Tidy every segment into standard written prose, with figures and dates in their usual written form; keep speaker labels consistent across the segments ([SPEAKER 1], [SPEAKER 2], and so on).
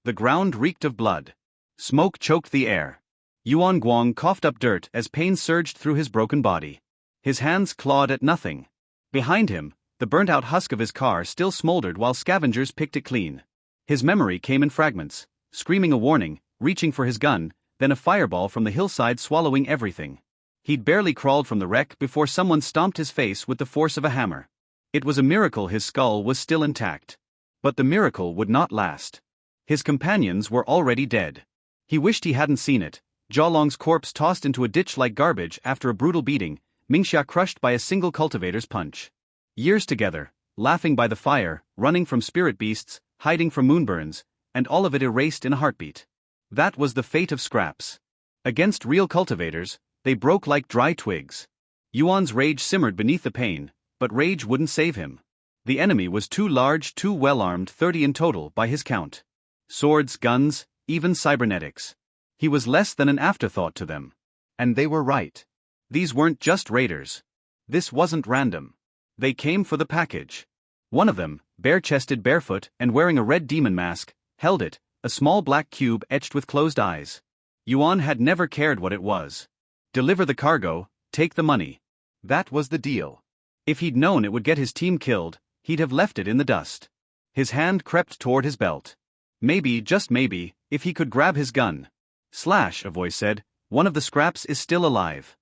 [SPEAKER 1] The ground reeked of blood. Smoke choked the air. Yuan Guang coughed up dirt as pain surged through his broken body. His hands clawed at nothing. Behind him, the burnt-out husk of his car still smoldered while scavengers picked it clean. His memory came in fragments, screaming a warning, reaching for his gun, then a fireball from the hillside swallowing everything. He'd barely crawled from the wreck before someone stomped his face with the force of a hammer. It was a miracle his skull was still intact. But the miracle would not last. His companions were already dead. He wished he hadn't seen it. Jialong's corpse tossed into a ditch like garbage after a brutal beating, Mingxia crushed by a single cultivator's punch. Years together, laughing by the fire, running from spirit beasts, hiding from moonburns, and all of it erased in a heartbeat. That was the fate of scraps. Against real cultivators, they broke like dry twigs. Yuan's rage simmered beneath the pain, but rage wouldn't save him. The enemy was too large, too well-armed, 30 in total by his count. Swords, guns, even cybernetics. He was less than an afterthought to them. And they were right. These weren't just raiders. This wasn't random. They came for the package. One of them, bare-chested, barefoot, and wearing a red demon mask, held it, a small black cube etched with closed eyes. Yuan had never cared what it was. Deliver the cargo, take the money. That was the deal. If he'd known it would get his team killed, he'd have left it in the dust. His hand crept toward his belt. Maybe, just maybe, if he could grab his gun. Slash, a voice said, one of the scraps is still alive.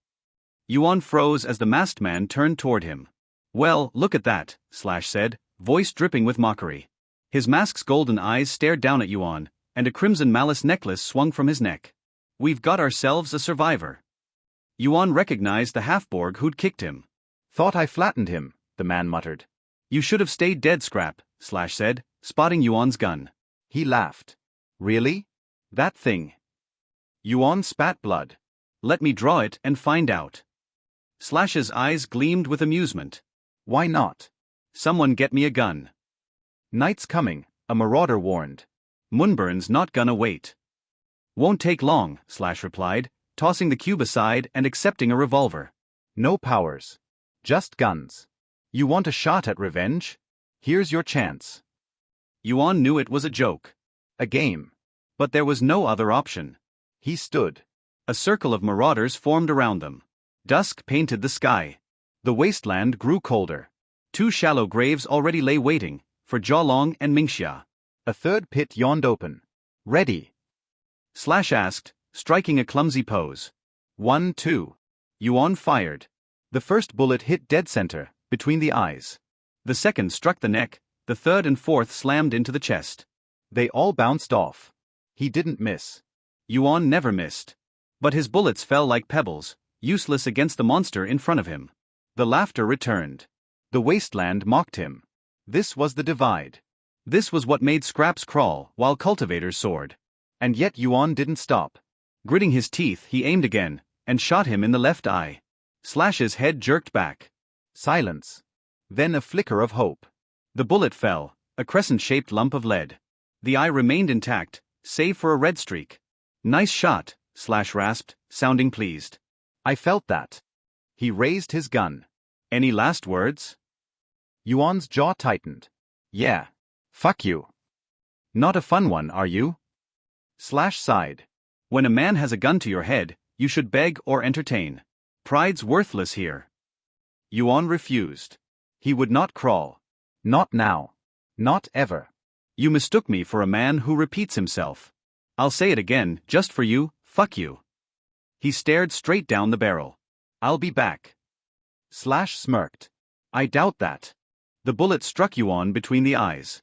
[SPEAKER 1] Yuan froze as the masked man turned toward him. Well, look at that, Slash said, voice dripping with mockery. His mask's golden eyes stared down at Yuan, and a crimson malice necklace swung from his neck. We've got ourselves a survivor. Yuan recognized the half-Borg who'd kicked him. Thought I flattened him, the man muttered. You should have stayed dead, Scrap, Slash said, spotting Yuan's gun. He laughed. Really? That thing. Yuan spat blood. Let me draw it and find out. Slash's eyes gleamed with amusement. Why not? Someone get me a gun. Night's coming, a marauder warned. Moonburn's not gonna wait. Won't take long, Slash replied, tossing the cube aside and accepting a revolver. No powers. Just guns. You want a shot at revenge? Here's your chance. Yuan knew it was a joke. A game. But there was no other option. He stood. A circle of marauders formed around them. Dusk painted the sky. The wasteland grew colder. 2 shallow graves already lay waiting, for Jialong and Mingxia. A third pit yawned open. Ready? Slash asked, striking a clumsy pose. 1, 2. Yuan fired. The first bullet hit dead center, between the eyes. The second struck the neck, the third and fourth slammed into the chest. They all bounced off. He didn't miss. Yuan never missed. But his bullets fell like pebbles, useless against the monster in front of him. The laughter returned. The wasteland mocked him. This was the divide. This was what made scraps crawl while cultivators soared. And yet Yuan didn't stop. Gritting his teeth, he aimed again, and shot him in the left eye. Slash's head jerked back. Silence. Then a flicker of hope. The bullet fell, a crescent-shaped lump of lead. The eye remained intact, save for a red streak. Nice shot, Slash rasped, sounding pleased. I felt that. He raised his gun. Any last words? Yuan's jaw tightened. Yeah. Fuck you. Not a fun one, are you? Slash sighed. When a man has a gun to your head, you should beg or entertain. Pride's worthless here. Yuan refused. He would not crawl. Not now. Not ever. You mistook me for a man who repeats himself. I'll say it again, just for you, fuck you. He stared straight down the barrel. I'll be back. Slash smirked. I doubt that. The bullet struck Yuan between the eyes.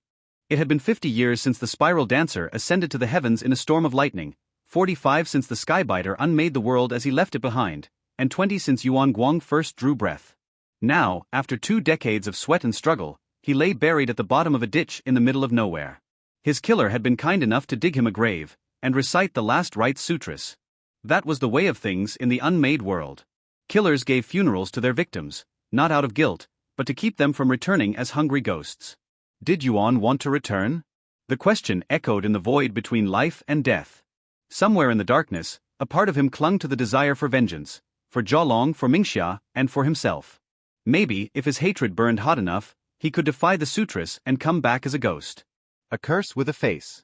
[SPEAKER 1] It had been 50 years since the spiral dancer ascended to the heavens in a storm of lightning, 45 since the skybiter unmade the world as he left it behind, and 20 since Yuan Guang first drew breath. Now, after 2 decades of sweat and struggle, he lay buried at the bottom of a ditch in the middle of nowhere. His killer had been kind enough to dig him a grave, and recite the last rites sutras. That was the way of things in the unmade world. Killers gave funerals to their victims, not out of guilt, but to keep them from returning as hungry ghosts. Did Yuan want to return? The question echoed in the void between life and death. Somewhere in the darkness, a part of him clung to the desire for vengeance, for Jialong, for Mingxia, and for himself. Maybe, if his hatred burned hot enough, he could defy the sutras and come back as a ghost. A curse with a face.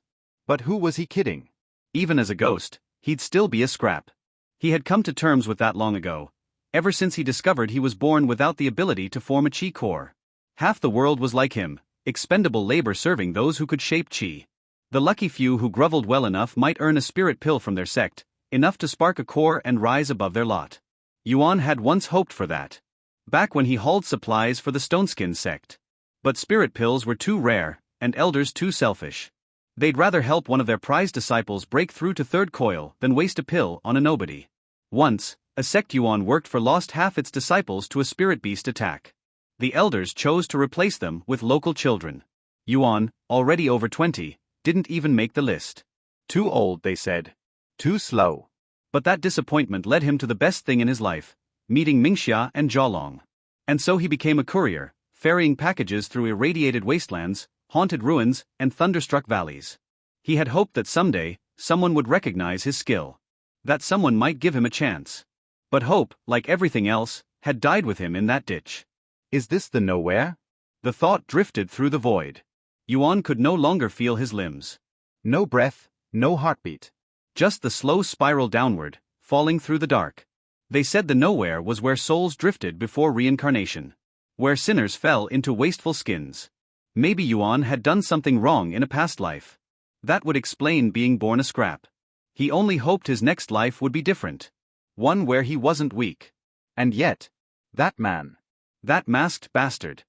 [SPEAKER 2] But who was he kidding?
[SPEAKER 1] Even as a ghost, he'd still be a scrap. He had come to terms with that long ago, ever since he discovered he was born without the ability to form a chi core. Half the world was like him, expendable labor serving those who could shape chi. The lucky few who grovelled well enough might earn a spirit pill from their sect, enough to spark a core and rise above their lot. Yuan had once hoped for that, back when he hauled supplies for the Stoneskin sect. But spirit pills were too rare, and elders too selfish. They'd rather help one of their prized disciples break through to third coil than waste a pill on a nobody. Once, a sect Yuan worked for lost half its disciples to a spirit beast attack. The elders chose to replace them with local children. Yuan, already over 20, didn't even make the list.
[SPEAKER 2] Too old, they said. Too slow.
[SPEAKER 1] But that disappointment led him to the best thing in his life, meeting Mingxia and Jialong. And so he became a courier, ferrying packages through irradiated wastelands, haunted ruins, and thunderstruck valleys. He had hoped that someday, someone would recognize his skill. That someone might give him a chance. But hope, like everything else, had died with him in that ditch.
[SPEAKER 2] Is this the nowhere?
[SPEAKER 1] The thought drifted through the void. Yuan could no longer feel his limbs.
[SPEAKER 2] No breath, no heartbeat.
[SPEAKER 1] Just the slow spiral downward, falling through the dark. They said the nowhere was where souls drifted before reincarnation. Where sinners fell into wasteful skins. Maybe Yuan had done something wrong in a past life. That would explain being born a scrap. He only hoped his next life would be different. One where he wasn't weak.
[SPEAKER 2] And yet, that man.
[SPEAKER 1] That masked bastard.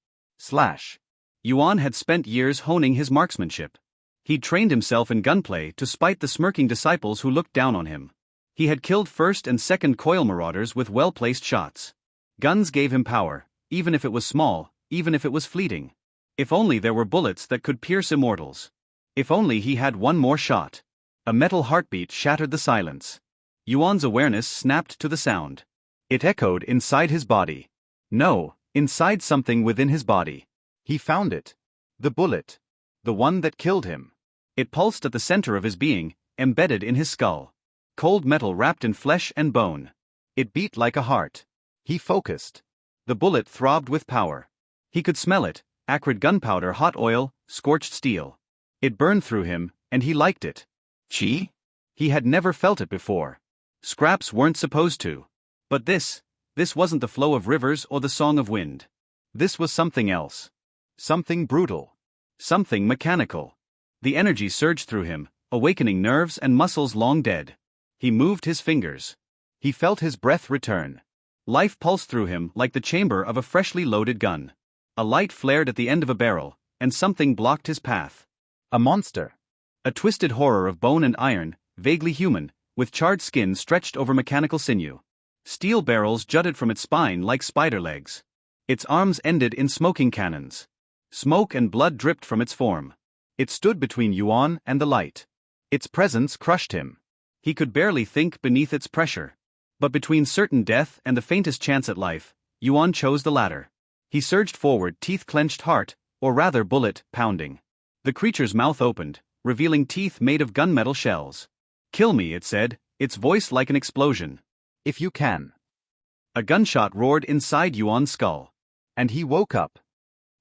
[SPEAKER 2] /
[SPEAKER 1] Yuan had spent years honing his marksmanship. He'd trained himself in gunplay to spite the smirking disciples who looked down on him. He had killed first and second coil marauders with well-placed shots. Guns gave him power, even if it was small, even if it was fleeting. If only there were bullets that could pierce immortals. If only he had one more shot. A metal heartbeat shattered the silence. Yuan's awareness snapped to the sound. It echoed inside his body. No, inside something within his body.
[SPEAKER 2] He found it. The bullet. The one that killed him.
[SPEAKER 1] It pulsed at the center of his being, embedded in his skull. Cold metal wrapped in flesh and bone. It beat like a heart. He focused. The bullet throbbed with power. He could smell it, acrid gunpowder, hot oil, scorched steel. It burned through him, and he liked it. Chi? He had never felt it before. Scraps weren't supposed to. But this wasn't the flow of rivers or the song of wind. This was something else. Something brutal. Something mechanical. The energy surged through him, awakening nerves and muscles long dead. He moved his fingers. He felt his breath return. Life pulsed through him like the chamber of a freshly loaded gun. A light flared at the end of a barrel, and something blocked his path.
[SPEAKER 2] A monster.
[SPEAKER 1] A twisted horror of bone and iron, vaguely human, with charred skin stretched over mechanical sinew. Steel barrels jutted from its spine like spider legs. Its arms ended in smoking cannons. Smoke and blood dripped from its form. It stood between Yuan and the light. Its presence crushed him. He could barely think beneath its pressure. But between certain death and the faintest chance at life, Yuan chose the latter. He surged forward, teeth clenched, heart, or rather bullet, pounding. The creature's mouth opened, revealing teeth made of gunmetal shells. "Kill me," it said, its voice like an explosion.
[SPEAKER 2] If you can.
[SPEAKER 1] A gunshot roared inside Yuan's skull.
[SPEAKER 2] And he woke up.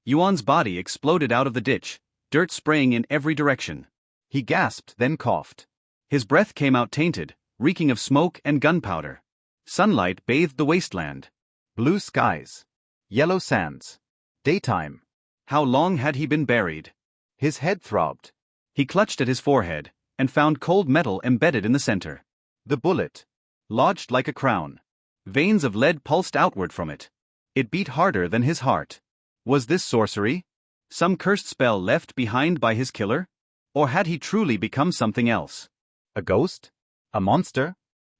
[SPEAKER 1] Yuan's body exploded out of the ditch, dirt spraying in every direction.
[SPEAKER 2] He gasped, then coughed.
[SPEAKER 1] His breath came out tainted, reeking of smoke and gunpowder. Sunlight bathed the wasteland.
[SPEAKER 2] Blue skies. Yellow sands. Daytime.
[SPEAKER 1] How long had he been buried?
[SPEAKER 2] His head throbbed.
[SPEAKER 1] He clutched at his forehead, and found cold metal embedded in the center.
[SPEAKER 2] The bullet.
[SPEAKER 1] Lodged like a crown. Veins of lead pulsed outward from it. It beat harder than his heart. Was this sorcery? Some cursed spell left behind by his killer? Or had he truly become something else?
[SPEAKER 2] A ghost? A monster?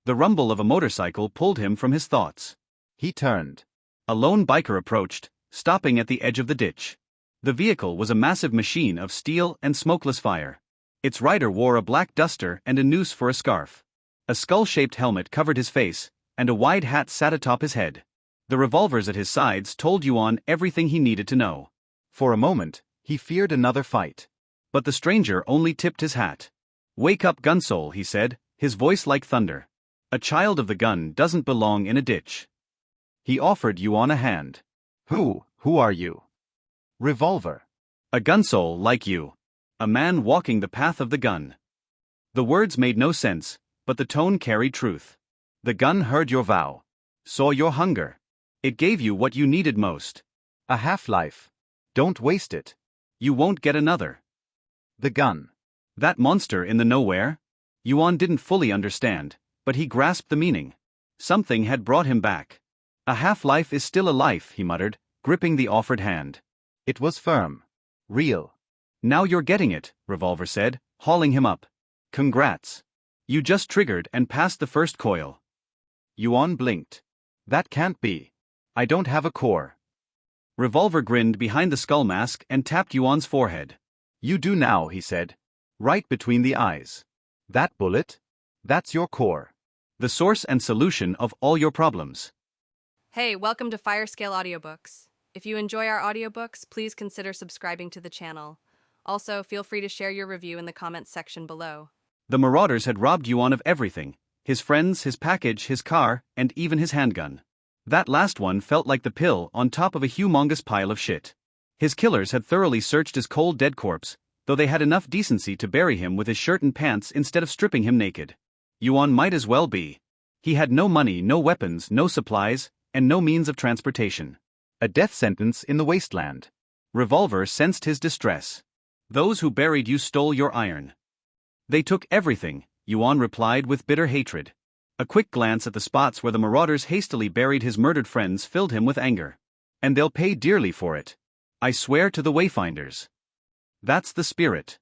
[SPEAKER 1] The rumble of a motorcycle pulled him from his thoughts.
[SPEAKER 2] He turned.
[SPEAKER 1] A lone biker approached, stopping at the edge of the ditch. The vehicle was a massive machine of steel and smokeless fire. Its rider wore a black duster and a noose for a scarf. A skull-shaped helmet covered his face, and a wide hat sat atop his head. The revolvers at his sides told Yuan everything he needed to know.
[SPEAKER 2] For a moment, he feared another fight.
[SPEAKER 1] But the stranger only tipped his hat. "Wake up, Gunsoul," he said, his voice like thunder. "A child of the gun doesn't belong in a ditch." He offered Yuan a hand.
[SPEAKER 2] Who are you?"
[SPEAKER 1] "Revolver. A Gunsoul like you. A man walking the path of the gun." The words made no sense, but the tone carried truth. The gun heard your vow. Saw your hunger. It gave you what you needed most.
[SPEAKER 2] A half-life. Don't waste it.
[SPEAKER 1] You won't get another.
[SPEAKER 2] The gun.
[SPEAKER 1] That monster in the nowhere? Yuan didn't fully understand, but he grasped the meaning. Something had brought him back. A half-life is still a life, he muttered, gripping the offered hand.
[SPEAKER 2] It was firm. Real.
[SPEAKER 1] Now you're getting it, Revolver said, hauling him up. Congrats. You just triggered and passed the first coil.
[SPEAKER 2] Yuan blinked. That can't be. I don't have a core.
[SPEAKER 1] Revolver grinned behind the skull mask and tapped Yuan's forehead.
[SPEAKER 2] You do now, he said. Right between the eyes. That bullet? That's your core.
[SPEAKER 1] The source and solution of all your problems.
[SPEAKER 3] Hey, welcome to Firescale Audiobooks. If you enjoy our audiobooks, please consider subscribing to the channel. Also, feel free to share your review in the comments section below.
[SPEAKER 1] The marauders had robbed Yuan of everything. His friends, his package, his car, and even his handgun. That last one felt like the pill on top of a humongous pile of shit. His killers had thoroughly searched his cold dead corpse, though they had enough decency to bury him with his shirt and pants instead of stripping him naked. Yuan might as well be. He had no money, no weapons, no supplies, and no means of transportation.
[SPEAKER 2] A death sentence in the wasteland.
[SPEAKER 1] Revolver sensed his distress. Those who buried you stole your iron. They took everything, Yuan replied with bitter hatred. A quick glance at the spots where the marauders hastily buried his murdered friends filled him with anger. And they'll pay dearly for it. I swear to the Wayfinders. That's the spirit.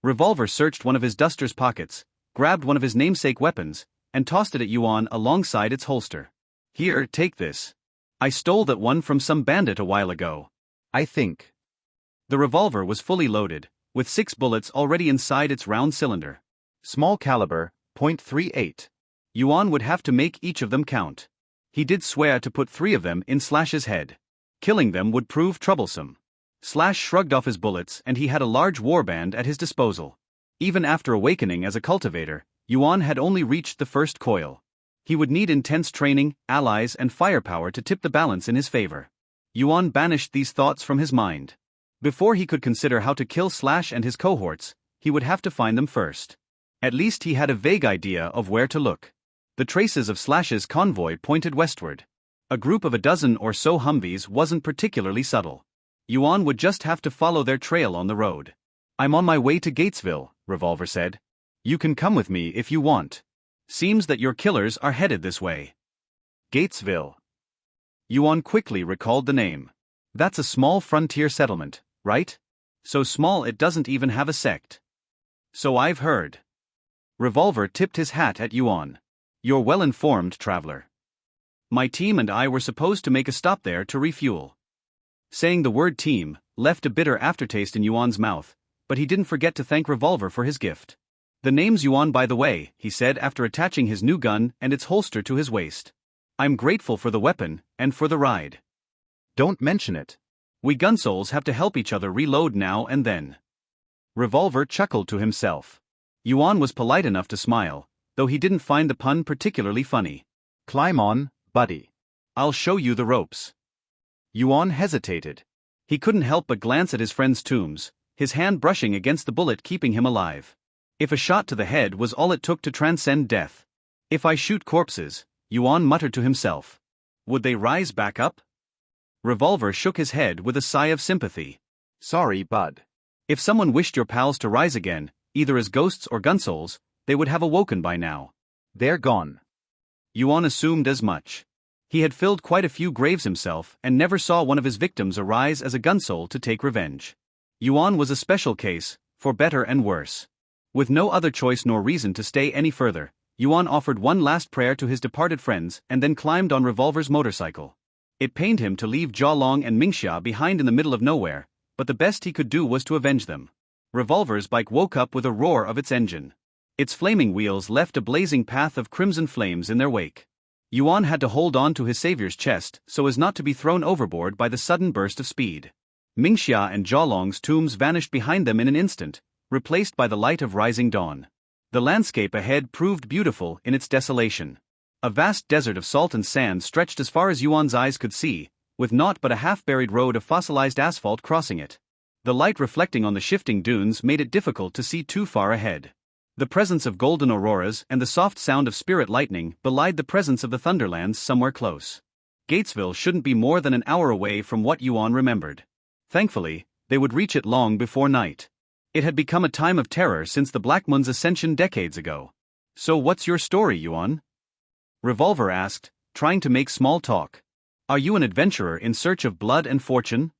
[SPEAKER 1] Revolver searched one of his duster's pockets, grabbed one of his namesake weapons, and tossed it at Yuan alongside its holster. Here, take this. I stole that one from some bandit a while ago.
[SPEAKER 2] I think.
[SPEAKER 1] The revolver was fully loaded, with 6 bullets already inside its round cylinder.
[SPEAKER 2] Small caliber, .38.
[SPEAKER 1] Yuan would have to make each of them count. He did swear to put 3 of them in Slash's head. Killing them would prove troublesome. Slash shrugged off his bullets and he had a large warband at his disposal. Even after awakening as a cultivator, Yuan had only reached the first coil. He would need intense training, allies, and firepower to tip the balance in his favor. Yuan banished these thoughts from his mind. Before he could consider how to kill Slash and his cohorts, he would have to find them first. At least he had a vague idea of where to look. The traces of Slash's convoy pointed westward. A group of a dozen or so Humvees wasn't particularly subtle. Yuan would just have to follow their trail on the road. I'm on my way to Gatesville, Revolver said. You can come with me if you want. Seems that your killers are headed this way. Gatesville. Yuan quickly recalled the name. That's a small frontier settlement, right? So small it doesn't even have a sect. So I've heard. Revolver tipped his hat at Yuan. You're well-informed, traveler. My team and I were supposed to make a stop there to refuel. Saying the word team left a bitter aftertaste in Yuan's mouth, but he didn't forget to thank Revolver for his gift. The name's Yuan, by the way, he said after attaching his new gun and its holster to his waist. I'm grateful for the weapon and for the ride.
[SPEAKER 2] Don't mention it.
[SPEAKER 1] We gunsouls have to help each other reload now and then. Revolver chuckled to himself. Yuan was polite enough to smile, though he didn't find the pun particularly funny.
[SPEAKER 2] Climb on, buddy.
[SPEAKER 1] I'll show you the ropes.
[SPEAKER 2] Yuan hesitated.
[SPEAKER 1] He couldn't help but glance at his friend's tombs, his hand brushing against the bullet keeping him alive. If a shot to the head was all it took to transcend death. If I shoot corpses, Yuan muttered to himself. Would they rise back up? Revolver shook his head with a sigh of sympathy.
[SPEAKER 2] Sorry, bud.
[SPEAKER 1] If someone wished your pals to rise again, either as ghosts or gunsouls, they would have awoken by now.
[SPEAKER 2] They're gone.
[SPEAKER 1] Yuan assumed as much. He had filled quite a few graves himself and never saw one of his victims arise as a gunsoul to take revenge. Yuan was a special case, for better and worse. With no other choice nor reason to stay any further, Yuan offered one last prayer to his departed friends and then climbed on Revolver's motorcycle. It pained him to leave Jialong and Mingxia behind in the middle of nowhere, but the best he could do was to avenge them. Revolver's bike woke up with a roar of its engine. Its flaming wheels left a blazing path of crimson flames in their wake. Yuan had to hold on to his savior's chest so as not to be thrown overboard by the sudden burst of speed. Mingxia and Jialong's tombs vanished behind them in an instant, replaced by the light of rising dawn. The landscape ahead proved beautiful in its desolation. A vast desert of salt and sand stretched as far as Yuan's eyes could see, with naught but a half-buried road of fossilized asphalt crossing it. The light reflecting on the shifting dunes made it difficult to see too far ahead. The presence of golden auroras and the soft sound of spirit lightning belied the presence of the Thunderlands somewhere close. Gatesville shouldn't be more than an hour away from what Yuan remembered. Thankfully, they would reach it long before night. It had become a time of terror since the Black Moon's ascension decades ago. So what's your story, Yuan? Revolver asked, trying to make small talk. Are you an adventurer in search of blood and fortune?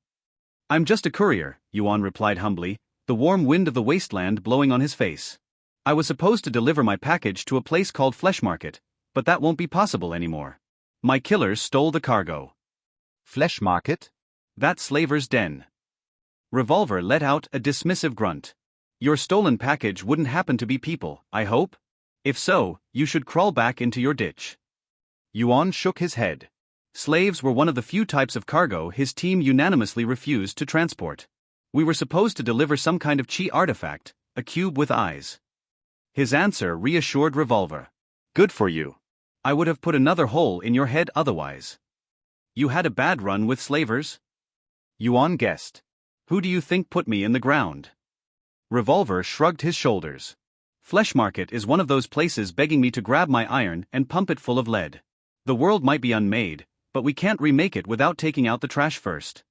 [SPEAKER 1] I'm just a courier, Yuan replied humbly, the warm wind of the wasteland blowing on his face. I was supposed to deliver my package to a place called Flesh Market, but that won't be possible anymore. My killers stole the cargo.
[SPEAKER 2] Flesh Market?
[SPEAKER 1] That slaver's den. Revolver let out a dismissive grunt. Your stolen package wouldn't happen to be people, I hope? If so, you should crawl back into your ditch.
[SPEAKER 2] Yuan shook his head.
[SPEAKER 1] Slaves were one of the few types of cargo his team unanimously refused to transport. We were supposed to deliver some kind of chi artifact, a cube with eyes. His answer reassured Revolver.
[SPEAKER 2] Good for you.
[SPEAKER 1] I would have put another hole in your head otherwise. You had a bad run with slavers?
[SPEAKER 2] Yuan guessed.
[SPEAKER 1] Who do you think put me in the ground? Revolver shrugged his shoulders. Flesh Market is one of those places begging me to grab my iron and pump it full of lead. The world might be unmade, but we can't remake it without taking out the trash first.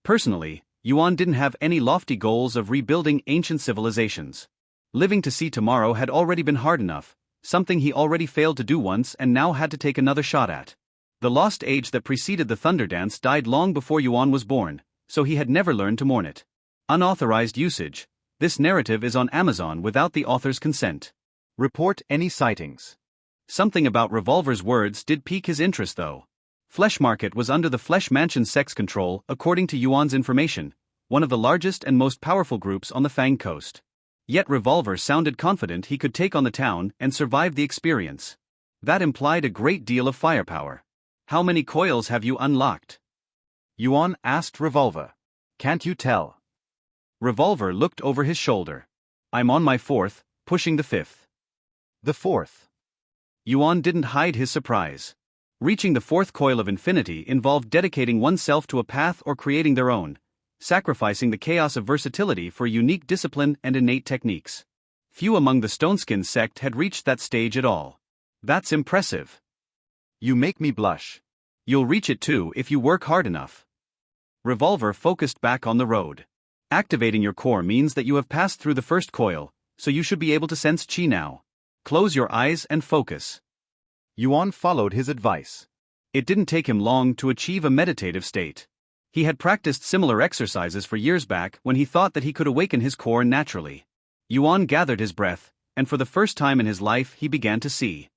[SPEAKER 1] Personally, Yuan didn't have any lofty goals of rebuilding ancient civilizations. Living to see tomorrow had already been hard enough, something he already failed to do once and now had to take another shot at. The lost age that preceded the Thunder Dance died long before Yuan was born, so he had never learned to mourn it. Unauthorized usage. This narrative is on Amazon without the author's consent.
[SPEAKER 2] Report any sightings.
[SPEAKER 1] Something about Revolver's words did pique his interest though. Flesh Market was under the Flesh Mansion's sex control according to Yuan's information, one of the largest and most powerful groups on the Fang Coast. Yet Revolver sounded confident he could take on the town and survive the experience. That implied a great deal of firepower. How many coils have you unlocked?
[SPEAKER 2] Yuan asked Revolver. Can't you tell?
[SPEAKER 1] Revolver looked over his shoulder. I'm on my fourth, pushing the fifth.
[SPEAKER 2] The fourth.
[SPEAKER 1] Yuan didn't hide his surprise. Reaching the fourth coil of infinity involved dedicating oneself to a path or creating their own, sacrificing the chaos of versatility for unique discipline and innate techniques. Few among the Stoneskin sect had reached that stage at all. That's impressive.
[SPEAKER 2] You make me blush.
[SPEAKER 1] You'll reach it too if you work hard enough. Revolver focused back on the road. Activating your core means that you have passed through the first coil, so you should be able to sense chi now. Close your eyes and focus.
[SPEAKER 2] Yuan followed his advice.
[SPEAKER 1] It didn't take him long to achieve a meditative state. He had practiced similar exercises for years back when he thought that he could awaken his core naturally. Yuan gathered his breath, and for the first time in his life he began to see.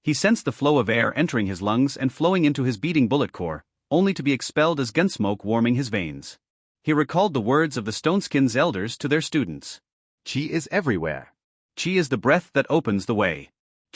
[SPEAKER 1] He sensed the flow of air entering his lungs and flowing into his beating bullet core, only to be expelled as gun smoke warming his veins. He recalled the words of the Stoneskin's elders to their students.
[SPEAKER 2] Chi is everywhere.
[SPEAKER 1] Chi is the breath that opens the way.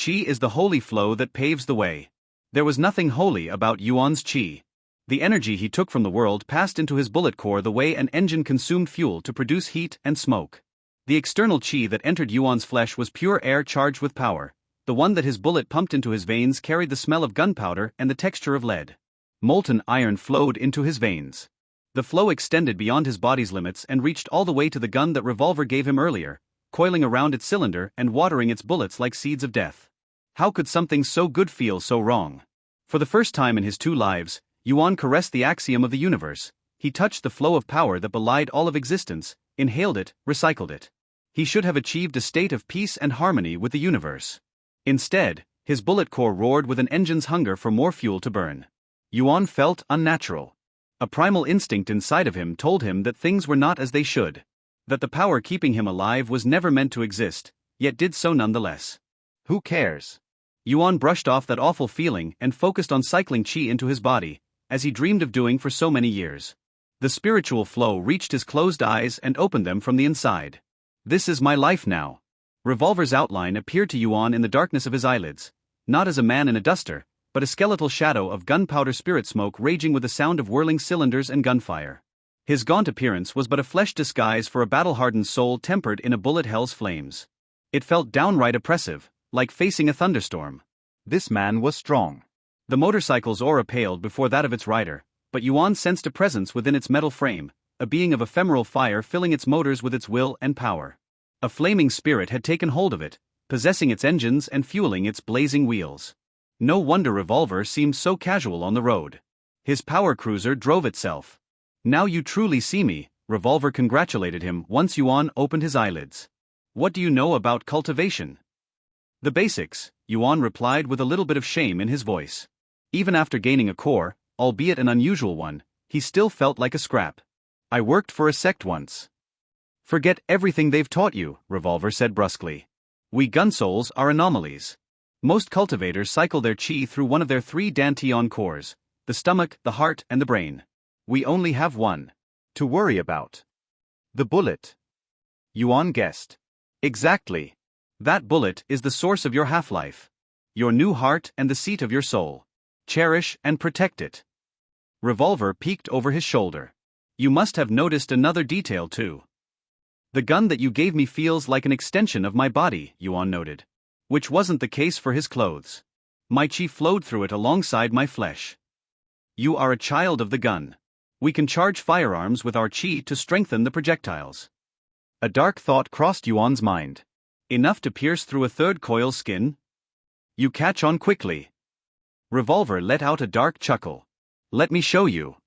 [SPEAKER 1] Chi is the holy flow that paves the way. There was nothing holy about Yuan's chi. The energy he took from the world passed into his bullet core the way an engine consumed fuel to produce heat and smoke. The external chi that entered Yuan's flesh was pure air charged with power. The one that his bullet pumped into his veins carried the smell of gunpowder and the texture of lead. Molten iron flowed into his veins. The flow extended beyond his body's limits and reached all the way to the gun that Revolver gave him earlier, coiling around its cylinder and watering its bullets like seeds of death. How could something so good feel so wrong? For the first time in his 2 lives, Yuan caressed the axiom of the universe. He touched the flow of power that belied all of existence, inhaled it, recycled it. He should have achieved a state of peace and harmony with the universe. Instead, his bullet core roared with an engine's hunger for more fuel to burn. Yuan felt unnatural. A primal instinct inside of him told him that things were not as they should. That the power keeping him alive was never meant to exist, yet did so nonetheless.
[SPEAKER 2] Who cares?
[SPEAKER 1] Yuan brushed off that awful feeling and focused on cycling chi into his body, as he dreamed of doing for so many years. The spiritual flow reached his closed eyes and opened them from the inside. This is my life now. Revolver's outline appeared to Yuan in the darkness of his eyelids, not as a man in a duster, but a skeletal shadow of gunpowder spirit smoke raging with the sound of whirling cylinders and gunfire. His gaunt appearance was but a flesh disguise for a battle-hardened soul tempered in a bullet hell's flames. It felt downright oppressive, like facing a thunderstorm.
[SPEAKER 2] This man was strong.
[SPEAKER 1] The motorcycle's aura paled before that of its rider, but Yuan sensed a presence within its metal frame, a being of ephemeral fire filling its motors with its will and power. A flaming spirit had taken hold of it, possessing its engines and fueling its blazing wheels. No wonder Revolver seemed so casual on the road. His power cruiser drove itself. "Now you truly see me," Revolver congratulated him once Yuan opened his eyelids. "What do you know about cultivation?" "The basics," Yuan replied with a little bit of shame in his voice. Even after gaining a core, albeit an unusual one, he still felt like a scrap. "I worked for a sect once." "Forget everything they've taught you," Revolver said brusquely. "We gun souls are anomalies. Most cultivators cycle their chi through one of their 3 Dantian cores: the stomach, the heart, and the brain. We only have one to worry about. The bullet." Yuan guessed. "Exactly. That bullet is the source of your half-life. Your new heart and the seat of your soul. Cherish and protect it." Revolver peeked over his shoulder. "You must have noticed another detail too. The gun that you gave me feels like an extension of my body," Yuan noted. Which wasn't the case for his clothes. "My chi flowed through it alongside my flesh." "You are a child of the gun. We can charge firearms with our chi to strengthen the projectiles." A dark thought crossed Yuan's mind. "Enough to pierce through a third coil's skin?" "You catch on quickly." Revolver let out a dark chuckle. "Let me show you."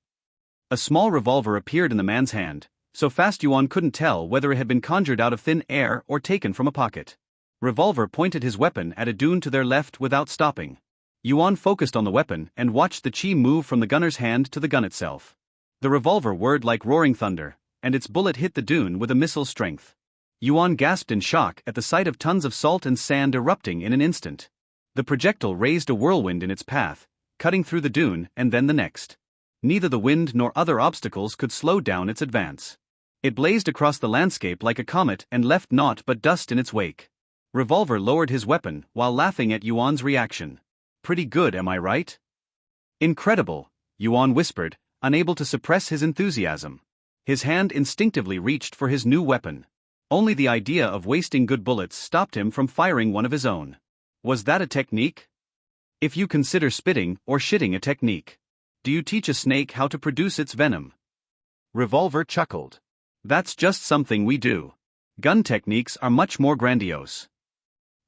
[SPEAKER 1] A small revolver appeared in the man's hand, so fast Yuan couldn't tell whether it had been conjured out of thin air or taken from a pocket. Revolver pointed his weapon at a dune to their left without stopping. Yuan focused on the weapon and watched the chi move from the gunner's hand to the gun itself. The revolver whirred like roaring thunder, and its bullet hit the dune with a missile strength. Yuan gasped in shock at the sight of tons of salt and sand erupting in an instant. The projectile raised a whirlwind in its path, cutting through the dune and then the next. Neither the wind nor other obstacles could slow down its advance. It blazed across the landscape like a comet and left naught but dust in its wake. Revolver lowered his weapon while laughing at Yuan's reaction. "Pretty good, am I right?" "Incredible," Yuan whispered, unable to suppress his enthusiasm. His hand instinctively reached for his new weapon. Only the idea of wasting good bullets stopped him from firing one of his own. "Was that a technique?" "If you consider spitting or shitting a technique. Do you teach a snake how to produce its venom?" Revolver chuckled. "That's just something we do. Gun techniques are much more grandiose."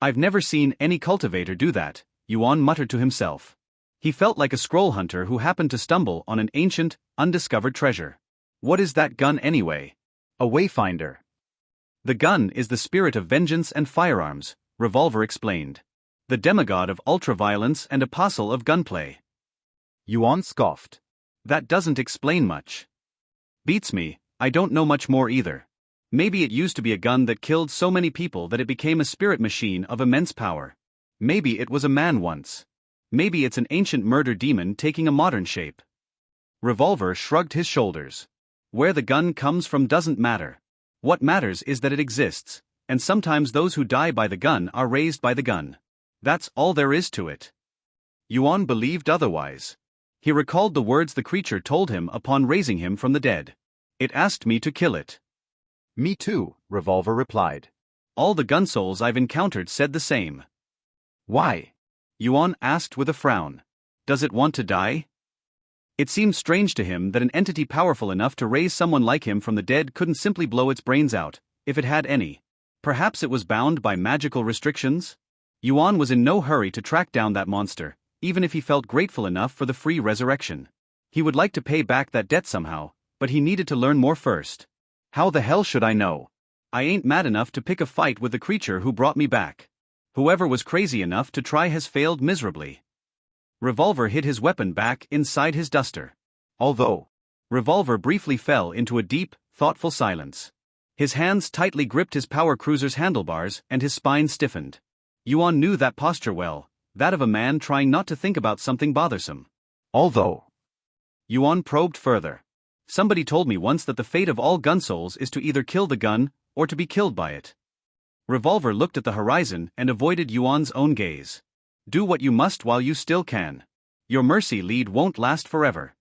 [SPEAKER 1] "I've never seen any cultivator do that," Yuan muttered to himself. He felt like a scroll hunter who happened to stumble on an ancient, undiscovered treasure. "What is that gun anyway?" "A wayfinder. The gun is the spirit of vengeance and firearms," Revolver explained. "The demigod of ultraviolence and apostle of gunplay." Yuan scoffed. "That doesn't explain much." "Beats me, I don't know much more either. Maybe it used to be a gun that killed so many people that it became a spirit machine of immense power. Maybe it was a man once. Maybe it's an ancient murder demon taking a modern shape." Revolver shrugged his shoulders. "Where the gun comes from doesn't matter. What matters is that it exists, and sometimes those who die by the gun are raised by the gun. That's all there is to it." Yuan believed otherwise. He recalled the words the creature told him upon raising him from the dead. "It asked me to kill it." "Me too," Revolver replied. "All the gun souls I've encountered said the same." "Why?" Yuan asked with a frown. "Does it want to die?" It seemed strange to him that an entity powerful enough to raise someone like him from the dead couldn't simply blow its brains out, if it had any. Perhaps it was bound by magical restrictions? Yuan was in no hurry to track down that monster, even if he felt grateful enough for the free resurrection. He would like to pay back that debt somehow, but he needed to learn more first. "How the hell should I know? I ain't mad enough to pick a fight with the creature who brought me back. Whoever was crazy enough to try has failed miserably." Revolver hid his weapon back inside his duster. Although, Revolver briefly fell into a deep, thoughtful silence. His hands tightly gripped his power cruiser's handlebars and his spine stiffened. Yuan knew that posture well, that of a man trying not to think about something bothersome. "Although," Yuan probed further. "Somebody told me once that the fate of all gun souls is to either kill the gun, or to be killed by it." Revolver looked at the horizon and avoided Yuan's own gaze. "Do what you must while you still can. Your mercy lead won't last forever."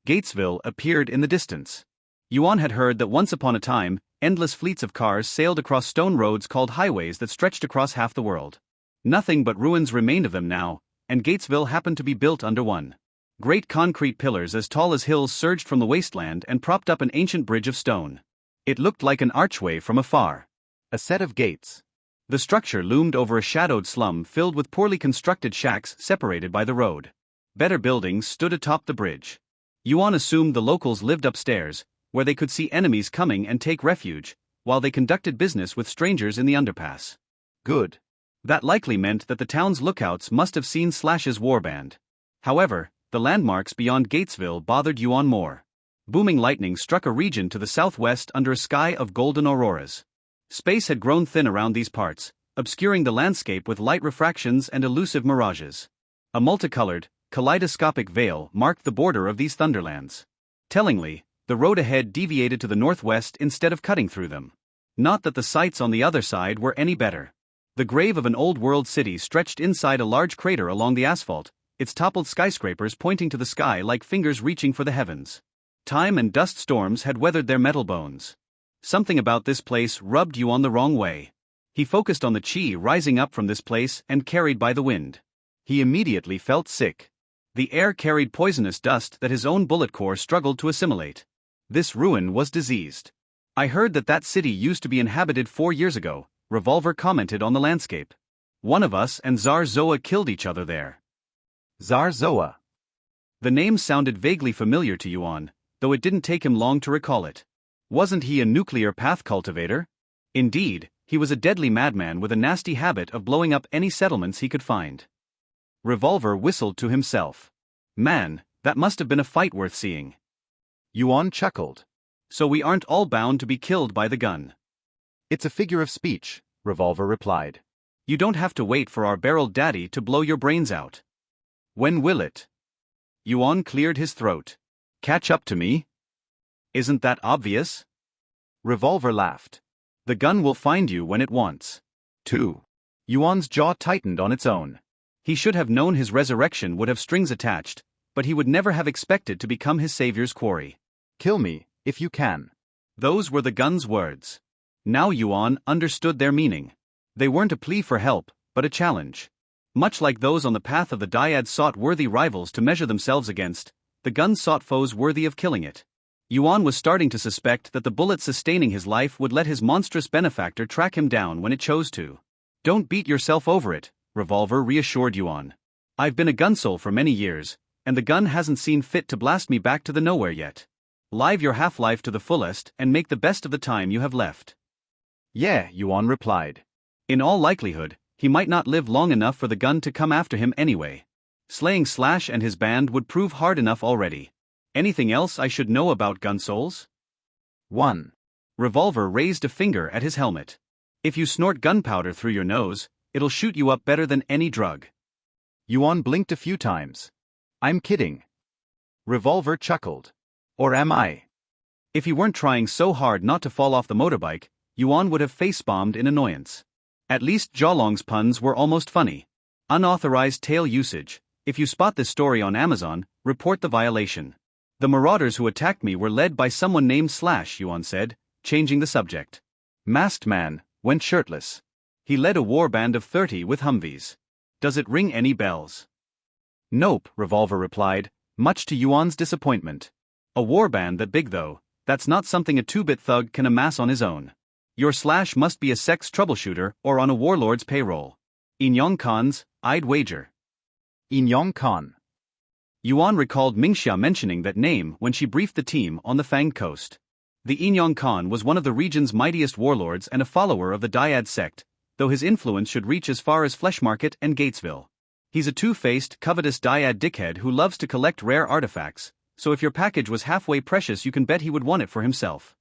[SPEAKER 1] Gatesville appeared in the distance. Yuan had heard that once upon a time, endless fleets of cars sailed across stone roads called highways that stretched across half the world. Nothing but ruins remained of them now, and Gatesville happened to be built under one. Great concrete pillars as tall as hills surged from the wasteland and propped up an ancient bridge of stone. It looked like an archway from afar.
[SPEAKER 2] A set of gates.
[SPEAKER 1] The structure loomed over a shadowed slum filled with poorly constructed shacks separated by the road. Better buildings stood atop the bridge. Yuan assumed the locals lived upstairs, where they could see enemies coming and take refuge, while they conducted business with strangers in the underpass.
[SPEAKER 2] Good.
[SPEAKER 1] That likely meant that the town's lookouts must have seen Slash's warband. However, the landmarks beyond Gatesville bothered Yuan more. Booming lightning struck a region to the southwest under a sky of golden auroras. Space had grown thin around these parts, obscuring the landscape with light refractions and elusive mirages. A multicolored, kaleidoscopic veil marked the border of these Thunderlands. Tellingly, the road ahead deviated to the northwest instead of cutting through them. Not that the sights on the other side were any better. The grave of an old-world city stretched inside a large crater along the asphalt, its toppled skyscrapers pointing to the sky like fingers reaching for the heavens. Time and dust storms had weathered their metal bones. Something about this place rubbed Yuan the wrong way. He focused on the chi rising up from this place and carried by the wind. He immediately felt sick. The air carried poisonous dust that his own bullet core struggled to assimilate. This ruin was diseased. I heard that city used to be inhabited 4 years ago, Revolver commented on the landscape. One of us and Zar Zoa killed each other there.
[SPEAKER 2] Zar Zoa.
[SPEAKER 1] The name sounded vaguely familiar to Yuan, though it didn't take him long to recall it. Wasn't he a nuclear path cultivator? Indeed, he was a deadly madman with a nasty habit of blowing up any settlements he could find. Revolver whistled to himself. Man, that must have been a fight worth seeing.
[SPEAKER 2] Yuan chuckled.
[SPEAKER 1] So we aren't all bound to be killed by the gun.
[SPEAKER 2] It's a figure of speech, Revolver replied.
[SPEAKER 1] You don't have to wait for our barreled daddy to blow your brains out. When will it? Yuan cleared his throat. Catch up to me? Isn't that obvious?
[SPEAKER 2] Revolver laughed.
[SPEAKER 1] The gun will find you when it wants.
[SPEAKER 2] 2. Yuan's jaw tightened on its own.
[SPEAKER 1] He should have known his resurrection would have strings attached, but he would never have expected to become his savior's quarry.
[SPEAKER 2] Kill me, if you can.
[SPEAKER 1] Those were the gun's words. Now Yuan understood their meaning. They weren't a plea for help, but a challenge. Much like those on the path of the dyad sought worthy rivals to measure themselves against, the gun sought foes worthy of killing it. Yuan was starting to suspect that the bullet sustaining his life would let his monstrous benefactor track him down when it chose to. Don't beat yourself over it, Revolver reassured Yuan. I've been a gunsoul for many years, and the gun hasn't seen fit to blast me back to the nowhere yet. Live your half-life to the fullest and make the best of the time you have left.
[SPEAKER 2] Yeah, Yuan replied.
[SPEAKER 1] In all likelihood, he might not live long enough for the gun to come after him anyway. Slaying Slash and his band would prove hard enough already. Anything else I should know about gunsouls?
[SPEAKER 2] 1.
[SPEAKER 1] Revolver raised a finger at his helmet. If you snort gunpowder through your nose, it'll shoot you up better than any drug.
[SPEAKER 2] Yuan blinked a few times. I'm kidding. Revolver chuckled. Or am I?
[SPEAKER 1] If he weren't trying so hard not to fall off the motorbike, Yuan would have face-bombed in annoyance. At least Jolong's puns were almost funny. Unauthorized tail usage. If you spot this story on Amazon, report the violation. The marauders who attacked me were led by someone named Slash, Yuan said, changing the subject. Masked man, went shirtless. He led a war band of 30 with Humvees. Does it ring any bells? Nope, Revolver replied, much to Yuan's disappointment. A war band that big though, that's not something a 2-bit thug can amass on his own. Your Slash must be a sex troubleshooter or on a warlord's payroll. Inyong Khan's, I'd wager.
[SPEAKER 2] Inyong Khan.
[SPEAKER 1] Yuan recalled Mingxia mentioning that name when she briefed the team on the Fanged Coast. The Inyong Khan was one of the region's mightiest warlords and a follower of the Dyad sect, though his influence should reach as far as Fleshmarket and Gatesville. He's a two-faced, covetous Dyad dickhead who loves to collect rare artifacts, so if your package was halfway precious you can bet he would want it for himself.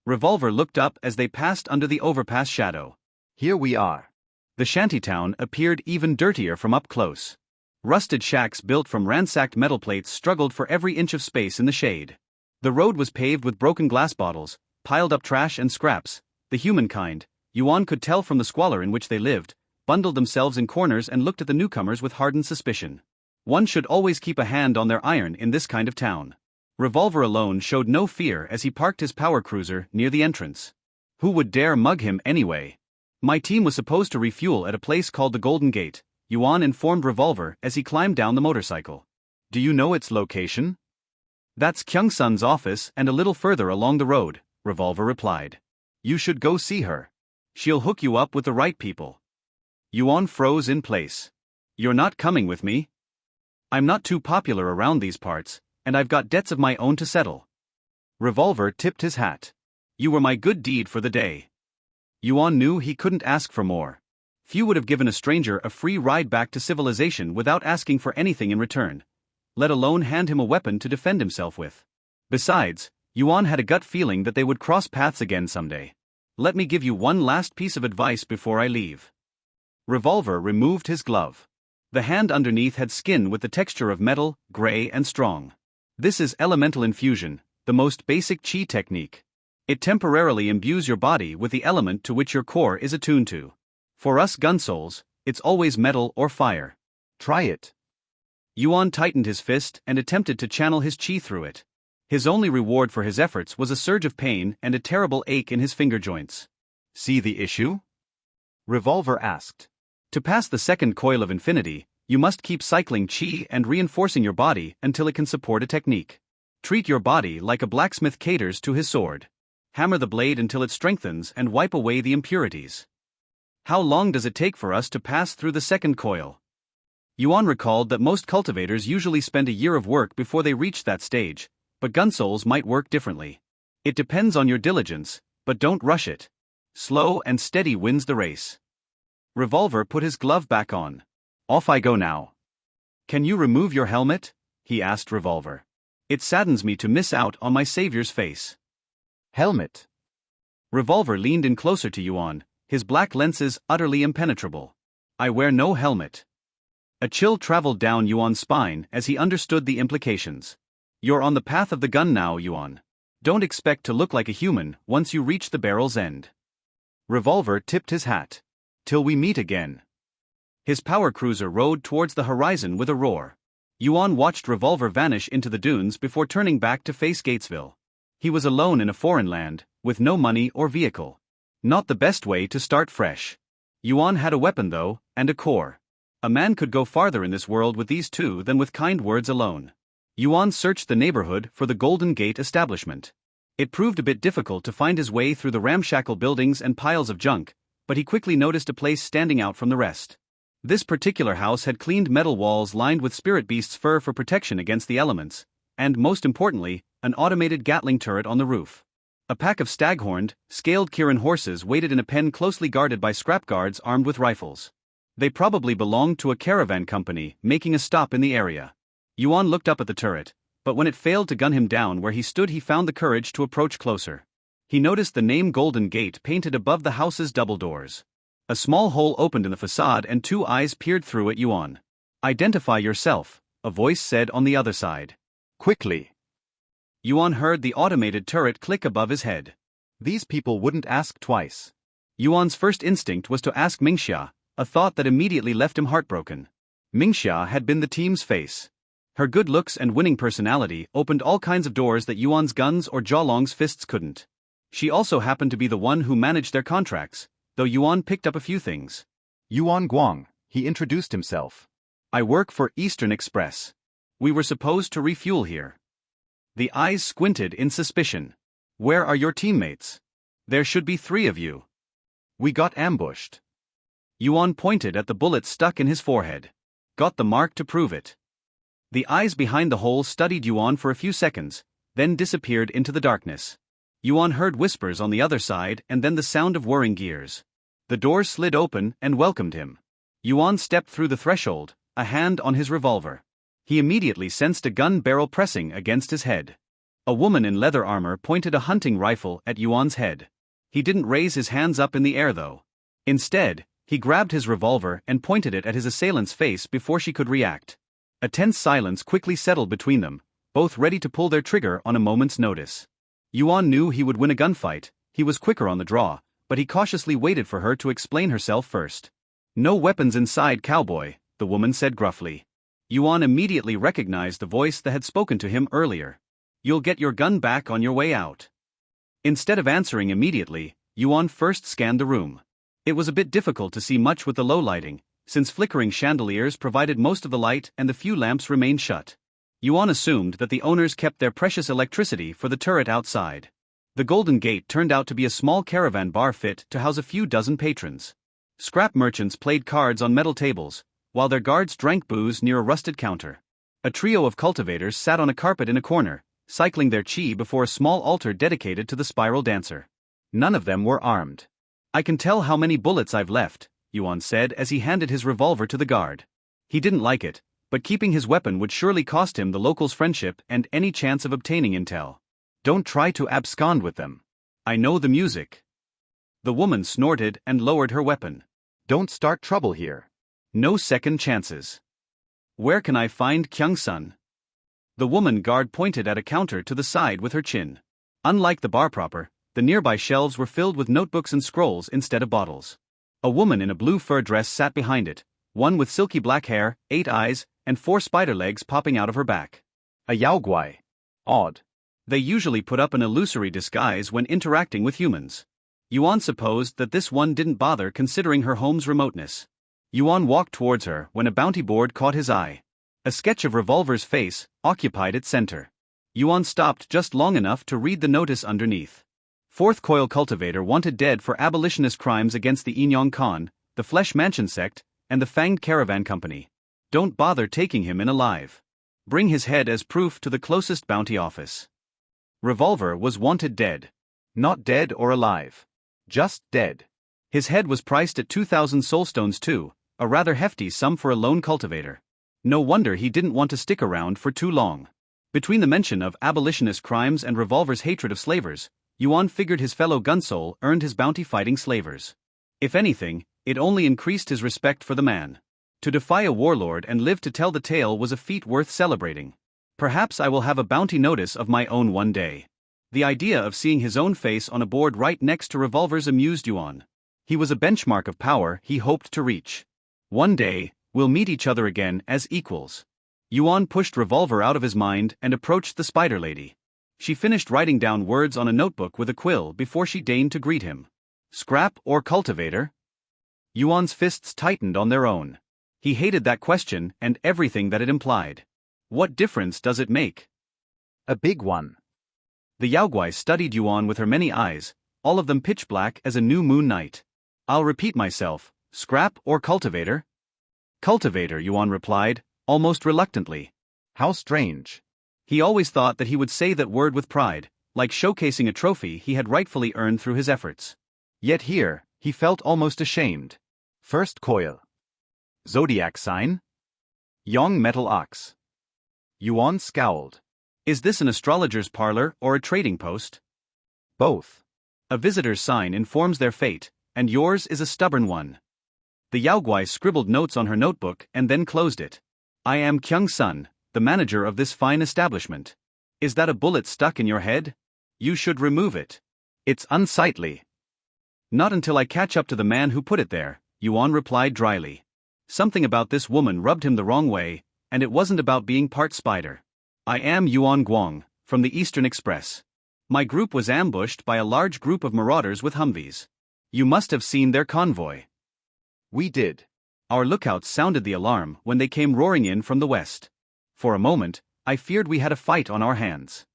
[SPEAKER 1] Revolver looked up as they passed under the overpass shadow.
[SPEAKER 2] Here we are.
[SPEAKER 1] The shantytown appeared even dirtier from up close. Rusted shacks built from ransacked metal plates struggled for every inch of space in the shade. The road was paved with broken glass bottles, piled up trash and scraps. The humankind, Yuan could tell from the squalor in which they lived, bundled themselves in corners and looked at the newcomers with hardened suspicion. One should always keep a hand on their iron in this kind of town. Revolver alone showed no fear as he parked his power cruiser near the entrance. Who would dare mug him anyway? My team was supposed to refuel at a place called the Golden Gate, Yuan informed Revolver as he climbed down the motorcycle. Do you know its location? That's Kyungsun's office and a little further along the road, Revolver replied. You should go see her. She'll hook you up with the right people. Yuan froze in place. You're not coming with me? I'm not too popular around these parts, and I've got debts of my own to settle.
[SPEAKER 2] Revolver tipped his hat.
[SPEAKER 1] You were my good deed for the day. Yuan knew he couldn't ask for more. Few would have given a stranger a free ride back to civilization without asking for anything in return, let alone hand him a weapon to defend himself with. Besides, Yuan had a gut feeling that they would cross paths again someday. Let me give you one last piece of advice before I leave. Revolver removed his glove. The hand underneath had skin with the texture of metal, gray and strong. This is elemental infusion, the most basic chi technique. It temporarily imbues your body with the element to which your core is attuned to. For us gun souls, it's always metal or fire.
[SPEAKER 2] Try it.
[SPEAKER 1] Yuan tightened his fist and attempted to channel his chi through it. His only reward for his efforts was a surge of pain and a terrible ache in his finger joints.
[SPEAKER 2] See the issue? Revolver asked.
[SPEAKER 1] To pass the second coil of infinity, you must keep cycling chi and reinforcing your body until it can support a technique. Treat your body like a blacksmith caters to his sword. Hammer the blade until it strengthens and wipe away the impurities. How long does it take for us to pass through the second coil? Yuan recalled that most cultivators usually spend a year of work before they reach that stage, but gun souls might work differently. It depends on your diligence, but don't rush it. Slow and steady wins the race. Revolver put his glove back on. Off I go now. Can you remove your helmet? He asked Revolver. It saddens me to miss out on my savior's face.
[SPEAKER 2] Helmet.
[SPEAKER 1] Revolver leaned in closer to Yuan, his black lenses utterly impenetrable. I wear no helmet. A chill traveled down Yuan's spine as he understood the implications. You're on the path of the gun now, Yuan. Don't expect to look like a human once you reach the barrel's end.
[SPEAKER 2] Revolver tipped his hat. Till we meet again.
[SPEAKER 1] His power cruiser rode towards the horizon with a roar. Yuan watched Revolver vanish into the dunes before turning back to face Gatesville. He was alone in a foreign land, with no money or vehicle. Not the best way to start fresh. Yuan had a weapon though, and a core. A man could go farther in this world with these two than with kind words alone. Yuan searched the neighborhood for the Golden Gate establishment. It proved a bit difficult to find his way through the ramshackle buildings and piles of junk, but he quickly noticed a place standing out from the rest. This particular house had cleaned metal walls lined with spirit beast's fur for protection against the elements, and most importantly, an automated Gatling turret on the roof. A pack of staghorned, scaled Kirin horses waited in a pen closely guarded by scrap guards armed with rifles. They probably belonged to a caravan company making a stop in the area. Yuan looked up at the turret, but when it failed to gun him down where he stood, he found the courage to approach closer. He noticed the name Golden Gate painted above the house's double doors. A small hole opened in the facade and two eyes peered through at Yuan. Identify yourself, a voice said on the other side.
[SPEAKER 2] Quickly.
[SPEAKER 1] Yuan heard the automated turret click above his head.
[SPEAKER 2] These people wouldn't ask twice.
[SPEAKER 1] Yuan's first instinct was to ask Mingxia, a thought that immediately left him heartbroken. Mingxia had been the team's face. Her good looks and winning personality opened all kinds of doors that Yuan's guns or Jialong's fists couldn't. She also happened to be the one who managed their contracts, though Yuan picked up a few things.
[SPEAKER 2] Yuan Guang, he introduced himself.
[SPEAKER 1] I work for Eastern Express. We were supposed to refuel here. The eyes squinted in suspicion. Where are your teammates? There should be 3 of you.
[SPEAKER 2] We got ambushed.
[SPEAKER 1] Yuan pointed at the bullet stuck in his forehead. Got the mark to prove it. The eyes behind the hole studied Yuan for a few seconds, then disappeared into the darkness. Yuan heard whispers on the other side and then the sound of whirring gears. The door slid open and welcomed him. Yuan stepped through the threshold, a hand on his revolver. He immediately sensed a gun barrel pressing against his head. A woman in leather armor pointed a hunting rifle at Yuan's head. He didn't raise his hands up in the air though. Instead, he grabbed his revolver and pointed it at his assailant's face before she could react. A tense silence quickly settled between them, both ready to pull their trigger on a moment's notice. Yuan knew he would win a gunfight. He was quicker on the draw, but he cautiously waited for her to explain herself first. No weapons inside, cowboy, the woman said gruffly. Yuan immediately recognized the voice that had spoken to him earlier. You'll get your gun back on your way out. Instead of answering immediately, Yuan first scanned the room. It was a bit difficult to see much with the low lighting, since flickering chandeliers provided most of the light and the few lamps remained shut. Yuan assumed that the owners kept their precious electricity for the turret outside. The Golden Gate turned out to be a small caravan bar fit to house a few dozen patrons. Scrap merchants played cards on metal tables, while their guards drank booze near a rusted counter. A trio of cultivators sat on a carpet in a corner, cycling their chi before a small altar dedicated to the spiral dancer. None of them were armed. "I can tell how many bullets I've left," Yuan said as he handed his revolver to the guard. He didn't like it, but keeping his weapon would surely cost him the locals' friendship and any chance of obtaining intel. "Don't try to abscond with them. I know the music." The woman snorted and lowered her weapon.
[SPEAKER 2] "Don't start trouble here."
[SPEAKER 1] "No second chances." "Where can I find Kyung-sun?" The woman guard pointed at a counter to the side with her chin. Unlike the bar proper, the nearby shelves were filled with notebooks and scrolls instead of bottles. A woman in a blue fur dress sat behind it, one with silky black hair, 8 eyes, and 4 spider legs popping out of her back.
[SPEAKER 2] A yaoguai. Odd.
[SPEAKER 1] They usually put up an illusory disguise when interacting with humans. Yuan supposed that this one didn't bother considering her home's remoteness. Yuan walked towards her when a bounty board caught his eye. A sketch of Revolver's face occupied its center. Yuan stopped just long enough to read the notice underneath. Fourth Coil Cultivator wanted dead for abolitionist crimes against the Inyong Khan, the Flesh Mansion sect, and the Fanged Caravan Company. Don't bother taking him in alive. Bring his head as proof to the closest bounty office. Revolver was wanted dead.
[SPEAKER 2] Not dead or alive. Just dead.
[SPEAKER 1] His head was priced at 2,000 soulstones too, a rather hefty sum for a lone cultivator. No wonder he didn't want to stick around for too long. Between the mention of abolitionist crimes and Revolver's hatred of slavers, Yuan figured his fellow gunsoul earned his bounty fighting slavers. If anything, it only increased his respect for the man. To defy a warlord and live to tell the tale was a feat worth celebrating. Perhaps I will have a bounty notice of my own one day. The idea of seeing his own face on a board right next to Revolver's amused Yuan. He was a benchmark of power he hoped to reach. One day, we'll meet each other again as equals. Yuan pushed Revolver out of his mind and approached the spider lady. She finished writing down words on a notebook with a quill before she deigned to greet him. Scrap or cultivator? Yuan's fists tightened on their own. He hated that question and everything that it implied. What difference does it make?
[SPEAKER 2] A big one.
[SPEAKER 1] The Yaoguai studied Yuan with her many eyes, all of them pitch black as a new moon night. I'll repeat myself, scrap or cultivator? Cultivator, Yuan replied, almost reluctantly.
[SPEAKER 2] How strange.
[SPEAKER 1] He always thought that he would say that word with pride, like showcasing a trophy he had rightfully earned through his efforts.
[SPEAKER 2] Yet here, he felt almost ashamed. First coil. Zodiac sign? Yong metal ox. Yuan scowled.
[SPEAKER 1] Is this an astrologer's parlor or a trading post?
[SPEAKER 2] Both.
[SPEAKER 1] A visitor's sign informs their fate, and yours is a stubborn one. The Yaoguai scribbled notes on her notebook and then closed it. I am Kyung-sun, the manager of this fine establishment. Is that a bullet stuck in your head? You should remove it. It's unsightly. Not until I catch up to the man who put it there, Yuan replied dryly. Something about this woman rubbed him the wrong way, and it wasn't about being part spider. I am Yuan Guang, from the Eastern Express. My group was ambushed by a large group of marauders with Humvees. You must have seen their convoy.
[SPEAKER 2] We did.
[SPEAKER 1] Our lookouts sounded the alarm when they came roaring in from the west. For a moment, I feared we had a fight on our hands.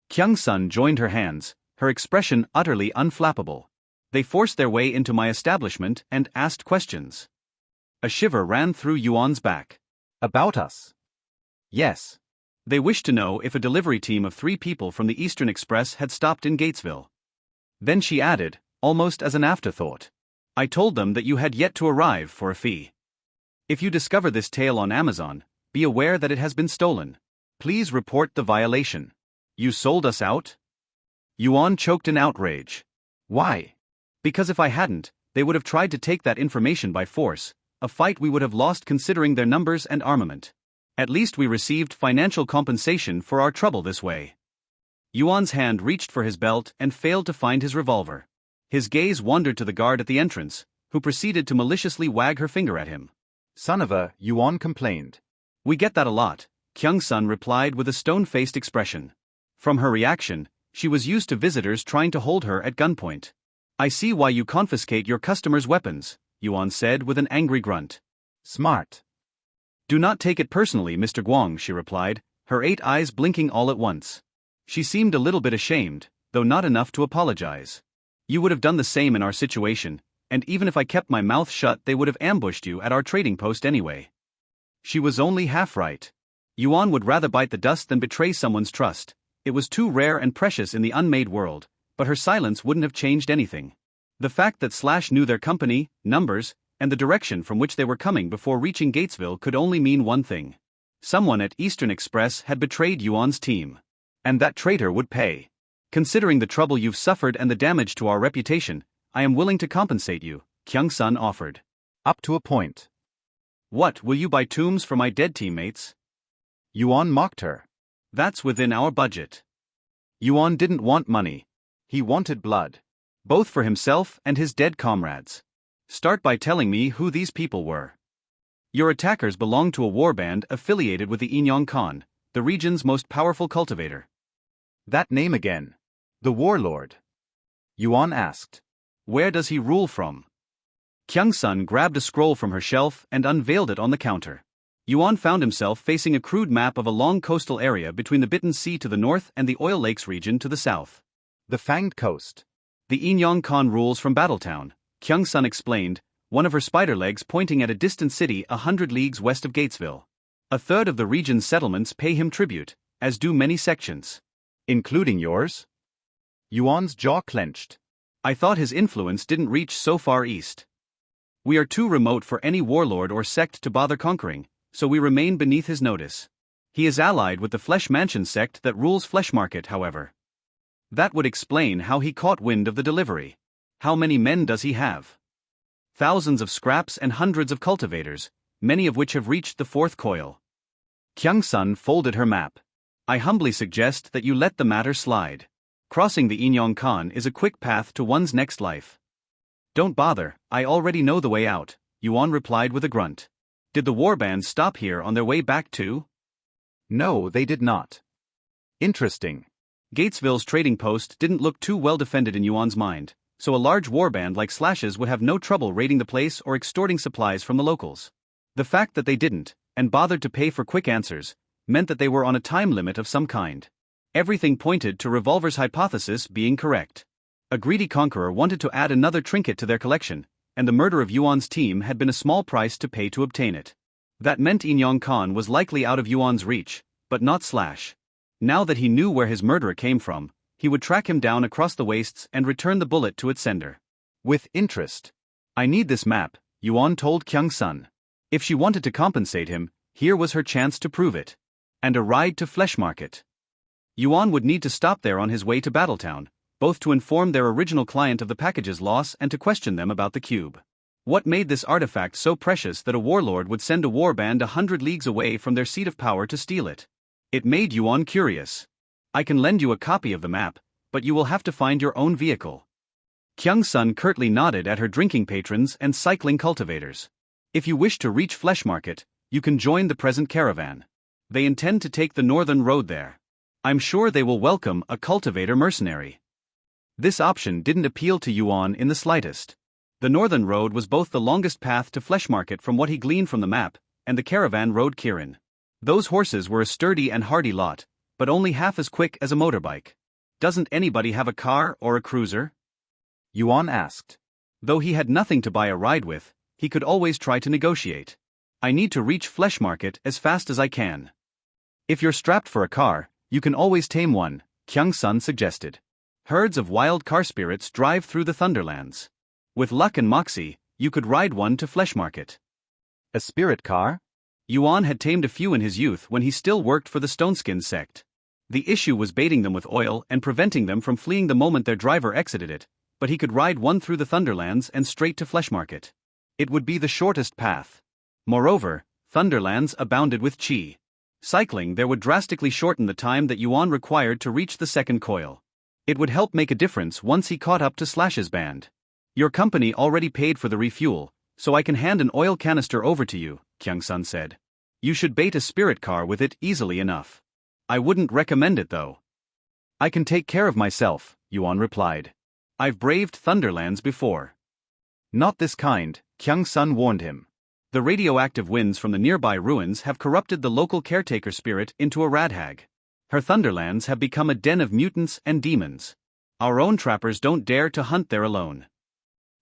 [SPEAKER 1] Kyung-sun joined her hands, her expression utterly unflappable. They forced their way into my establishment and asked questions. A shiver ran through Yuan's back.
[SPEAKER 2] About us?
[SPEAKER 1] Yes. They wished to know if a delivery team of 3 people from the Eastern Express had stopped in Gatesville. Then she added, almost as an afterthought. I told them that you had yet to arrive for a fee. If you discover this tale on Amazon, be aware that it has been stolen. Please report the violation. You sold us out? Yuan choked in outrage.
[SPEAKER 2] Why?
[SPEAKER 1] Because if I hadn't, they would have tried to take that information by force, a fight we would have lost considering their numbers and armament. At least we received financial compensation for our trouble this way. Yuan's hand reached for his belt and failed to find his revolver. His gaze wandered to the guard at the entrance, who proceeded to maliciously wag her finger at him.
[SPEAKER 2] Son of a, Yuan complained.
[SPEAKER 1] We get that a lot, Kyung-sun replied with a stone-faced expression. From her reaction, she was used to visitors trying to hold her at gunpoint. I see why you confiscate your customers' weapons, Yuan said with an angry grunt.
[SPEAKER 2] Smart.
[SPEAKER 1] Do not take it personally, Mr. Guang, she replied, her 8 eyes blinking all at once. She seemed a little bit ashamed, though not enough to apologize. You would have done the same in our situation, and even if I kept my mouth shut, they would have ambushed you at our trading post anyway. She was only half right. Yuan would rather bite the dust than betray someone's trust. It was too rare and precious in the unmade world, but her silence wouldn't have changed anything. The fact that Slash knew their company, numbers, and the direction from which they were coming before reaching Gatesville could only mean one thing. Someone at Eastern Express had betrayed Yuan's team. And that traitor would pay. Considering the trouble you've suffered and the damage to our reputation, I am willing to compensate you, Kyung-sun offered.
[SPEAKER 2] Up to a point.
[SPEAKER 1] What, will you buy tombs for my dead teammates?
[SPEAKER 2] Yuan mocked her.
[SPEAKER 1] That's within our budget.
[SPEAKER 2] Yuan didn't want money. He wanted blood.
[SPEAKER 1] Both for himself and his dead comrades. Start by telling me who these people were. Your attackers belong to a warband affiliated with the Inyong Khan, the region's most powerful cultivator.
[SPEAKER 2] That name again. The warlord. Yuan asked.
[SPEAKER 1] Where does he rule from? Kyung-sun grabbed a scroll from her shelf and unveiled it on the counter. Yuan found himself facing a crude map of a long coastal area between the Bitten Sea to the north and the Oil Lakes region to the south.
[SPEAKER 2] The Fanged Coast.
[SPEAKER 1] The Inyong Khan rules from Battletown, Kyung-sun explained, one of her spider legs pointing at a distant city 100 leagues west of Gatesville. A third of the region's settlements pay him tribute, as do many sections.
[SPEAKER 2] Including yours? Yuan's jaw clenched.
[SPEAKER 1] I thought his influence didn't reach so far east. We are too remote for any warlord or sect to bother conquering, so we remain beneath his notice. He is allied with the Flesh Mansion sect that rules Flesh Market, however. That would explain how he caught wind of the delivery. How many men does he have? Thousands of scraps and hundreds of cultivators, many of which have reached the fourth coil. Kyung-sun folded her map. I humbly suggest that you let the matter slide. Crossing the Inyong Khan is a quick path to one's next life. Don't bother, I already know the way out, Yuan replied with a grunt. Did the warbands stop here on their way back too?
[SPEAKER 2] No, they did not. Interesting.
[SPEAKER 1] Gatesville's trading post didn't look too well defended in Yuan's mind, so a large warband like Slash's would have no trouble raiding the place or extorting supplies from the locals. The fact that they didn't, and bothered to pay for quick answers, meant that they were on a time limit of some kind. Everything pointed to Revolver's hypothesis being correct. A greedy conqueror wanted to add another trinket to their collection, and the murder of Yuan's team had been a small price to pay to obtain it. That meant Inyong Khan was likely out of Yuan's reach, but not Slash. Now that he knew where his murderer came from, he would track him down across the wastes and return the bullet to its sender.
[SPEAKER 2] With interest.
[SPEAKER 1] I need this map, Yuan told Kyung-sun. If she wanted to compensate him, here was her chance to prove it. And a ride to Flesh Market. Yuan would need to stop there on his way to Battletown, both to inform their original client of the package's loss and to question them about the cube. What made this artifact so precious that a warlord would send a warband 100 leagues away from their seat of power to steal it? It made Yuan curious. I can lend you a copy of the map, but you will have to find your own vehicle. Kyung-sun curtly nodded at her drinking patrons and cycling cultivators. If you wish to reach Flesh Market, you can join the present caravan. They intend to take the northern road there. I'm sure they will welcome a cultivator mercenary. This option didn't appeal to Yuan in the slightest. The northern road was both the longest path to Flesh Market from what he gleaned from the map, and the caravan rode Kirin. Those horses were a sturdy and hardy lot, but only half as quick as a motorbike. Doesn't anybody have a car or a cruiser?
[SPEAKER 2] Yuan asked.
[SPEAKER 1] Though he had nothing to buy a ride with, he could always try to negotiate. I need to reach Flesh Market as fast as I can. If you're strapped for a car, you can always tame one, Kyung-sun suggested. Herds of wild car spirits drive through the Thunderlands. With luck and moxie, you could ride one to Flesh Market.
[SPEAKER 2] A spirit car?
[SPEAKER 1] Yuan had tamed a few in his youth when he still worked for the Stoneskin sect. The issue was baiting them with oil and preventing them from fleeing the moment their driver exited it, but he could ride one through the Thunderlands and straight to Flesh Market. It would be the shortest path. Moreover, Thunderlands abounded with chi. Cycling there would drastically shorten the time that Yuan required to reach the second coil. It would help make a difference once he caught up to Slash's band. Your company already paid for the refuel, so I can hand an oil canister over to you, Kyung-sun said. You should bait a spirit car with it easily enough. I wouldn't recommend it though. I can take care of myself, Yuan replied. I've braved Thunderlands before. Not this kind, Kyung-sun warned him. The radioactive winds from the nearby ruins have corrupted the local caretaker spirit into a radhag. Her Thunderlands have become a den of mutants and demons. Our own trappers don't dare to hunt there alone.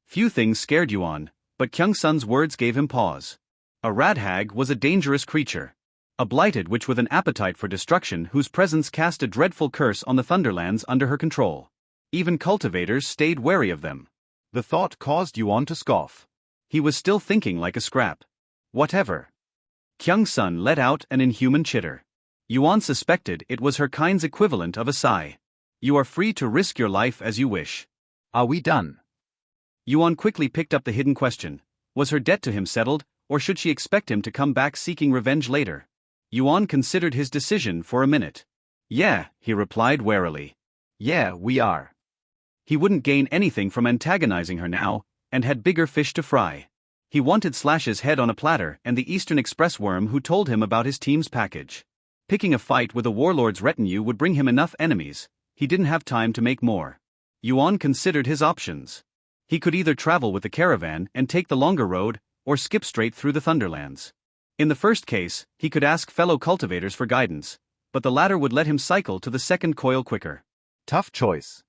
[SPEAKER 1] Few things scared Yuan, but Kyung Sun's words gave him pause. A radhag was a dangerous creature. A blighted witch with an appetite for destruction whose presence cast a dreadful curse on the Thunderlands under her control. Even cultivators stayed wary of them.
[SPEAKER 2] The thought caused Yuan to scoff.
[SPEAKER 1] He was still thinking like a scrap. Whatever. Kyung Sun let out an inhuman chitter. Yuan suspected it was her kind's equivalent of a sigh. You are free to risk your life as you wish.
[SPEAKER 2] Are we done?
[SPEAKER 1] Yuan quickly picked up the hidden question. Was her debt to him settled, or should she expect him to come back seeking revenge later? Yuan considered his decision for a minute. Yeah, he replied warily.
[SPEAKER 2] Yeah, we are.
[SPEAKER 1] He wouldn't gain anything from antagonizing her now, and had bigger fish to fry. He wanted Slash's head on a platter and the Eastern Express worm who told him about his team's package. Picking a fight with a warlord's retinue would bring him enough enemies. He didn't have time to make more. Yuan considered his options. He could either travel with the caravan and take the longer road, or skip straight through the Thunderlands. In the first case, he could ask fellow cultivators for guidance, but the latter would let him cycle to the second coil quicker.
[SPEAKER 2] Tough choice.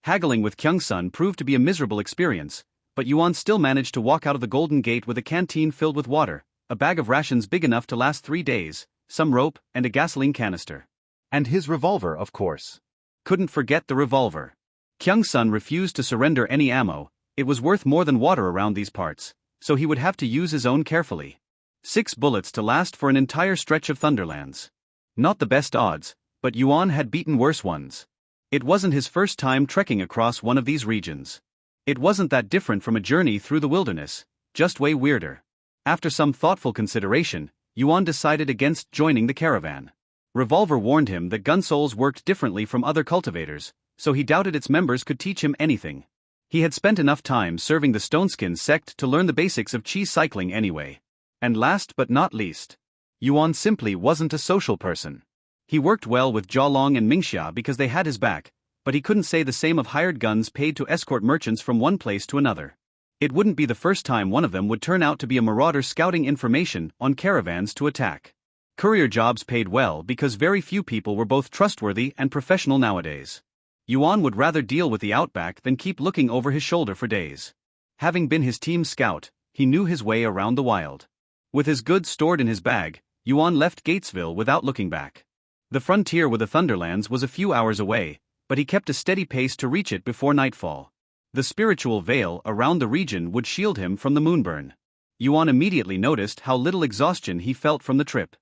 [SPEAKER 1] Haggling with Kyung Sun proved to be a miserable experience, but Yuan still managed to walk out of the Golden Gate with a canteen filled with water, a bag of rations big enough to last 3 days, some rope, and a gasoline canister.
[SPEAKER 2] And his revolver, of course.
[SPEAKER 1] Couldn't forget the revolver. Kyung Sun refused to surrender any ammo. It was worth more than water around these parts, so he would have to use his own carefully. 6 bullets to last for an entire stretch of Thunderlands. Not the best odds, but Yuan had beaten worse ones. It wasn't his first time trekking across one of these regions. It wasn't that different from a journey through the wilderness, just way weirder. After some thoughtful consideration, Yuan decided against joining the caravan. Revolver warned him that gun souls worked differently from other cultivators, so he doubted its members could teach him anything. He had spent enough time serving the Stoneskin sect to learn the basics of chi cycling anyway. And last but not least, Yuan simply wasn't a social person. He worked well with Jialong and Mingxia because they had his back, but he couldn't say the same of hired guns paid to escort merchants from one place to another. It wouldn't be the first time one of them would turn out to be a marauder scouting information on caravans to attack. Courier jobs paid well because very few people were both trustworthy and professional nowadays. Yuan would rather deal with the outback than keep looking over his shoulder for days. Having been his team's scout, he knew his way around the wild. With his goods stored in his bag, Yuan left Gatesville without looking back. The frontier with the Thunderlands was a few hours away, but he kept a steady pace to reach it before nightfall. The spiritual veil around the region would shield him from the moonburn. Yuan immediately noticed how little exhaustion he felt from the trip.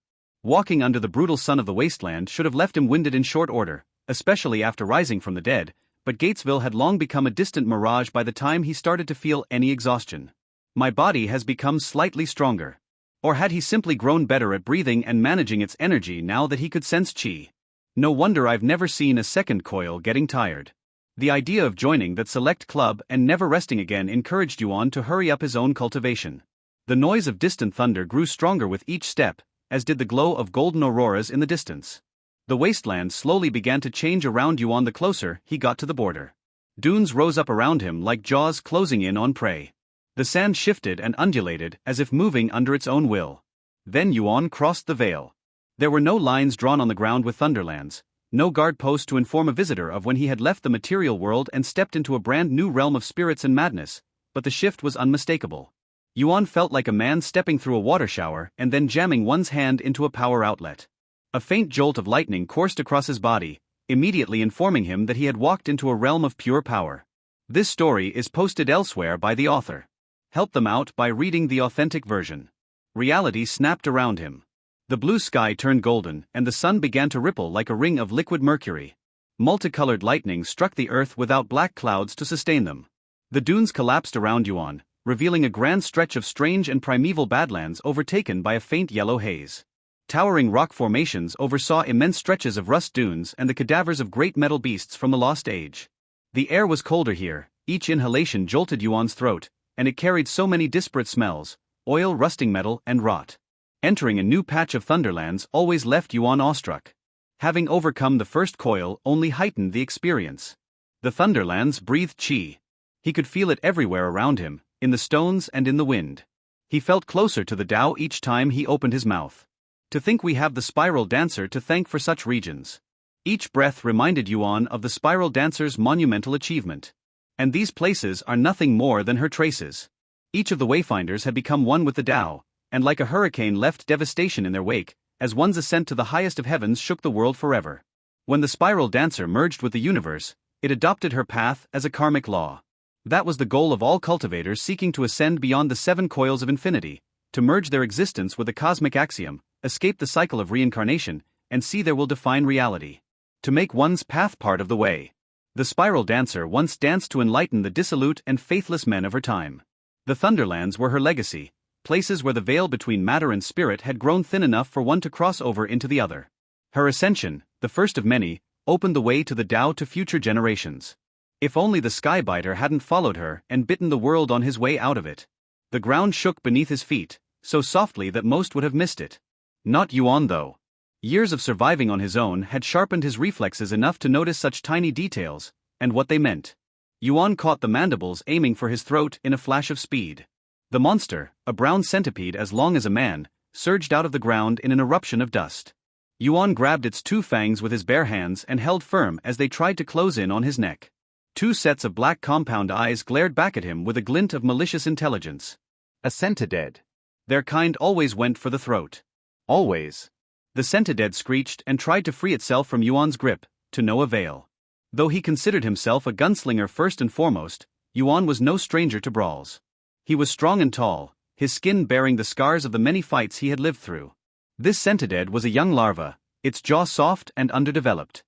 [SPEAKER 1] Walking under the brutal sun of the wasteland should have left him winded in short order, especially after rising from the dead, but Gatesville had long become a distant mirage by the time he started to feel any exhaustion. My body has become slightly stronger. Or had he simply grown better at breathing and managing its energy now that he could sense chi? No wonder I've never seen a second coil getting tired. The idea of joining that select club and never resting again encouraged Yuan to hurry up his own cultivation. The noise of distant thunder grew stronger with each step, as did the glow of golden auroras in the distance. The wasteland slowly began to change around Yuan the closer he got to the border. Dunes rose up around him like jaws closing in on prey. The sand shifted and undulated as if moving under its own will. Then Yuan crossed the veil. There were no lines drawn on the ground with Thunderlands, no guard post to inform a visitor of when he had left the material world and stepped into a brand new realm of spirits and madness, but the shift was unmistakable. Yuan felt like a man stepping through a water shower and then jamming one's hand into a power outlet. A faint jolt of lightning coursed across his body, immediately informing him that he had walked into a realm of pure power. This story is posted elsewhere by the author. Help them out by reading the authentic version. Reality snapped around him. The blue sky turned golden and the sun began to ripple like a ring of liquid mercury. Multicolored lightning struck the earth without black clouds to sustain them. The dunes collapsed around Yuan, revealing a grand stretch of strange and primeval badlands overtaken by a faint yellow haze. Towering rock formations oversaw immense stretches of rust dunes and the cadavers of great metal beasts from the lost age. The air was colder here, each inhalation jolted Yuan's throat, and it carried so many disparate smells: oil, rusting metal, and rot. Entering a new patch of Thunderlands always left Yuan awestruck. Having overcome the first coil only heightened the experience. The Thunderlands breathed chi. He could feel it everywhere around him, in the stones and in the wind. He felt closer to the Tao each time he opened his mouth. To think we have the spiral dancer to thank for such regions. Each breath reminded Yuan of the spiral dancer's monumental achievement. And these places are nothing more than her traces. Each of the wayfinders had become one with the Tao, and like a hurricane left devastation in their wake, as one's ascent to the highest of heavens shook the world forever. When the spiral dancer merged with the universe, it adopted her path as a karmic law. That was the goal of all cultivators seeking to ascend beyond the 7 coils of infinity, to merge their existence with the cosmic axiom, escape the cycle of reincarnation, and see their will define reality. To make one's path part of the way. The spiral dancer once danced to enlighten the dissolute and faithless men of her time. The Thunderlands were her legacy, places where the veil between matter and spirit had grown thin enough for one to cross over into the other. Her ascension, the first of many, opened the way to the Tao to future generations. If only the Skybiter hadn't followed her and bitten the world on his way out of it. The ground shook beneath his feet, so softly that most would have missed it. Not Yuan though. Years of surviving on his own had sharpened his reflexes enough to notice such tiny details, and what they meant. Yuan caught the mandibles aiming for his throat in a flash of speed. The monster, a brown centipede as long as a man, surged out of the ground in an eruption of dust. Yuan grabbed its 2 fangs with his bare hands and held firm as they tried to close in on his neck. 2 sets of black compound eyes glared back at him with a glint of malicious intelligence.
[SPEAKER 2] A centipede.
[SPEAKER 1] Their kind always went for the throat.
[SPEAKER 2] Always.
[SPEAKER 1] The centipede screeched and tried to free itself from Yuan's grip, to no avail. Though he considered himself a gunslinger first and foremost, Yuan was no stranger to brawls. He was strong and tall, his skin bearing the scars of the many fights he had lived through. This centipede was a young larva, its jaw soft and underdeveloped.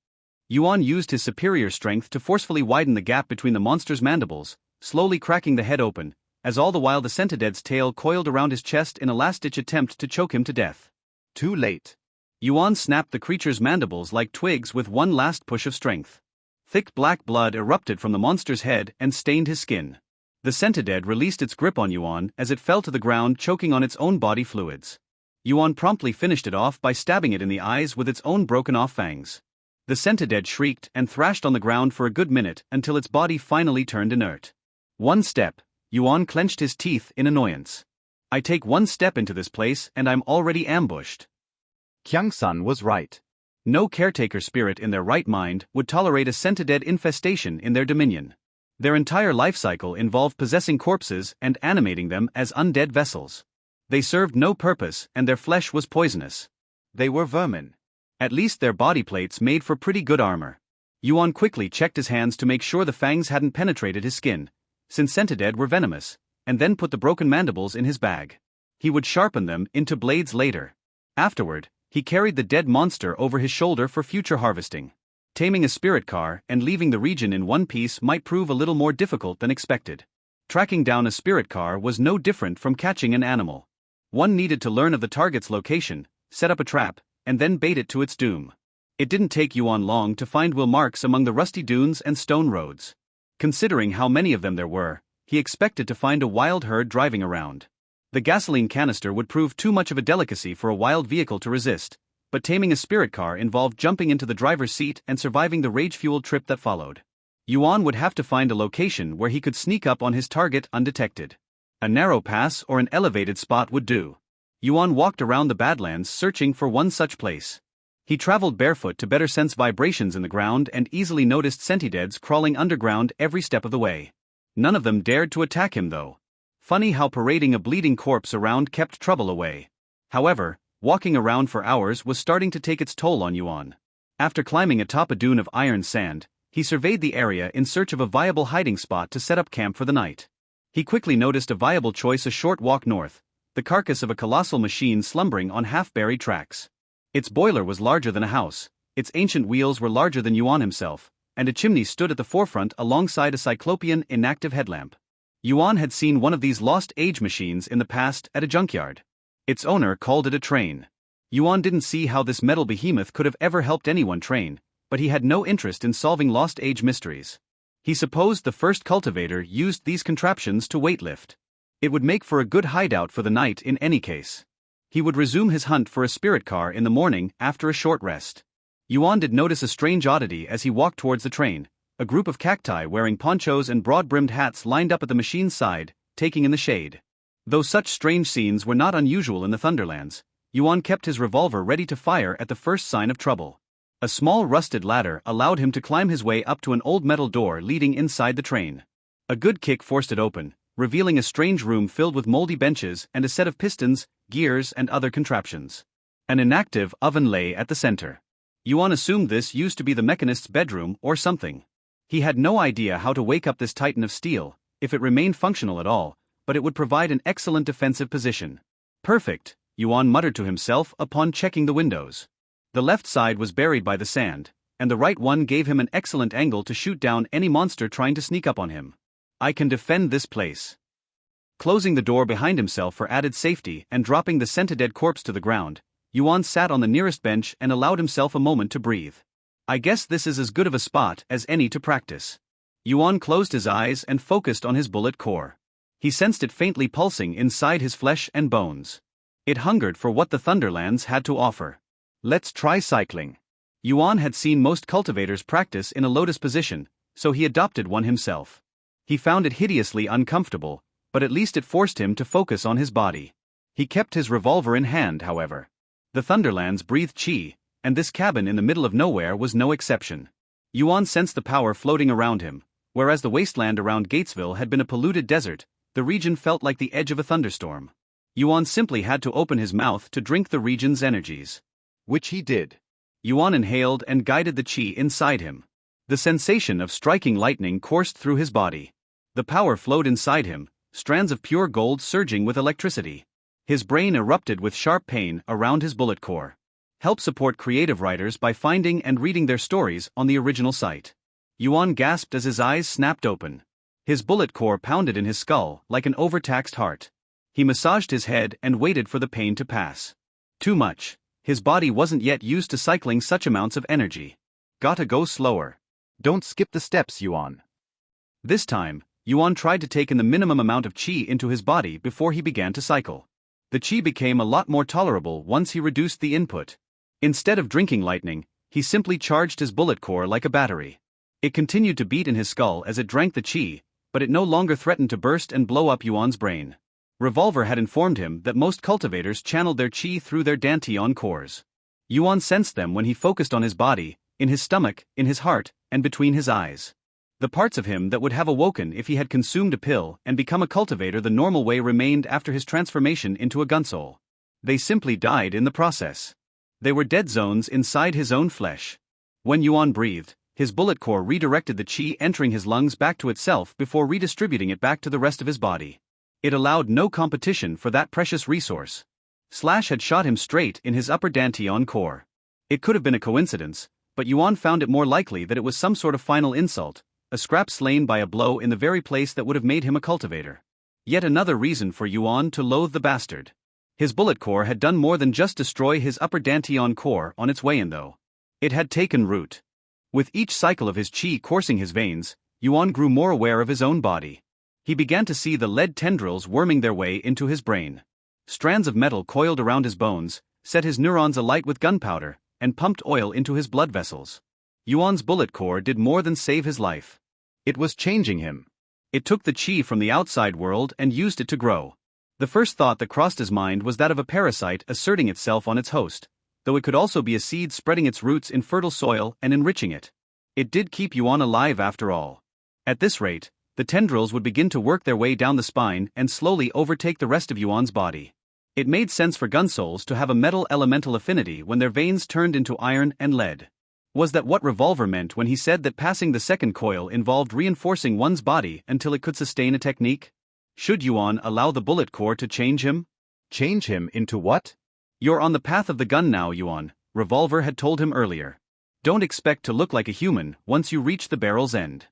[SPEAKER 1] Yuan used his superior strength to forcefully widen the gap between the monster's mandibles, slowly cracking the head open, as all the while the centipede's tail coiled around his chest in a last-ditch attempt to choke him to death.
[SPEAKER 2] Too late.
[SPEAKER 1] Yuan snapped the creature's mandibles like twigs with one last push of strength. Thick black blood erupted from the monster's head and stained his skin. The centipede released its grip on Yuan as it fell to the ground choking on its own body fluids. Yuan promptly finished it off by stabbing it in the eyes with its own broken-off fangs. The centipede shrieked and thrashed on the ground for a good minute until its body finally turned inert. One step, Yuan clenched his teeth in annoyance. I take one step into this place and I'm already ambushed.
[SPEAKER 2] Kyung-sun was right.
[SPEAKER 1] No caretaker spirit in their right mind would tolerate a centipede infestation in their dominion. Their entire life cycle involved possessing corpses and animating them as undead vessels. They served no purpose and their flesh was poisonous.
[SPEAKER 2] They were vermin.
[SPEAKER 1] At least their body plates made for pretty good armor. Yuan quickly checked his hands to make sure the fangs hadn't penetrated his skin, since centipede were venomous, and then put the broken mandibles in his bag. He would sharpen them into blades later. Afterward, he carried the dead monster over his shoulder for future harvesting. Taming a spirit car and leaving the region in one piece might prove a little more difficult than expected. Tracking down a spirit car was no different from catching an animal. One needed to learn of the target's location, set up a trap, and then bait it to its doom. It didn't take Yuan long to find will marks among the rusty dunes and stone roads. Considering how many of them there were, he expected to find a wild herd driving around. The gasoline canister would prove too much of a delicacy for a wild vehicle to resist, but taming a spirit car involved jumping into the driver's seat and surviving the rage-fueled trip that followed. Yuan would have to find a location where he could sneak up on his target undetected. A narrow pass or an elevated spot would do. Yuan walked around the Badlands searching for one such place. He traveled barefoot to better sense vibrations in the ground and easily noticed centipedes crawling underground every step of the way. None of them dared to attack him though. Funny how parading a bleeding corpse around kept trouble away. However, walking around for hours was starting to take its toll on Yuan. After climbing atop a dune of iron sand, he surveyed the area in search of a viable hiding spot to set up camp for the night. He quickly noticed a viable choice a short walk north, the carcass of a colossal machine slumbering on half-buried tracks. Its boiler was larger than a house, its ancient wheels were larger than Yuan himself, and a chimney stood at the forefront alongside a cyclopean inactive headlamp. Yuan had seen one of these lost age machines in the past at a junkyard. Its owner called it a train. Yuan didn't see how this metal behemoth could have ever helped anyone train, but he had no interest in solving lost age mysteries. He supposed the first cultivator used these contraptions to weightlift. It would make for a good hideout for the night in any case. He would resume his hunt for a spirit car in the morning after a short rest. Yuan did notice a strange oddity as he walked towards the train. A group of cacti wearing ponchos and broad-brimmed hats lined up at the machine's side, taking in the shade. Though such strange scenes were not unusual in the Thunderlands, Yuan kept his revolver ready to fire at the first sign of trouble. A small rusted ladder allowed him to climb his way up to an old metal door leading inside the train. A good kick forced it open, revealing a strange room filled with moldy benches and a set of pistons, gears, and other contraptions. An inactive oven lay at the center. Yuan assumed this used to be the mechanist's bedroom or something. He had no idea how to wake up this titan of steel, if it remained functional at all, but it would provide an excellent defensive position. Perfect, Yuan muttered to himself upon checking the windows. The left side was buried by the sand, and the right one gave him an excellent angle to shoot down any monster trying to sneak up on him. I can defend this place. Closing the door behind himself for added safety and dropping the scent-dead corpse to the ground, Yuan sat on the nearest bench and allowed himself a moment to breathe. I guess this is as good of a spot as any to practice. Yuan closed his eyes and focused on his bullet core. He sensed it faintly pulsing inside his flesh and bones. It hungered for what the Thunderlands had to offer. Let's try cycling. Yuan had seen most cultivators practice in a lotus position, so he adopted one himself. He found it hideously uncomfortable, but at least it forced him to focus on his body. He kept his revolver in hand, however. The Thunderlands breathed chi, and this cabin in the middle of nowhere was no exception. Yuan sensed the power floating around him. Whereas the wasteland around Gatesville had been a polluted desert, the region felt like the edge of a thunderstorm. Yuan simply had to open his mouth to drink the region's energies. Which he did. Yuan inhaled and guided the chi inside him. The sensation of striking lightning coursed through his body. The power flowed inside him, strands of pure gold surging with electricity. His brain erupted with sharp pain around his bullet core. Help support creative writers by finding and reading their stories on the original site. Yuan gasped as his eyes snapped open. His bullet core pounded in his skull like an overtaxed heart. He massaged his head and waited for the pain to pass. Too much. His body wasn't yet used to cycling such amounts of energy. Gotta go slower. Don't skip the steps, Yuan. This time, Yuan tried to take in the minimum amount of chi into his body before he began to cycle. The chi became a lot more tolerable once he reduced the input. Instead of drinking lightning, he simply charged his bullet core like a battery. It continued to beat in his skull as it drank the chi, but it no longer threatened to burst and blow up Yuan's brain. Revolver had informed him that most cultivators channeled their chi through their dantian cores. Yuan sensed them when he focused on his body, in his stomach, in his heart, and between his eyes. The parts of him that would have awoken if he had consumed a pill and become a cultivator the normal way remained after his transformation into a gunsoul. They simply died in the process. They were dead zones inside his own flesh. When Yuan breathed, his bullet core redirected the chi entering his lungs back to itself before redistributing it back to the rest of his body. It allowed no competition for that precious resource. Slash had shot him straight in his upper dantian core. It could have been a coincidence, but Yuan found it more likely that it was some sort of final insult, a scrap slain by a blow in the very place that would have made him a cultivator. Yet another reason for Yuan to loathe the bastard. His bullet core had done more than just destroy his upper dantian core on its way in though. It had taken root. With each cycle of his chi coursing his veins, Yuan grew more aware of his own body. He began to see the lead tendrils worming their way into his brain. Strands of metal coiled around his bones, set his neurons alight with gunpowder, and pumped oil into his blood vessels. Yuan's bullet core did more than save his life. It was changing him. It took the chi from the outside world and used it to grow. The first thought that crossed his mind was that of a parasite asserting itself on its host, though it could also be a seed spreading its roots in fertile soil and enriching it. It did keep Yuan alive after all. At this rate, the tendrils would begin to work their way down the spine and slowly overtake the rest of Yuan's body. It made sense for gunsouls to have a metal elemental affinity when their veins turned into iron and lead. Was that what Revolver meant when he said that passing the second coil involved reinforcing one's body until it could sustain a technique? Should Yuan allow the bullet core to change him? Change him into what? You're on the path of the gun now, Yuan, Revolver had told him earlier. Don't expect to look like a human once you reach the barrel's end.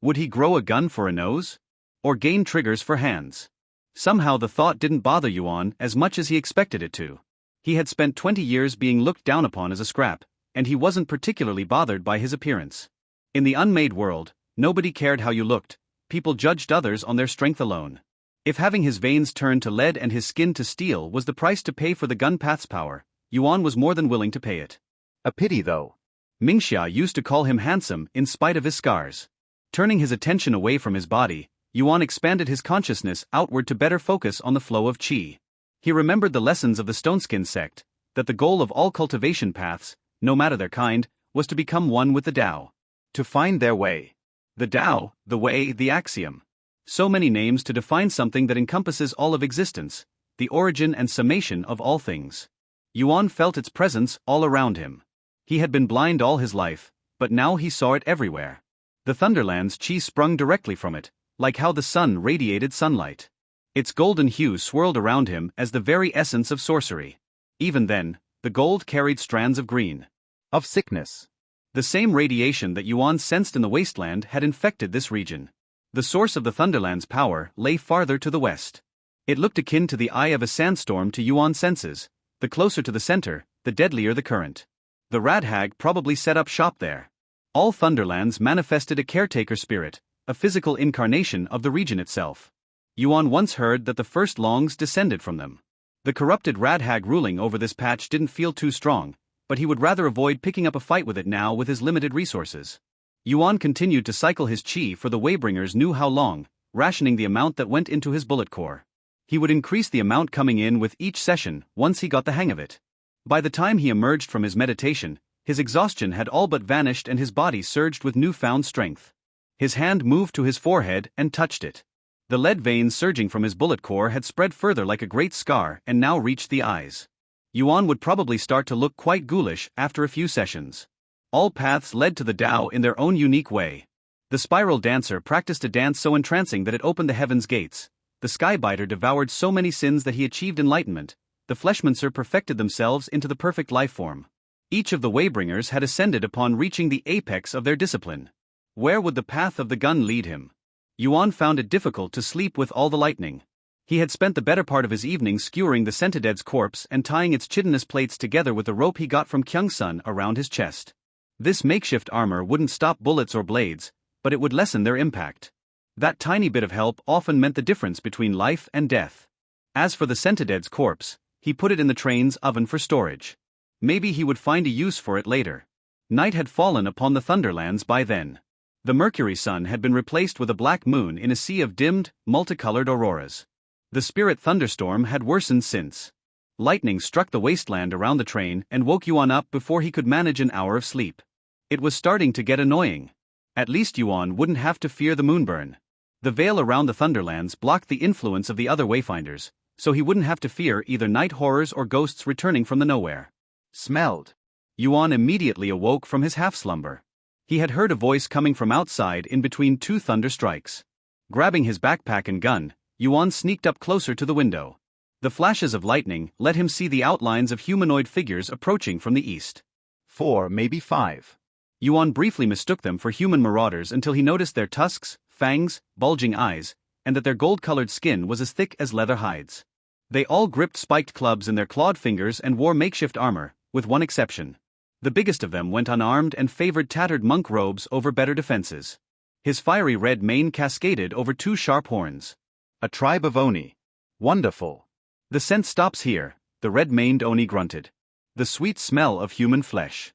[SPEAKER 1] Would he grow a gun for a nose? Or gain triggers for hands? Somehow the thought didn't bother Yuan as much as he expected it to. He had spent 20 years being looked down upon as a scrap, and he wasn't particularly bothered by his appearance. In the unmade world, nobody cared how you looked, people judged others on their strength alone. If having his veins turned to lead and his skin to steel was the price to pay for the gun path's power, Yuan was more than willing to pay it. A pity though. Mingxia used to call him handsome in spite of his scars. Turning his attention away from his body, Yuan expanded his consciousness outward to better focus on the flow of chi. He remembered the lessons of the Stoneskin sect, that the goal of all cultivation paths, no matter their kind, was to become one with the Tao. To find their way. The Tao, the way, the axiom. So many names to define something that encompasses all of existence, the origin and summation of all things. Yuan felt its presence all around him. He had been blind all his life, but now he saw it everywhere. The Thunderlands chi sprung directly from it, like how the sun radiated sunlight. Its golden hue swirled around him as the very essence of sorcery. Even then, the gold carried strands of green.
[SPEAKER 2] Of sickness.
[SPEAKER 1] The same radiation that Yuan sensed in the wasteland had infected this region. The source of the Thunderlands' power lay farther to the west. It looked akin to the eye of a sandstorm to Yuan's senses. The closer to the center, the deadlier the current. The Radhag probably set up shop there. All Thunderlands manifested a caretaker spirit, a physical incarnation of the region itself. Yuan once heard that the first Longs descended from them. The corrupted Radhag ruling over this patch didn't feel too strong, but he would rather avoid picking up a fight with it now with his limited resources. Yuan continued to cycle his chi, for the Waybringers knew how long, rationing the amount that went into his bullet core. He would increase the amount coming in with each session once he got the hang of it. By the time he emerged from his meditation, his exhaustion had all but vanished and his body surged with newfound strength. His hand moved to his forehead and touched it. The lead veins surging from his bullet core had spread further like a great scar and now reached the eyes. Yuan would probably start to look quite ghoulish after a few sessions. All paths led to the Tao in their own unique way. The spiral dancer practiced a dance so entrancing that it opened the heaven's gates. The skybiter devoured so many sins that he achieved enlightenment. The fleshmancer perfected themselves into the perfect life form. Each of the Waybringers had ascended upon reaching the apex of their discipline. Where would the path of the gun lead him? Yuan found it difficult to sleep with all the lightning. He had spent the better part of his evening skewering the Centided's corpse and tying its chitinous plates together with the rope he got from Kyung-sun around his chest. This makeshift armor wouldn't stop bullets or blades, but it would lessen their impact. That tiny bit of help often meant the difference between life and death. As for the Centided's corpse, he put it in the train's oven for storage. Maybe he would find a use for it later. Night had fallen upon the Thunderlands by then. The Mercury sun had been replaced with a black moon in a sea of dimmed, multicolored auroras. The spirit thunderstorm had worsened since. Lightning struck the wasteland around the train and woke Yuan up before he could manage an hour of sleep. It was starting to get annoying. At least Yuan wouldn't have to fear the moonburn. The veil around the Thunderlands blocked the influence of the other wayfinders, so he wouldn't have to fear either night horrors or ghosts returning from the nowhere.
[SPEAKER 2] Smelled.
[SPEAKER 1] Yuan immediately awoke from his half-slumber. He had heard a voice coming from outside in between two thunder strikes. Grabbing his backpack and gun, Yuan sneaked up closer to the window. The flashes of lightning let him see the outlines of humanoid figures approaching from the east.
[SPEAKER 2] 4, maybe 5.
[SPEAKER 1] Yuan briefly mistook them for human marauders until he noticed their tusks, fangs, bulging eyes, and that their gold-colored skin was as thick as leather hides. They all gripped spiked clubs in their clawed fingers and wore makeshift armor, with one exception. The biggest of them went unarmed and favored tattered monk robes over better defenses. His fiery red mane cascaded over two sharp horns.
[SPEAKER 2] A tribe of Oni. Wonderful.
[SPEAKER 1] The scent stops here, the red-maned Oni grunted. The sweet smell of human flesh.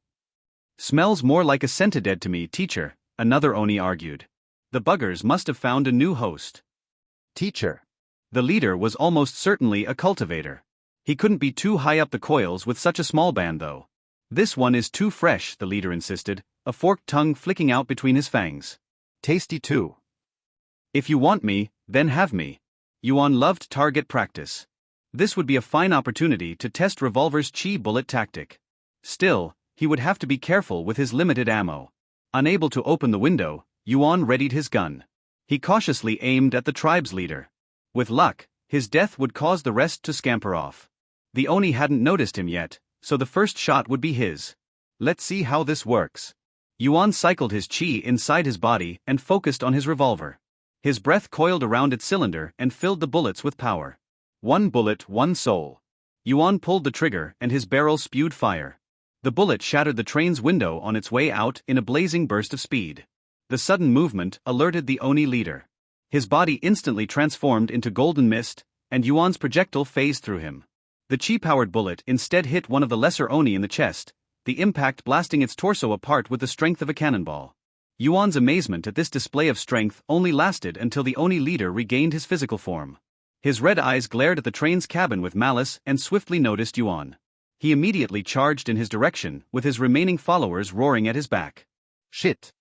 [SPEAKER 1] Smells more like a Centided to me, teacher, another Oni argued. The buggers must have found a new host.
[SPEAKER 2] Teacher.
[SPEAKER 1] The leader was almost certainly a cultivator. He couldn't be too high up the coils with such a small band though. This one is too fresh, the leader insisted, a forked tongue flicking out between his fangs.
[SPEAKER 2] Tasty too.
[SPEAKER 1] If you want me, then have me. Yuan loved target practice. This would be a fine opportunity to test Revolver's chi bullet tactic. Still, he would have to be careful with his limited ammo. Unable to open the window, Yuan readied his gun. He cautiously aimed at the tribe's leader. With luck, his death would cause the rest to scamper off. The Oni hadn't noticed him yet, so the first shot would be his. Let's see how this works. Yuan cycled his chi inside his body and focused on his revolver. His breath coiled around its cylinder and filled the bullets with power. One bullet, one soul. Yuan pulled the trigger and his barrel spewed fire. The bullet shattered the train's window on its way out in a blazing burst of speed. The sudden movement alerted the Oni leader. His body instantly transformed into golden mist, and Yuan's projectile phased through him. The chi-powered bullet instead hit one of the lesser Oni in the chest, the impact blasting its torso apart with the strength of a cannonball. Yuan's amazement at this display of strength only lasted until the Oni leader regained his physical form. His red eyes glared at the train's cabin with malice and swiftly noticed Yuan. He immediately charged in his direction, with his remaining followers roaring at his back.
[SPEAKER 2] Shit.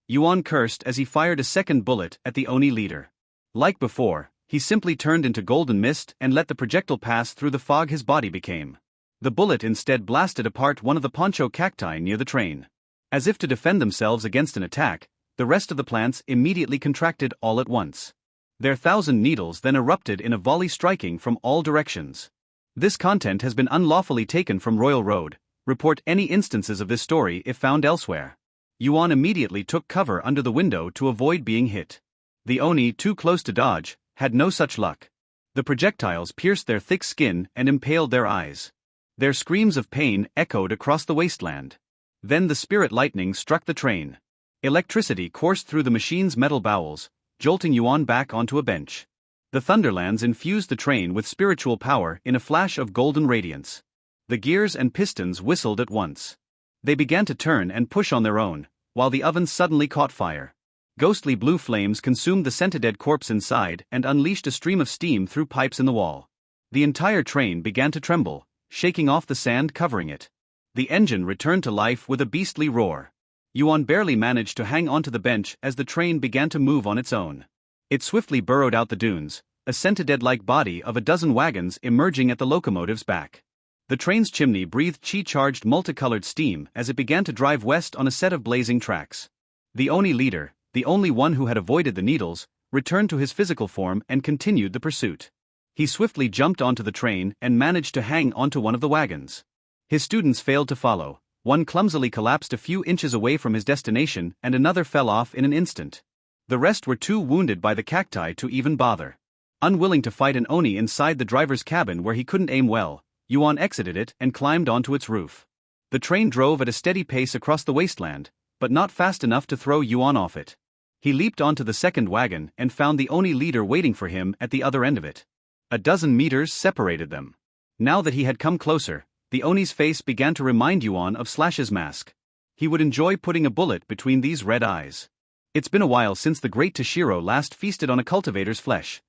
[SPEAKER 1] Yuan cursed as he fired a second bullet at the Oni leader. Like before, he simply turned into golden mist and let the projectile pass through the fog his body became. The bullet instead blasted apart one of the poncho cacti near the train. As if to defend themselves against an attack, the rest of the plants immediately contracted all at once. Their 1,000 needles then erupted in a volley striking from all directions. This content has been unlawfully taken from Royal Road. Report any instances of this story if found elsewhere. Yuan immediately took cover under the window to avoid being hit. The Oni, too close to dodge, had no such luck. The projectiles pierced their thick skin and impaled their eyes. Their screams of pain echoed across the wasteland. Then the spirit lightning struck the train. Electricity coursed through the machine's metal bowels, jolting Yuan back onto a bench. The Thunderlands infused the train with spiritual power in a flash of golden radiance. The gears and pistons whistled at once. They began to turn and push on their own, while the ovens suddenly caught fire. Ghostly blue flames consumed the centedead corpse inside and unleashed a stream of steam through pipes in the wall. The entire train began to tremble, shaking off the sand covering it. The engine returned to life with a beastly roar. Yuan barely managed to hang onto the bench as the train began to move on its own. It swiftly burrowed out the dunes, a centipede-like body of a dozen wagons emerging at the locomotive's back. The train's chimney breathed chi-charged multicolored steam as it began to drive west on a set of blazing tracks. The Oni leader, the only one who had avoided the needles, returned to his physical form and continued the pursuit. He swiftly jumped onto the train and managed to hang onto one of the wagons. His students failed to follow. One clumsily collapsed a few inches away from his destination and another fell off in an instant. The rest were too wounded by the cacti to even bother. Unwilling to fight an Oni inside the driver's cabin where he couldn't aim well, Yuan exited it and climbed onto its roof. The train drove at a steady pace across the wasteland, but not fast enough to throw Yuan off it. He leaped onto the second wagon and found the Oni leader waiting for him at the other end of it. A dozen meters separated them. Now that he had come closer, the Oni's face began to remind Yuan of Slash's mask. He would enjoy putting a bullet between these red eyes. It's been a while since the great Toshiro last feasted on a cultivator's flesh.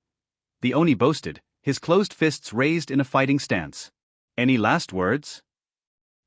[SPEAKER 1] The Oni boasted, his closed fists raised in a fighting stance. Any last words?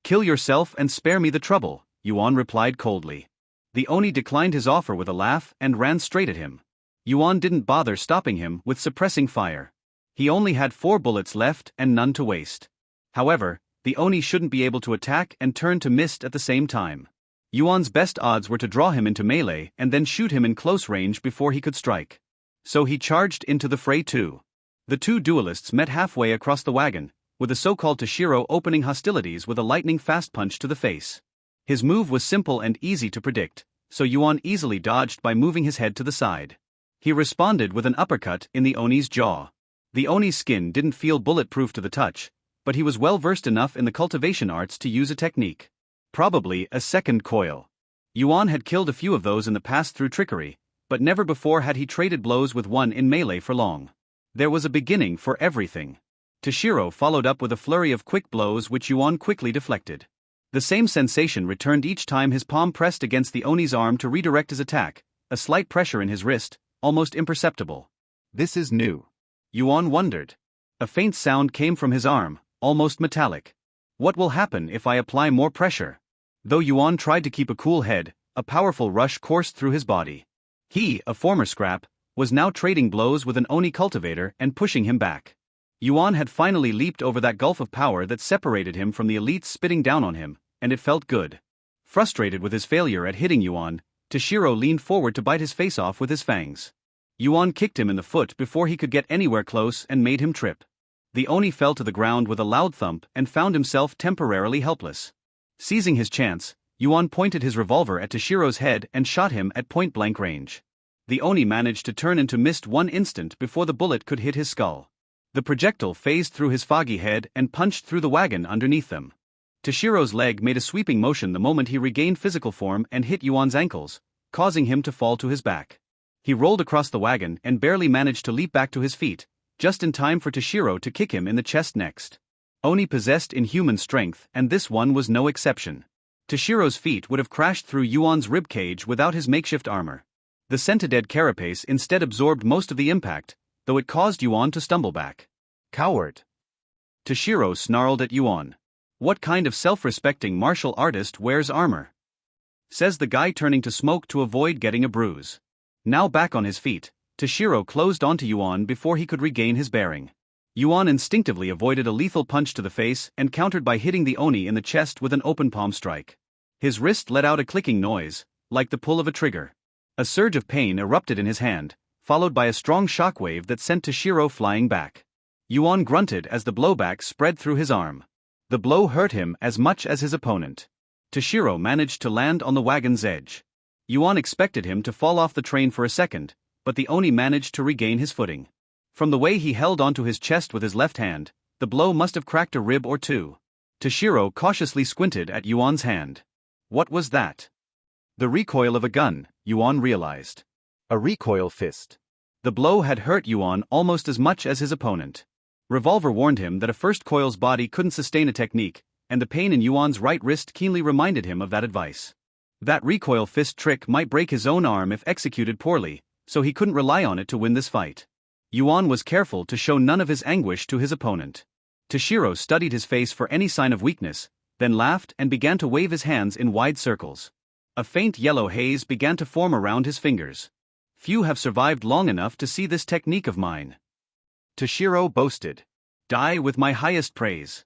[SPEAKER 1] Kill yourself and spare me the trouble, Yuan replied coldly. The Oni declined his offer with a laugh and ran straight at him. Yuan didn't bother stopping him with suppressing fire. He only had 4 bullets left and none to waste. However, the Oni shouldn't be able to attack and turn to mist at the same time. Yuan's best odds were to draw him into melee and then shoot him in close range before he could strike. So he charged into the fray too. The two duelists met halfway across the wagon, with the so-called Toshiro opening hostilities with a lightning-fast punch to the face. His move was simple and easy to predict, so Yuan easily dodged by moving his head to the side. He responded with an uppercut in the Oni's jaw. The Oni's skin didn't feel bulletproof to the touch, but he was well versed enough in the cultivation arts to use a technique. Probably a second coil. Yuan had killed a few of those in the past through trickery, but never before had he traded blows with one in melee for long. There was a beginning for everything. Toshiro followed up with a flurry of quick blows which Yuan quickly deflected. The same sensation returned each time his palm pressed against the Oni's arm to redirect his attack, a slight pressure in his wrist, almost imperceptible.
[SPEAKER 2] This is new.
[SPEAKER 1] Yuan wondered. A faint sound came from his arm, almost metallic. What will happen if I apply more pressure? Though Yuan tried to keep a cool head, a powerful rush coursed through his body. He, a former scrap, was now trading blows with an Oni cultivator and pushing him back. Yuan had finally leaped over that gulf of power that separated him from the elites spitting down on him, and it felt good. Frustrated with his failure at hitting Yuan, Toshiro leaned forward to bite his face off with his fangs. Yuan kicked him in the foot before he could get anywhere close and made him trip. The Oni fell to the ground with a loud thump and found himself temporarily helpless. Seizing his chance, Yuan pointed his revolver at Toshiro's head and shot him at point-blank range. The Oni managed to turn into mist one instant before the bullet could hit his skull. The projectile phased through his foggy head and punched through the wagon underneath them. Toshiro's leg made a sweeping motion the moment he regained physical form and hit Yuan's ankles, causing him to fall to his back. He rolled across the wagon and barely managed to leap back to his feet, just in time for Toshiro to kick him in the chest next. Oni possessed inhuman strength, and this one was no exception. Toshiro's feet would have crashed through Yuan's ribcage without his makeshift armor. The centipede carapace instead absorbed most of the impact, though it caused Yuan to stumble back.
[SPEAKER 2] Coward.
[SPEAKER 1] Toshiro snarled at Yuan. What kind of self-respecting martial artist wears armor? Says the guy turning to Smoke to avoid getting a bruise. Now back on his feet, Toshiro closed onto Yuan before he could regain his bearing. Yuan instinctively avoided a lethal punch to the face and countered by hitting the Oni in the chest with an open palm strike. His wrist let out a clicking noise, like the pull of a trigger. A surge of pain erupted in his hand, followed by a strong shockwave that sent Toshiro flying back. Yuan grunted as the blowback spread through his arm. The blow hurt him as much as his opponent. Toshiro managed to land on the wagon's edge. Yuan expected him to fall off the train for a second, but the Oni managed to regain his footing. From the way he held onto his chest with his left hand, the blow must have cracked a rib or two. Toshiro cautiously squinted at Yuan's hand. What was that? The recoil of a gun, Yuan realized.
[SPEAKER 2] A recoil fist.
[SPEAKER 1] The blow had hurt Yuan almost as much as his opponent. Revolver warned him that a first coil's body couldn't sustain a technique, and the pain in Yuan's right wrist keenly reminded him of that advice. That recoil fist trick might break his own arm if executed poorly, so he couldn't rely on it to win this fight. Yuan was careful to show none of his anguish to his opponent. Toshiro studied his face for any sign of weakness, then laughed and began to wave his hands in wide circles. A faint yellow haze began to form around his fingers. Few have survived long enough to see this technique of mine.
[SPEAKER 2] Toshiro boasted.
[SPEAKER 1] Die with my highest praise.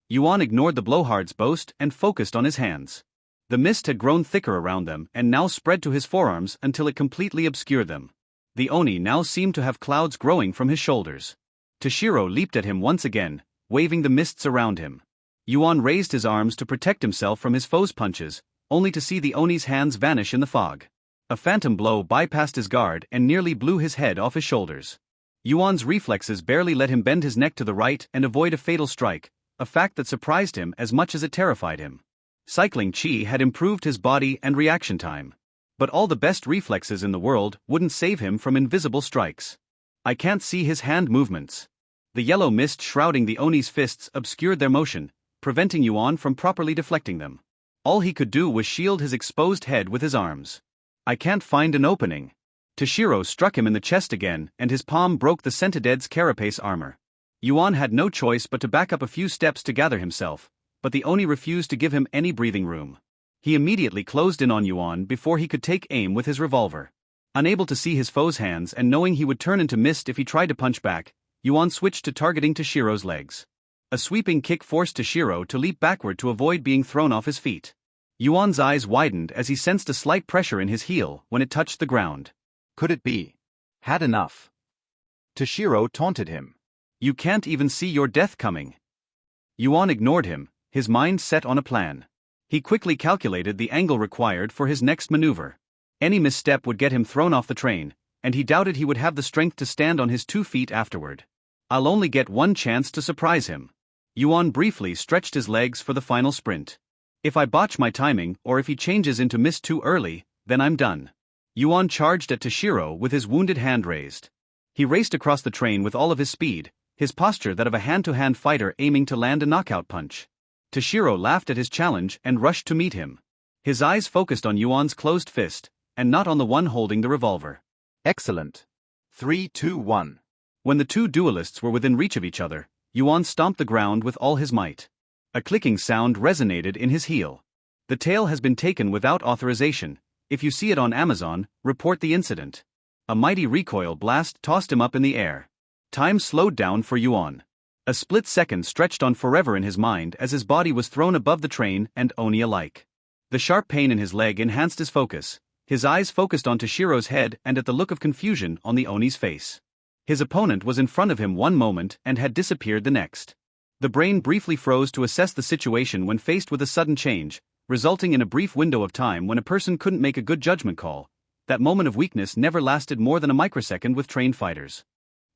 [SPEAKER 1] Yuan ignored the blowhard's boast and focused on his hands. The mist had grown thicker around them and now spread to his forearms until it completely obscured them. The Oni now seemed to have clouds growing from his shoulders. Toshiro leaped at him once again, waving the mists around him. Yuan raised his arms to protect himself from his foe's punches, only to see the Oni's hands vanish in the fog. A phantom blow bypassed his guard and nearly blew his head off his shoulders. Yuan's reflexes barely let him bend his neck to the right and avoid a fatal strike, a fact that surprised him as much as it terrified him. Cycling chi had improved his body and reaction time. But all the best reflexes in the world wouldn't save him from invisible strikes. I can't see his hand movements. The yellow mist shrouding the Oni's fists obscured their motion, preventing Yuan from properly deflecting them. All he could do was shield his exposed head with his arms. I can't find an opening. Toshiro struck him in the chest again and his palm broke the Centided's carapace armor. Yuan had no choice but to back up a few steps to gather himself, but the Oni refused to give him any breathing room. He immediately closed in on Yuan before he could take aim with his revolver. Unable to see his foe's hands and knowing he would turn into mist if he tried to punch back, Yuan switched to targeting Toshiro's legs. A sweeping kick forced Toshiro to leap backward to avoid being thrown off his feet. Yuan's eyes widened as he sensed a slight pressure in his heel when it touched the ground.
[SPEAKER 2] Could it be? Had enough. Toshiro taunted him.
[SPEAKER 1] You can't even see your death coming. Yuan ignored him, his mind set on a plan. He quickly calculated the angle required for his next maneuver. Any misstep would get him thrown off the train, and he doubted he would have the strength to stand on his 2 feet afterward. I'll only get one chance to surprise him. Yuan briefly stretched his legs for the final sprint. If I botch my timing or if he changes into mist too early, then I'm done. Yuan charged at Toshiro with his wounded hand raised. He raced across the train with all of his speed, his posture that of a hand-to-hand fighter aiming to land a knockout punch. Toshiro laughed at his challenge and rushed to meet him. His eyes focused on Yuan's closed fist, and not on the one holding the revolver.
[SPEAKER 2] Excellent. 3, 2, 1.
[SPEAKER 1] When the two duelists were within reach of each other, Yuan stomped the ground with all his might. A clicking sound resonated in his heel. The tale has been taken without authorization. If you see it on Amazon, report the incident. A mighty recoil blast tossed him up in the air. Time slowed down for Yuan. A split second stretched on forever in his mind as his body was thrown above the train and Oni alike. The sharp pain in his leg enhanced his focus. His eyes focused on Toshiro's head and at the look of confusion on the Oni's face. His opponent was in front of him one moment and had disappeared the next. The brain briefly froze to assess the situation when faced with a sudden change, resulting in a brief window of time when a person couldn't make a good judgment call. That moment of weakness never lasted more than a microsecond with trained fighters.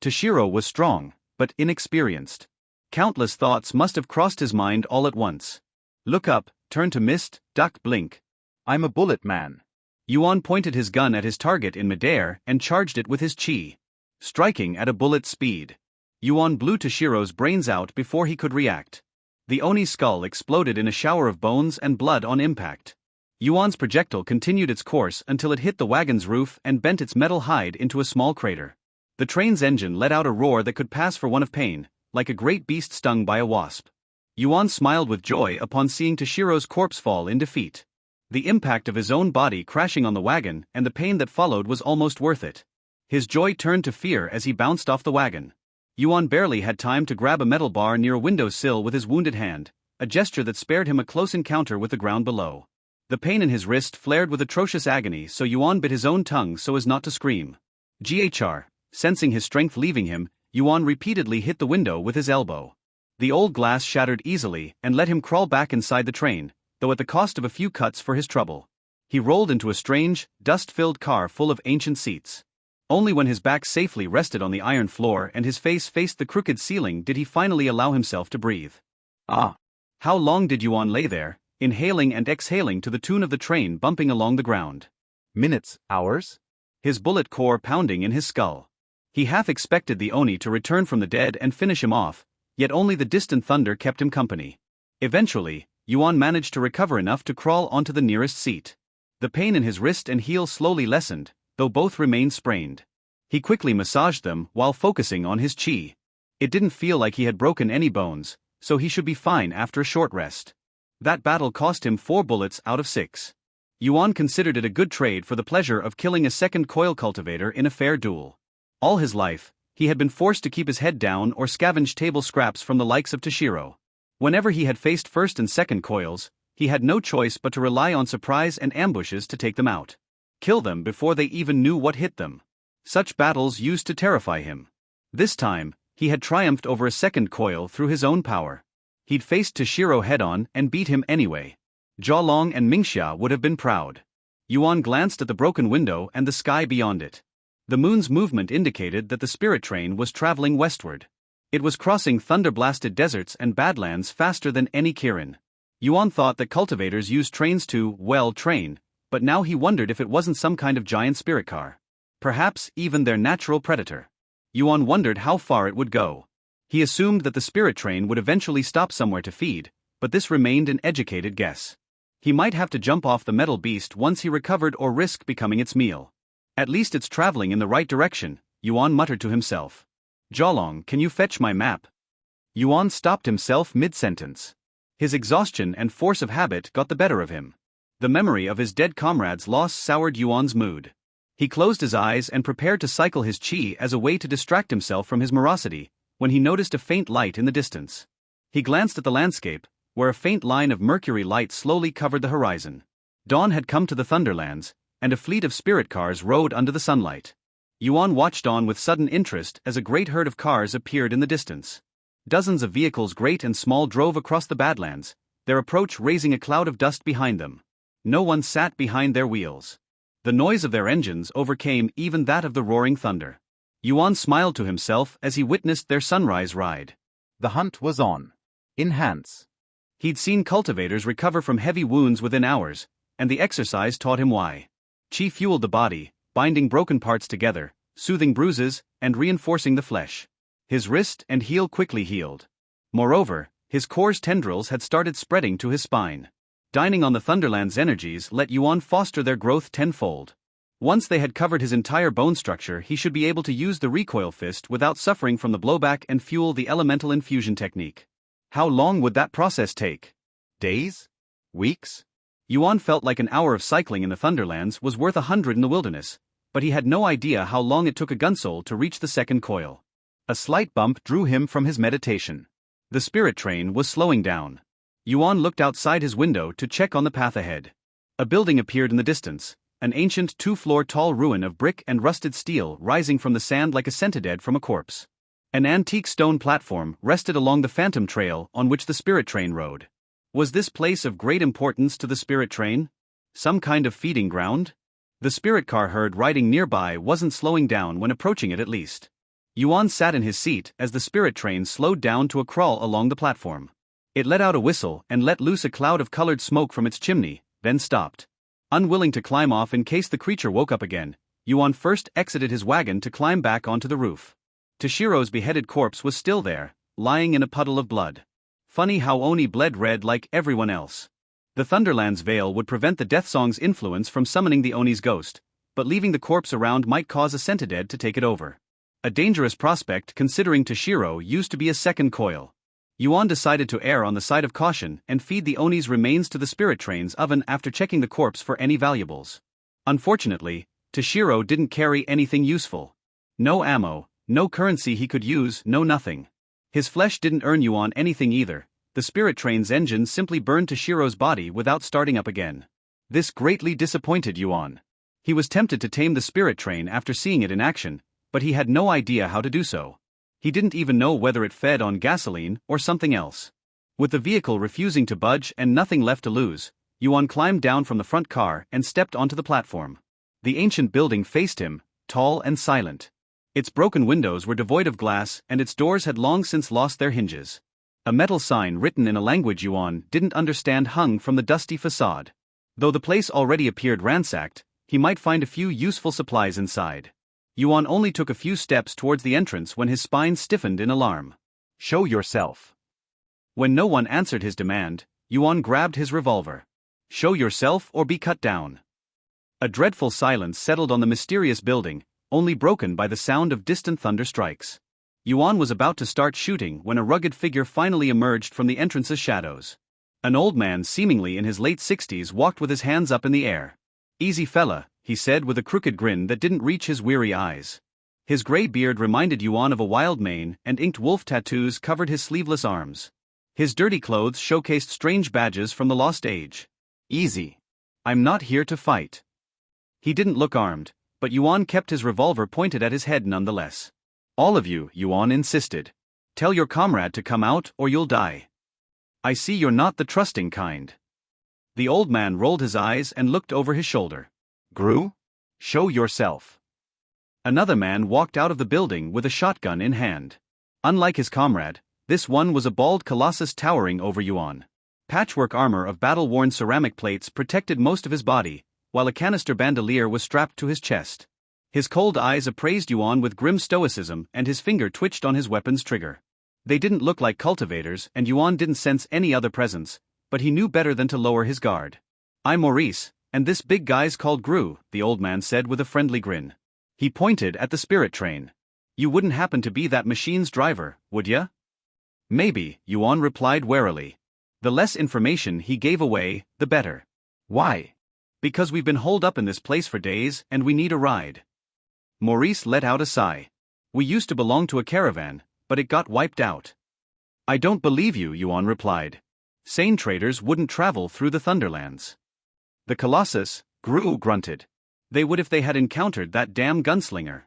[SPEAKER 1] Toshiro was strong, but inexperienced. Countless thoughts must have crossed his mind all at once. Look up, turn to mist, duck, blink.
[SPEAKER 2] I'm a bullet man.
[SPEAKER 1] Yuan pointed his gun at his target in midair and charged it with his chi. Striking at a bullet speed. Yuan blew Toshiro's brains out before he could react. The Oni's skull exploded in a shower of bones and blood on impact. Yuan's projectile continued its course until it hit the wagon's roof and bent its metal hide into a small crater. The train's engine let out a roar that could pass for one of pain, like a great beast stung by a wasp. Yuan smiled with joy upon seeing Toshiro's corpse fall in defeat. The impact of his own body crashing on the wagon and the pain that followed was almost worth it. His joy turned to fear as he bounced off the wagon. Yuan barely had time to grab a metal bar near a windowsill with his wounded hand, a gesture that spared him a close encounter with the ground below. The pain in his wrist flared with atrocious agony, so Yuan bit his own tongue so as not to scream. Sensing his strength leaving him, Yuan repeatedly hit the window with his elbow. The old glass shattered easily and let him crawl back inside the train, though at the cost of a few cuts for his trouble. He rolled into a strange, dust-filled car full of ancient seats. Only when his back safely rested on the iron floor and his face faced the crooked ceiling did he finally allow himself to breathe. How long did Yuan lay there, inhaling and exhaling to the tune of the train bumping along the ground?
[SPEAKER 2] Minutes, hours?
[SPEAKER 1] His bullet core pounding in his skull. He half expected the Oni to return from the dead and finish him off, yet only the distant thunder kept him company. Eventually, Yuan managed to recover enough to crawl onto the nearest seat. The pain in his wrist and heel slowly lessened, though both remained sprained. He quickly massaged them while focusing on his chi. It didn't feel like he had broken any bones, so he should be fine after a short rest. That battle cost him 4 bullets out of 6. Yuan considered it a good trade for the pleasure of killing a second coil cultivator in a fair duel. All his life, he had been forced to keep his head down or scavenge table scraps from the likes of Toshiro. Whenever he had faced first and second coils, he had no choice but to rely on surprise and ambushes to take them out. Kill them before they even knew what hit them. Such battles used to terrify him. This time, he had triumphed over a second coil through his own power. He'd faced Toshiro head-on and beat him anyway. Jialong and Mingxia would have been proud. Yuan glanced at the broken window and the sky beyond it. The moon's movement indicated that the spirit train was traveling westward. It was crossing thunder-blasted deserts and badlands faster than any Kirin. Yuan thought that cultivators used trains to, train, but now he wondered if it wasn't some kind of giant spirit car. Perhaps even their natural predator. Yuan wondered how far it would go. He assumed that the spirit train would eventually stop somewhere to feed, but this remained an educated guess. He might have to jump off the metal beast once he recovered or risk becoming its meal. At least it's traveling in the right direction, Yuan muttered to himself. Jialong, can you fetch my map? Yuan stopped himself mid-sentence. His exhaustion and force of habit got the better of him. The memory of his dead comrade's loss soured Yuan's mood. He closed his eyes and prepared to cycle his chi as a way to distract himself from his morosity, when he noticed a faint light in the distance. He glanced at the landscape, where a faint line of mercury light slowly covered the horizon. Dawn had come to the Thunderlands, and a fleet of spirit cars rode under the sunlight. Yuan watched on with sudden interest as a great herd of cars appeared in the distance. Dozens of vehicles great and small drove across the Badlands, their approach raising a cloud of dust behind them. No one sat behind their wheels. The noise of their engines overcame even that of the roaring thunder. Yuan smiled to himself as he witnessed their sunrise ride.
[SPEAKER 2] The hunt was on. Enhance.
[SPEAKER 1] He'd seen cultivators recover from heavy wounds within hours, and the exercise taught him why. Qi fueled the body, binding broken parts together, soothing bruises, and reinforcing the flesh. His wrist and heel quickly healed. Moreover, his core's tendrils had started spreading to his spine. Dining on the Thunderland's energies let Yuan foster their growth tenfold. Once they had covered his entire bone structure, he should be able to use the recoil fist without suffering from the blowback and fuel the elemental infusion technique. How long would that process take?
[SPEAKER 2] Days? Weeks?
[SPEAKER 1] Yuan felt like an hour of cycling in the Thunderlands was worth 100 in the wilderness, but he had no idea how long it took a gunsoul to reach the second coil. A slight bump drew him from his meditation. The spirit train was slowing down. Yuan looked outside his window to check on the path ahead. A building appeared in the distance, an ancient 2-floor tall ruin of brick and rusted steel rising from the sand like a centipede from a corpse. An antique stone platform rested along the phantom trail on which the spirit train rode. Was this place of great importance to the spirit train? Some kind of feeding ground? The spirit car herd riding nearby wasn't slowing down when approaching it at least. Yuan sat in his seat as the spirit train slowed down to a crawl along the platform. It let out a whistle and let loose a cloud of colored smoke from its chimney, then stopped. Unwilling to climb off in case the creature woke up again, Yuan first exited his wagon to climb back onto the roof. Toshiro's beheaded corpse was still there, lying in a puddle of blood. Funny how Oni bled red like everyone else. The Thunderlands veil would prevent the death song's influence from summoning the Oni's ghost, but leaving the corpse around might cause a centipede to take it over. A dangerous prospect considering Toshiro used to be a second coil. Yuan decided to err on the side of caution and feed the Oni's remains to the spirit train's oven after checking the corpse for any valuables. Unfortunately, Toshiro didn't carry anything useful. No ammo, no currency he could use, no nothing. His flesh didn't earn Yuan anything either. The spirit train's engine simply burned Toshiro's body without starting up again. This greatly disappointed Yuan. He was tempted to tame the spirit train after seeing it in action, but he had no idea how to do so. He didn't even know whether it fed on gasoline or something else. With the vehicle refusing to budge and nothing left to lose, Yuan climbed down from the front car and stepped onto the platform. The ancient building faced him, tall and silent. Its broken windows were devoid of glass and its doors had long since lost their hinges. A metal sign written in a language Yuan didn't understand hung from the dusty facade. Though the place already appeared ransacked, he might find a few useful supplies inside. Yuan only took a few steps towards the entrance when his spine stiffened in alarm.
[SPEAKER 2] Show yourself.
[SPEAKER 1] When no one answered his demand, Yuan grabbed his revolver. Show yourself or be cut down. A dreadful silence settled on the mysterious building, only broken by the sound of distant thunder strikes. Yuan was about to start shooting when a rugged figure finally emerged from the entrance's shadows. An old man seemingly in his late 60s walked with his hands up in the air. "Easy fella," he said with a crooked grin that didn't reach his weary eyes. His gray beard reminded Yuan of a wild mane and inked wolf tattoos covered his sleeveless arms. His dirty clothes showcased strange badges from the lost age. "Easy. I'm not here to fight." He didn't look armed, but Yuan kept his revolver pointed at his head nonetheless. "All of you," Yuan insisted. "Tell your comrade to come out or you'll die. I see you're not the trusting kind." The old man rolled his eyes and looked over his shoulder. "Gru? Show yourself." Another man walked out of the building with a shotgun in hand. Unlike his comrade, this one was a bald colossus towering over Yuan. Patchwork armor of battle-worn ceramic plates protected most of his body, while a canister bandolier was strapped to his chest. His cold eyes appraised Yuan with grim stoicism and his finger twitched on his weapon's trigger. They didn't look like cultivators and Yuan didn't sense any other presence, but he knew better than to lower his guard. "I'm Maurice, and this big guy's called Gru," the old man said with a friendly grin. He pointed at the spirit train. "You wouldn't happen to be that machine's driver, would ya?" "Maybe," Yuan replied warily. The less information he gave away, the better. "Why?" "Because we've been holed up in this place for days and we need a ride." Maurice let out a sigh. "We used to belong to a caravan, but it got wiped out." "I don't believe you," Yuan replied. "Sane traders wouldn't travel through the Thunderlands." "The Colossus," Gru grunted. "They would if they had encountered that damn gunslinger."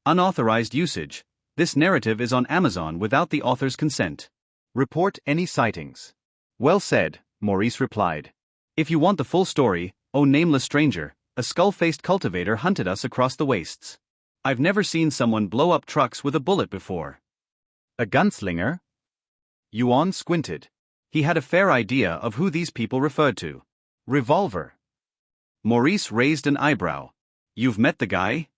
[SPEAKER 1] Unauthorized usage. This narrative is on Amazon without the author's consent.
[SPEAKER 2] Report any sightings.
[SPEAKER 1] "Well said," Maurice replied. "If you want the full story, oh nameless stranger, a skull-faced cultivator hunted us across the wastes. I've never seen someone blow up trucks with a bullet before."
[SPEAKER 2] A gunslinger?
[SPEAKER 1] Yuan squinted. He had a fair idea of who these people referred to. "Revolver." Maurice raised an eyebrow. "You've met the guy?"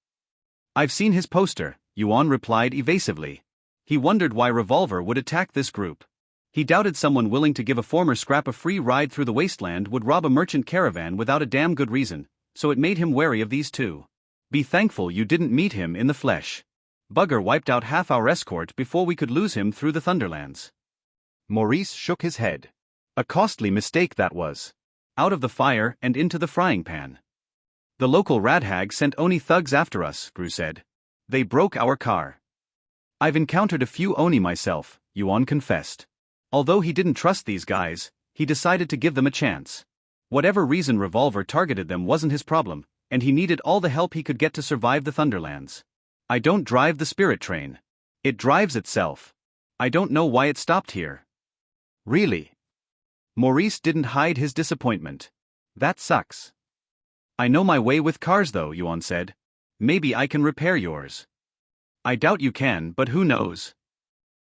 [SPEAKER 1] "I've seen his poster," Yuan replied evasively. He wondered why Revolver would attack this group. He doubted someone willing to give a former scrap a free ride through the wasteland would rob a merchant caravan without a damn good reason, so it made him wary of these two. "Be thankful you didn't meet him in the flesh. Bugger wiped out half our escort before we could lose him through the Thunderlands."
[SPEAKER 2] Maurice shook his head.
[SPEAKER 1] "A costly mistake that was. Out of the fire and into the frying pan." "The local radhag sent Oni thugs after us," Gru said. "They broke our car." "I've encountered a few Oni myself," Yuan confessed. Although he didn't trust these guys, he decided to give them a chance. Whatever reason Revolver targeted them wasn't his problem, and he needed all the help he could get to survive the Thunderlands. "I don't drive the spirit train. It drives itself. I don't know why it stopped here."
[SPEAKER 2] "Really?"
[SPEAKER 1] Maurice didn't hide his disappointment. "That sucks." "I know my way with cars though," Yuan said. "Maybe I can repair yours." "I doubt you can, but who knows?"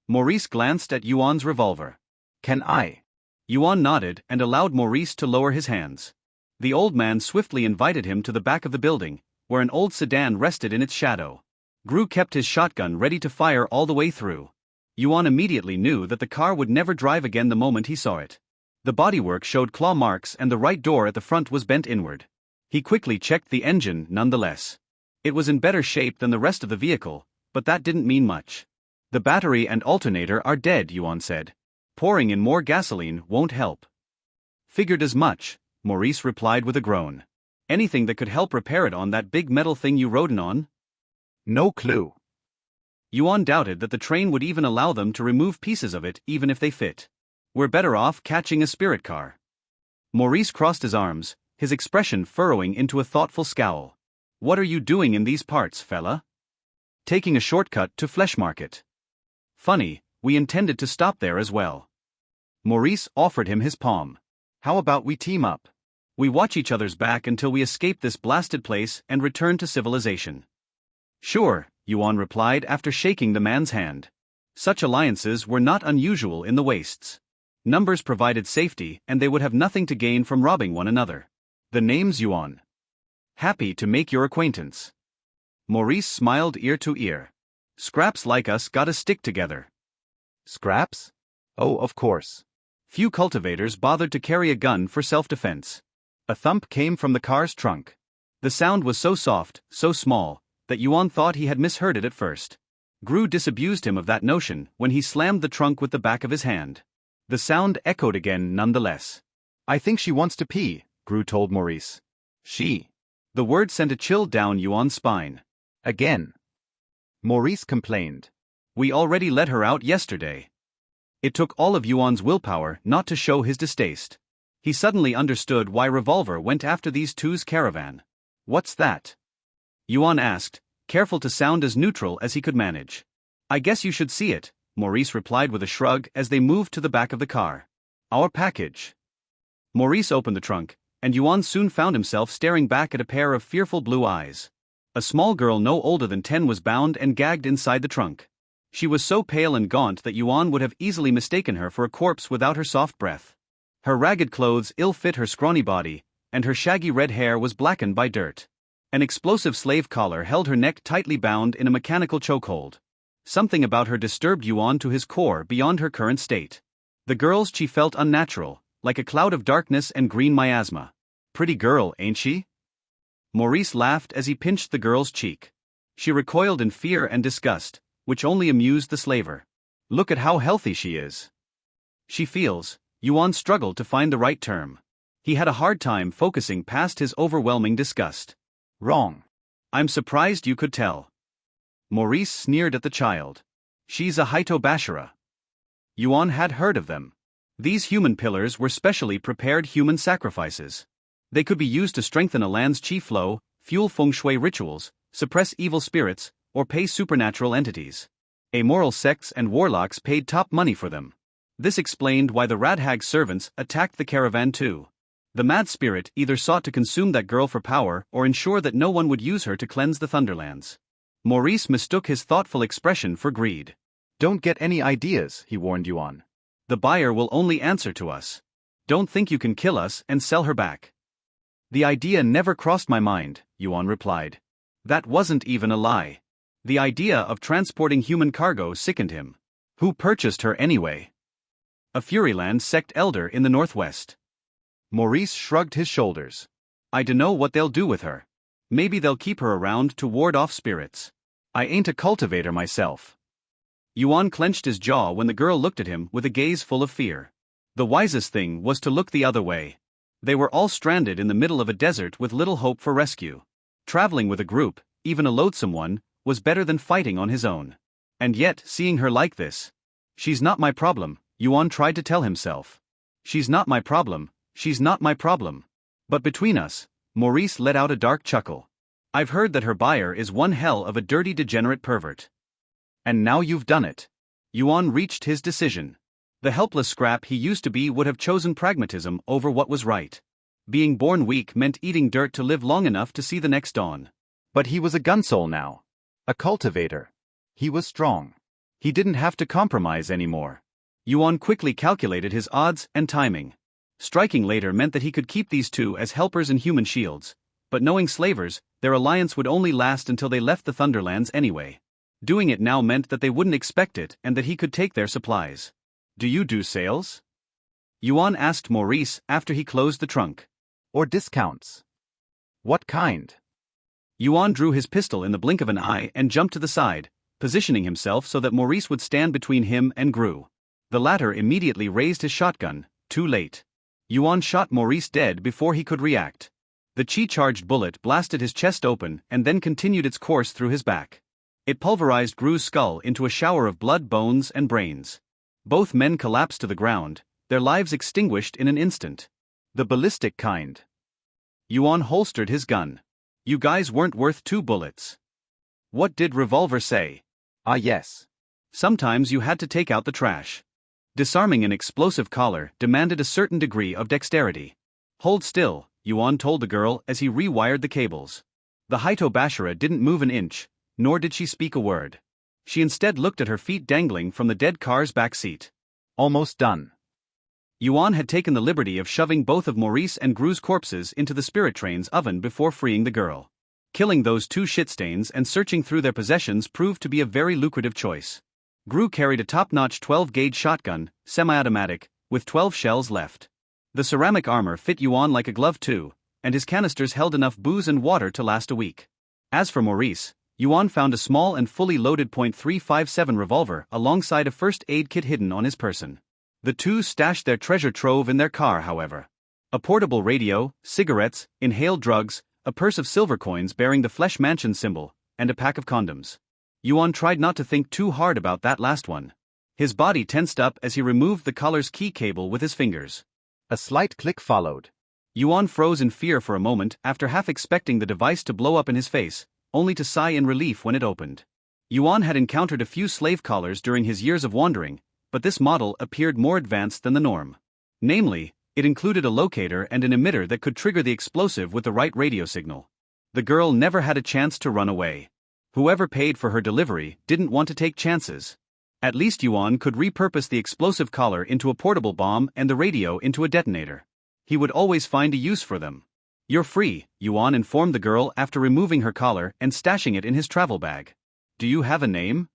[SPEAKER 1] Maurice glanced at Yuan's revolver.
[SPEAKER 2] "Can I?"
[SPEAKER 1] Yuan nodded and allowed Maurice to lower his hands. The old man swiftly invited him to the back of the building, where an old sedan rested in its shadow. Gru kept his shotgun ready to fire all the way through. Yuan immediately knew that the car would never drive again the moment he saw it. The bodywork showed claw marks and the right door at the front was bent inward. He quickly checked the engine nonetheless. It was in better shape than the rest of the vehicle, but that didn't mean much. "The battery and alternator are dead," Yuan said. pouring in more gasoline won't help. Figured as much, Maurice replied with a groan. Anything that could help repair it on that big metal thing you rode in on?
[SPEAKER 2] No clue.
[SPEAKER 1] Yuan doubted that the train would even allow them to remove pieces of it even if they fit. We're better off catching a spirit car. Maurice crossed his arms, his expression furrowing into a thoughtful scowl. What are you doing in these parts, fella? Taking a shortcut to Flesh Market. Funny, we intended to stop there as well. Maurice offered him his palm. How about we team up? We watch each other's back until we escape this blasted place and return to civilization. Sure, Yuan replied after shaking the man's hand. Such alliances were not unusual in the wastes. Numbers provided safety and they would have nothing to gain from robbing one another. The name's Yuan. Happy to make your acquaintance. Maurice smiled ear to ear. Scraps like us gotta stick together.
[SPEAKER 2] Scraps? Oh, of course.
[SPEAKER 1] Few cultivators bothered to carry a gun for self-defense. A thump came from the car's trunk. The sound was so soft, so small, that Yuan thought he had misheard it at first. Gru disabused him of that notion when he slammed the trunk with the back of his hand. The sound echoed again nonetheless.
[SPEAKER 2] I think she wants to pee, Gru told Maurice. She.
[SPEAKER 1] The word sent a chill down Yuan's spine.
[SPEAKER 2] Again. Maurice complained.
[SPEAKER 1] We already let her out yesterday. It took all of Yuan's willpower not to show his distaste. He suddenly understood why Revolver went after these two's caravan. What's that? Yuan asked, careful to sound as neutral as he could manage. I guess you should see it, Maurice replied with a shrug as they moved to the back of the car. Our package. Maurice opened the trunk, and Yuan soon found himself staring back at a pair of fearful blue eyes. A small girl no older than 10 was bound and gagged inside the trunk. She was so pale and gaunt that Yuan would have easily mistaken her for a corpse without her soft breath. Her ragged clothes ill-fit her scrawny body, and her shaggy red hair was blackened by dirt. An explosive slave collar held her neck tightly bound in a mechanical chokehold. Something about her disturbed Yuan to his core beyond her current state. The girl's chi felt unnatural, like a cloud of darkness and green miasma. Pretty girl, ain't she? Maurice laughed as he pinched the girl's cheek. She recoiled in fear and disgust, which only amused the slaver. Look at how healthy she is. She feels. Yuan struggled to find the right term. He had a hard time focusing past his overwhelming disgust. Wrong. I'm surprised you could tell. Maurice sneered at the child. She's a Hitobasher. Yuan had heard of them. These human pillars were specially prepared human sacrifices. They could be used to strengthen a land's chi flow, fuel feng shui rituals, suppress evil spirits, or pay supernatural entities. Amoral sects and warlocks paid top money for them. This explained why the Radhag's servants attacked the caravan too. The mad spirit either sought to consume that girl for power or ensure that no one would use her to cleanse the Thunderlands. Maurice mistook his thoughtful expression for greed.
[SPEAKER 2] Don't get any ideas, he warned Yuan.
[SPEAKER 1] The buyer will only answer to us. Don't think you can kill us and sell her back. The idea never crossed my mind, Yuan replied. That wasn't even a lie. The idea of transporting human cargo sickened him. Who purchased her anyway? A Furyland sect elder in the northwest.
[SPEAKER 2] Maurice shrugged his shoulders.
[SPEAKER 1] I dunno what they'll do with her. Maybe they'll keep her around to ward off spirits. I ain't a cultivator myself. Yuan clenched his jaw when the girl looked at him with a gaze full of fear. The wisest thing was to look the other way. They were all stranded in the middle of a desert with little hope for rescue. Traveling with a group, even a loathsome one, was better than fighting on his own. And yet, seeing her like this. She's not my problem, Yuan tried to tell himself. She's not my problem, she's not my problem. But between us, Maurice let out a dark chuckle. I've heard that her buyer is one hell of a dirty degenerate pervert. And now you've done it. Yuan reached his decision. The helpless scrap he used to be would have chosen pragmatism over what was right. Being born weak meant eating dirt to live long enough to see the next dawn.
[SPEAKER 2] But he was a gunsoul now. A cultivator. He was strong.
[SPEAKER 1] He didn't have to compromise anymore. Yuan quickly calculated his odds and timing. Striking later meant that he could keep these two as helpers and human shields, but knowing slavers, their alliance would only last until they left the Thunderlands anyway. Doing it now meant that they wouldn't expect it and that he could take their supplies. Do you do sales? Yuan asked Maurice after he closed the trunk.
[SPEAKER 2] Or discounts? What kind?
[SPEAKER 1] Yuan drew his pistol in the blink of an eye and jumped to the side, positioning himself so that Maurice would stand between him and Gru. The latter immediately raised his shotgun, too late. Yuan shot Maurice dead before he could react. The chi-charged bullet blasted his chest open and then continued its course through his back. It pulverized Gru's skull into a shower of blood, bones, and brains. Both men collapsed to the ground, their lives extinguished in an instant.
[SPEAKER 2] The ballistic kind.
[SPEAKER 1] Yuan holstered his gun. You guys weren't worth 2 bullets. What did Revolver say?
[SPEAKER 2] Ah yes.
[SPEAKER 1] Sometimes you had to take out the trash. Disarming an explosive collar demanded a certain degree of dexterity. Hold still, Yuan told the girl as he rewired the cables. The Hitobasher didn't move an inch, nor did she speak a word. She instead looked at her feet dangling from the dead car's back seat.
[SPEAKER 2] Almost done.
[SPEAKER 1] Yuan had taken the liberty of shoving both of Maurice and Gru's corpses into the spirit train's oven before freeing the girl. Killing those 2 shitstains and searching through their possessions proved to be a very lucrative choice. Gru carried a top-notch 12-gauge shotgun, semi-automatic, with 12 shells left. The ceramic armor fit Yuan like a glove too, and his canisters held enough booze and water to last a week. As for Maurice, Yuan found a small and fully loaded .357 revolver alongside a first aid kit hidden on his person. The two stashed their treasure trove in their car, however. A portable radio, cigarettes, inhaled drugs, a purse of silver coins bearing the Flesh Mansion symbol, and a pack of condoms. Yuan tried not to think too hard about that last one. His body tensed up as he removed the collar's key cable with his fingers.
[SPEAKER 2] A slight click followed.
[SPEAKER 1] Yuan froze in fear for a moment after half expecting the device to blow up in his face, only to sigh in relief when it opened. Yuan had encountered a few slave collars during his years of wandering, but this model appeared more advanced than the norm. Namely, it included a locator and an emitter that could trigger the explosive with the right radio signal. The girl never had a chance to run away. Whoever paid for her delivery didn't want to take chances. At least Yuan could repurpose the explosive collar into a portable bomb and the radio into a detonator. He would always find a use for them. "You're free," Yuan informed the girl after removing her collar and stashing it in his travel bag. "Do you have a name?"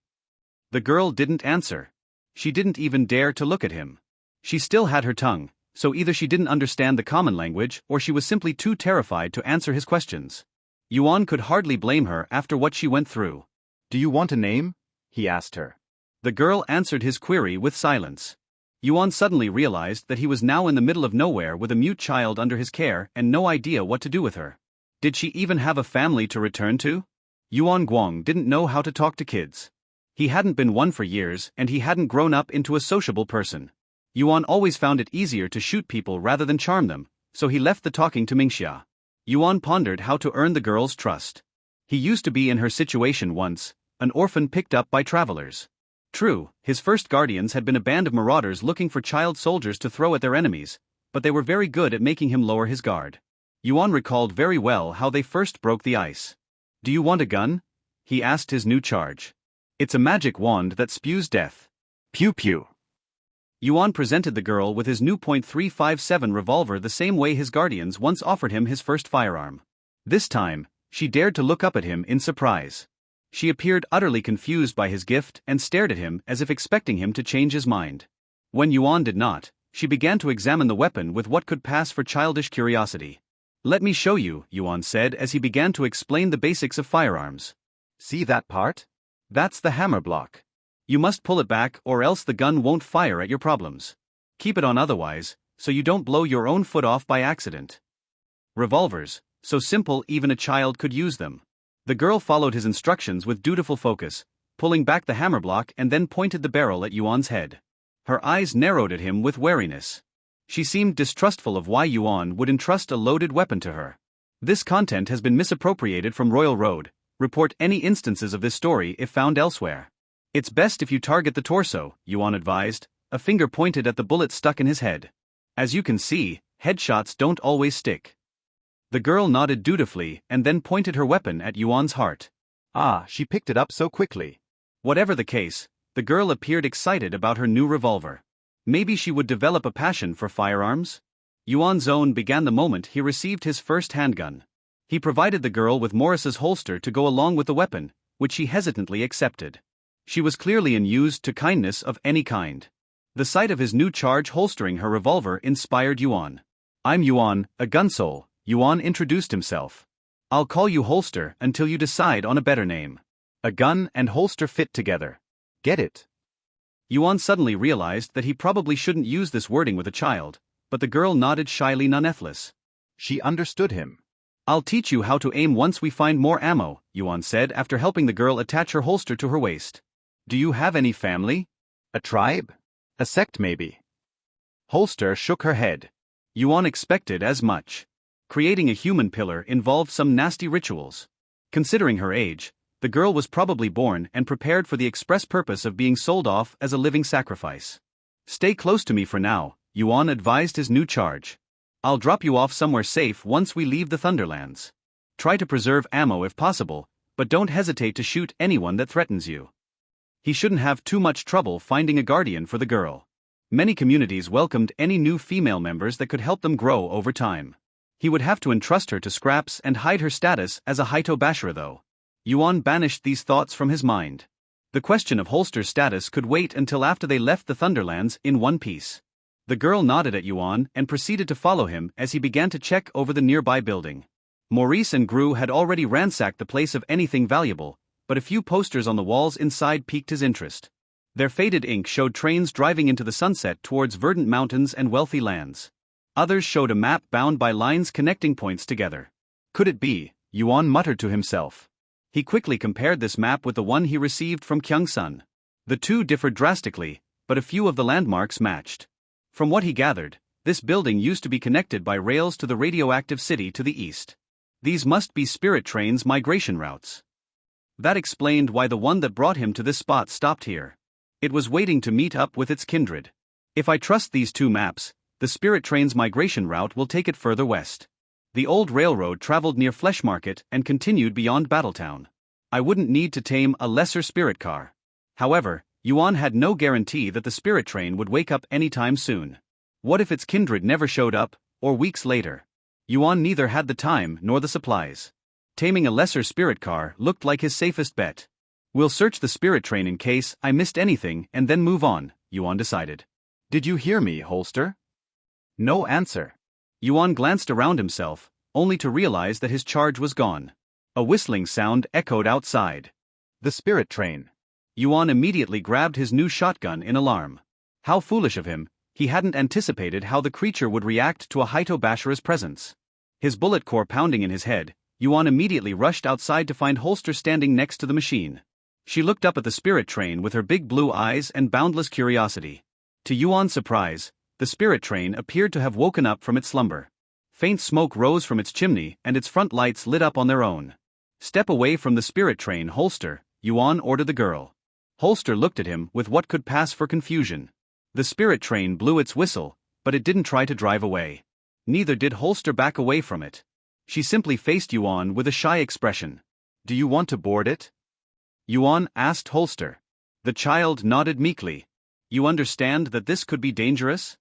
[SPEAKER 1] The girl didn't answer. She didn't even dare to look at him. She still had her tongue, so either she didn't understand the common language or she was simply too terrified to answer his questions. Yuan could hardly blame her after what she went through.
[SPEAKER 2] "Do you want a name?" he asked her.
[SPEAKER 1] The girl answered his query with silence. Yuan suddenly realized that he was now in the middle of nowhere with a mute child under his care and no idea what to do with her. Did she even have a family to return to? Yuan Guang didn't know how to talk to kids. He hadn't been one for years and he hadn't grown up into a sociable person. Yuan always found it easier to shoot people rather than charm them, so he left the talking to Mingxia. Yuan pondered how to earn the girl's trust. He used to be in her situation once, an orphan picked up by travelers. True, his first guardians had been a band of marauders looking for child soldiers to throw at their enemies, but they were very good at making him lower his guard. Yuan recalled very well how they first broke the ice. "Do you want a gun?" he asked his new charge. "It's a magic wand that spews death."
[SPEAKER 2] Pew pew.
[SPEAKER 1] Yuan presented the girl with his new .357 revolver the same way his guardians once offered him his first firearm. This time, she dared to look up at him in surprise. She appeared utterly confused by his gift and stared at him as if expecting him to change his mind. When Yuan did not, she began to examine the weapon with what could pass for childish curiosity. "Let me show you," Yuan said as he began to explain the basics of firearms.
[SPEAKER 2] "See that part?
[SPEAKER 1] That's the hammer block. You must pull it back or else the gun won't fire at your problems. Keep it on otherwise, so you don't blow your own foot off by accident." Revolvers, so simple even a child could use them. The girl followed his instructions with dutiful focus, pulling back the hammer block and then pointed the barrel at Yuan's head. Her eyes narrowed at him with wariness. She seemed distrustful of why Yuan would entrust a loaded weapon to her. "This content has been misappropriated from Royal Road. Report any instances of this story if found elsewhere. It's best if you target the torso," Yuan advised, a finger pointed at the bullet stuck in his head. "As you can see, headshots don't always stick." The girl nodded dutifully and then pointed her weapon at Yuan's heart.
[SPEAKER 2] Ah, she picked it up so quickly.
[SPEAKER 1] Whatever the case, the girl appeared excited about her new revolver. Maybe she would develop a passion for firearms? Yuan's own began the moment he received his first handgun. He provided the girl with Morris's holster to go along with the weapon, which she hesitantly accepted. She was clearly unused to kindness of any kind. The sight of his new charge holstering her revolver inspired Yuan. "I'm Yuan, a gunsoul," Yuan introduced himself. "I'll call you Holster until you decide on a better name." A gun and holster fit together.
[SPEAKER 2] Get it?
[SPEAKER 1] Yuan suddenly realized that he probably shouldn't use this wording with a child, but the girl nodded shyly nonetheless.
[SPEAKER 2] She understood him.
[SPEAKER 1] I'll teach you how to aim once we find more ammo, Yuan said after helping the girl attach her holster to her waist. Do you have any family?
[SPEAKER 2] A tribe? A sect maybe? Holster shook her head.
[SPEAKER 1] Yuan expected as much. Creating a human pillar involved some nasty rituals. Considering her age, the girl was probably born and prepared for the express purpose of being sold off as a living sacrifice. Stay close to me for now, Yuan advised his new charge. I'll drop you off somewhere safe once we leave the Thunderlands. Try to preserve ammo if possible, but don't hesitate to shoot anyone that threatens you. He shouldn't have too much trouble finding a guardian for the girl. Many communities welcomed any new female members that could help them grow over time. He would have to entrust her to scraps and hide her status as a Hitobasher though. Yuan banished these thoughts from his mind. The question of Holster's status could wait until after they left the Thunderlands in one piece. The girl nodded at Yuan and proceeded to follow him as he began to check over the nearby building. Maurice and Gru had already ransacked the place of anything valuable, but a few posters on the walls inside piqued his interest. Their faded ink showed trains driving into the sunset towards verdant mountains and wealthy lands. Others showed a map bound by lines connecting points together. Could it be? Yuan muttered to himself. He quickly compared this map with the one he received from Kyung-sun. The two differed drastically, but a few of the landmarks matched. From what he gathered, this building used to be connected by rails to the radioactive city to the east. These must be spirit trains' migration routes. That explained why the one that brought him to this spot stopped here. It was waiting to meet up with its kindred. If I trust these two maps, the spirit train's migration route will take it further west. The old railroad traveled near Flesh Market and continued beyond Battletown. I wouldn't need to tame a lesser spirit car. However, Yuan had no guarantee that the spirit train would wake up anytime soon. What if its kindred never showed up, or weeks later? Yuan neither had the time nor the supplies. Taming a lesser spirit car looked like his safest bet. We'll search the spirit train in case I missed anything and then move on, Yuan decided.
[SPEAKER 2] Did you hear me, Holster? No answer.
[SPEAKER 1] Yuan glanced around himself, only to realize that his charge was gone. A whistling sound echoed outside.
[SPEAKER 2] The spirit train.
[SPEAKER 1] Yuan immediately grabbed his new shotgun in alarm. How foolish of him, he hadn't anticipated how the creature would react to a Hitobasher's presence. His bullet core pounding in his head, Yuan immediately rushed outside to find Holster standing next to the machine. She looked up at the spirit train with her big blue eyes and boundless curiosity. To Yuan's surprise, the spirit train appeared to have woken up from its slumber. Faint smoke rose from its chimney and its front lights lit up on their own. Step away from the spirit train, Holster, Yuan ordered the girl. Holster looked at him with what could pass for confusion. The spirit train blew its whistle, but it didn't try to drive away. Neither did Holster back away from it. She simply faced Yuan with a shy expression. Do you want to board it? Yuan asked Holster. The child nodded meekly. You understand that this could be dangerous?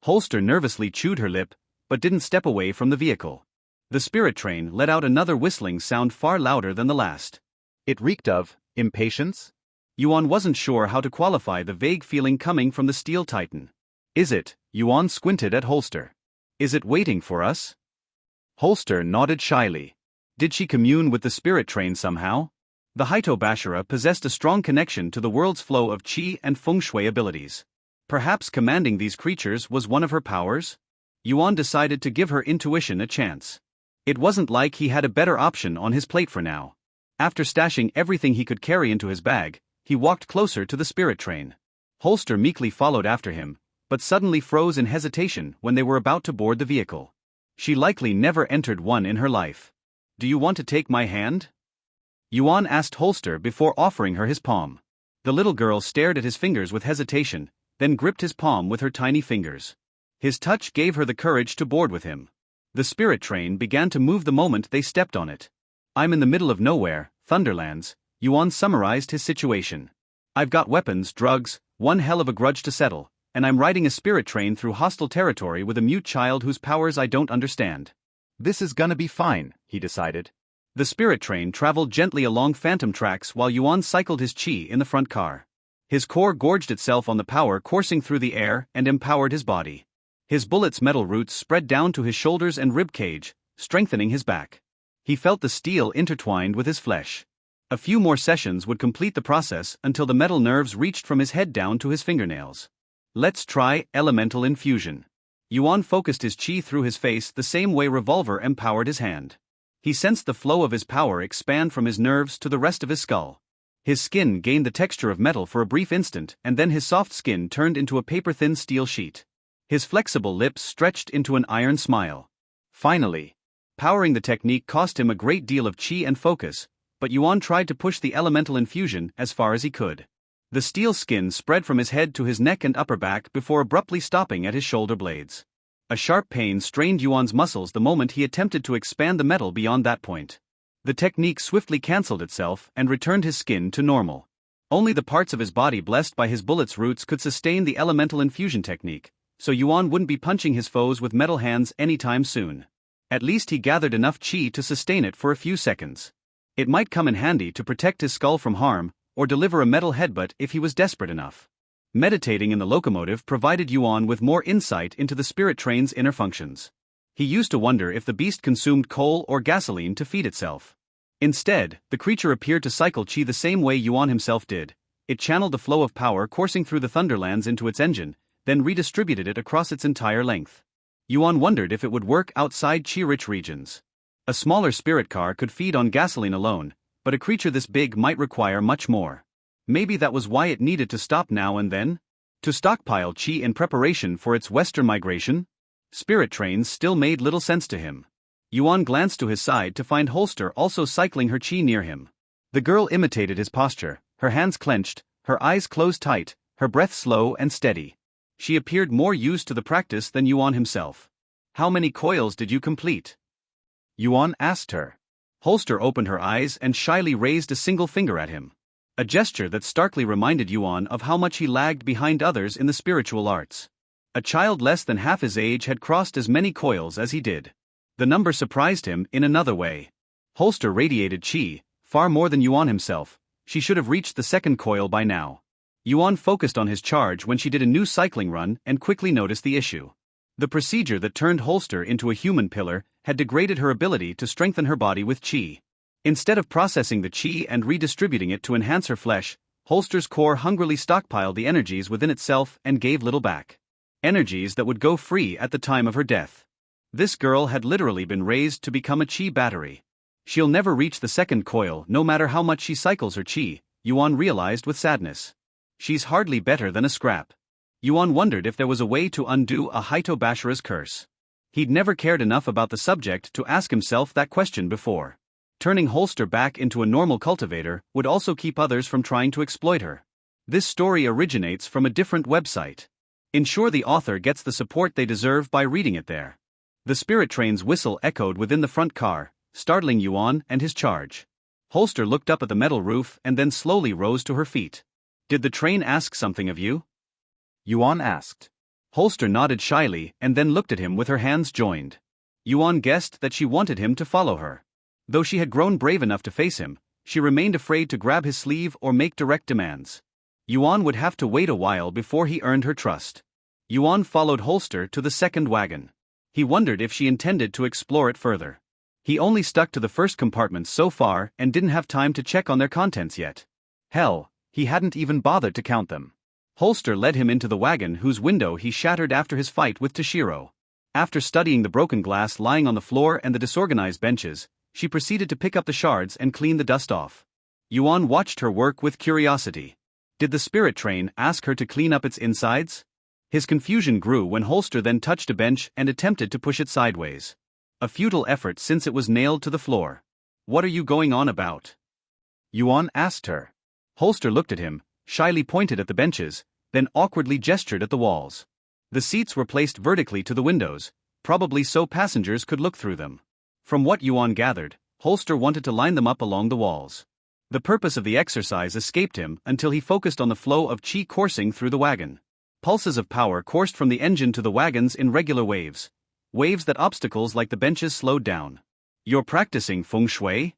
[SPEAKER 1] Holster nervously chewed her lip, but didn't step away from the vehicle. The spirit train let out another whistling sound far louder than the last.
[SPEAKER 2] It reeked of impatience?
[SPEAKER 1] Yuan wasn't sure how to qualify the vague feeling coming from the steel titan. Is it? Yuan squinted at Holster. Is it waiting for us? Holster nodded shyly. Did she commune with the spirit train somehow? The Hitobasher possessed a strong connection to the world's flow of qi and feng shui abilities. Perhaps commanding these creatures was one of her powers? Yuan decided to give her intuition a chance. It wasn't like he had a better option on his plate for now. After stashing everything he could carry into his bag, he walked closer to the spirit train. Holster meekly followed after him, but suddenly froze in hesitation when they were about to board the vehicle. She likely never entered one in her life. Do you want to take my hand? Yuan asked Holster before offering her his palm. The little girl stared at his fingers with hesitation, then gripped his palm with her tiny fingers. His touch gave her the courage to board with him. The spirit train began to move the moment they stepped on it. I'm in the middle of nowhere, Thunderlands, Yuan summarized his situation. I've got weapons, drugs, one hell of a grudge to settle, and I'm riding a spirit train through hostile territory with a mute child whose powers I don't understand.
[SPEAKER 2] This is gonna be fine, he decided.
[SPEAKER 1] The spirit train traveled gently along phantom tracks while Yuan cycled his chi in the front car. His core gorged itself on the power coursing through the air and empowered his body. His bullet's metal roots spread down to his shoulders and rib cage, strengthening his back. He felt the steel intertwined with his flesh. A few more sessions would complete the process until the metal nerves reached from his head down to his fingernails. Let's try elemental infusion. Yuan focused his chi through his face the same way Revolver empowered his hand. He sensed the flow of his power expand from his nerves to the rest of his skull. His skin gained the texture of metal for a brief instant, and then his soft skin turned into a paper-thin steel sheet. His flexible lips stretched into an iron smile. Finally, powering the technique cost him a great deal of chi and focus, but Yuan tried to push the elemental infusion as far as he could. The steel skin spread from his head to his neck and upper back before abruptly stopping at his shoulder blades. A sharp pain strained Yuan's muscles the moment he attempted to expand the metal beyond that point. The technique swiftly cancelled itself and returned his skin to normal. Only the parts of his body blessed by his bullet's roots could sustain the elemental infusion technique, so Yuan wouldn't be punching his foes with metal hands anytime soon. At least he gathered enough chi to sustain it for a few seconds. It might come in handy to protect his skull from harm, or deliver a metal headbutt if he was desperate enough. Meditating in the locomotive provided Yuan with more insight into the spirit train's inner functions. He used to wonder if the beast consumed coal or gasoline to feed itself. Instead, the creature appeared to cycle chi the same way Yuan himself did. It channeled the flow of power coursing through the Thunderlands into its engine, then redistributed it across its entire length. Yuan wondered if it would work outside chi-rich regions. A smaller spirit car could feed on gasoline alone, but a creature this big might require much more. Maybe that was why it needed to stop now and then? To stockpile chi in preparation for its western migration? Spirit trains still made little sense to him. Yuan glanced to his side to find Holster also cycling her chi near him. The girl imitated his posture, her hands clenched, her eyes closed tight, her breath slow and steady. She appeared more used to the practice than Yuan himself. How many coils did you complete? Yuan asked her. Holster opened her eyes and shyly raised a single finger at him. A gesture that starkly reminded Yuan of how much he lagged behind others in the spiritual arts. A child less than half his age had crossed as many coils as he did. The number surprised him in another way. Holster radiated chi, far more than Yuan himself. She should have reached the second coil by now. Yuan focused on his charge when she did a new cycling run and quickly noticed the issue. The procedure that turned Holster into a human pillar had degraded her ability to strengthen her body with chi. Instead of processing the chi and redistributing it to enhance her flesh, Holster's core hungrily stockpiled the energies within itself and gave little back. Energies that would go free at the time of her death. This girl had literally been raised to become a chi battery. She'll never reach the second coil no matter how much she cycles her chi, Yuan realized with sadness. She's hardly better than a scrap. Yuan wondered if there was a way to undo a Hitobasher's curse. He'd never cared enough about the subject to ask himself that question before. Turning Holster back into a normal cultivator would also keep others from trying to exploit her. This story originates from a different website. Ensure the author gets the support they deserve by reading it there. The spirit train's whistle echoed within the front car, startling Yuan and his charge. Holster looked up at the metal roof and then slowly rose to her feet. Did the train ask something of you? Yuan asked. Holster nodded shyly and then looked at him with her hands joined. Yuan guessed that she wanted him to follow her. Though she had grown brave enough to face him, she remained afraid to grab his sleeve or make direct demands. Yuan would have to wait a while before he earned her trust. Yuan followed Holster to the second wagon. He wondered if she intended to explore it further. He only stuck to the first compartment so far and didn't have time to check on their contents yet. Hell, he hadn't even bothered to count them. Holster led him into the wagon whose window he shattered after his fight with Toshiro. After studying the broken glass lying on the floor and the disorganized benches, she proceeded to pick up the shards and clean the dust off. Yuan watched her work with curiosity. Did the spirit train ask her to clean up its insides? His confusion grew when Holster then touched a bench and attempted to push it sideways. A futile effort since it was nailed to the floor. What are you going on about? Yuan asked her. Holster looked at him, shyly pointed at the benches, then awkwardly gestured at the walls. The seats were placed vertically to the windows, probably so passengers could look through them. From what Yuan gathered, Holster wanted to line them up along the walls. The purpose of the exercise escaped him until he focused on the flow of chi coursing through the wagon. Pulses of power coursed from the engine to the wagons in regular waves. Waves that obstacles like the benches slowed down. You're practicing feng shui?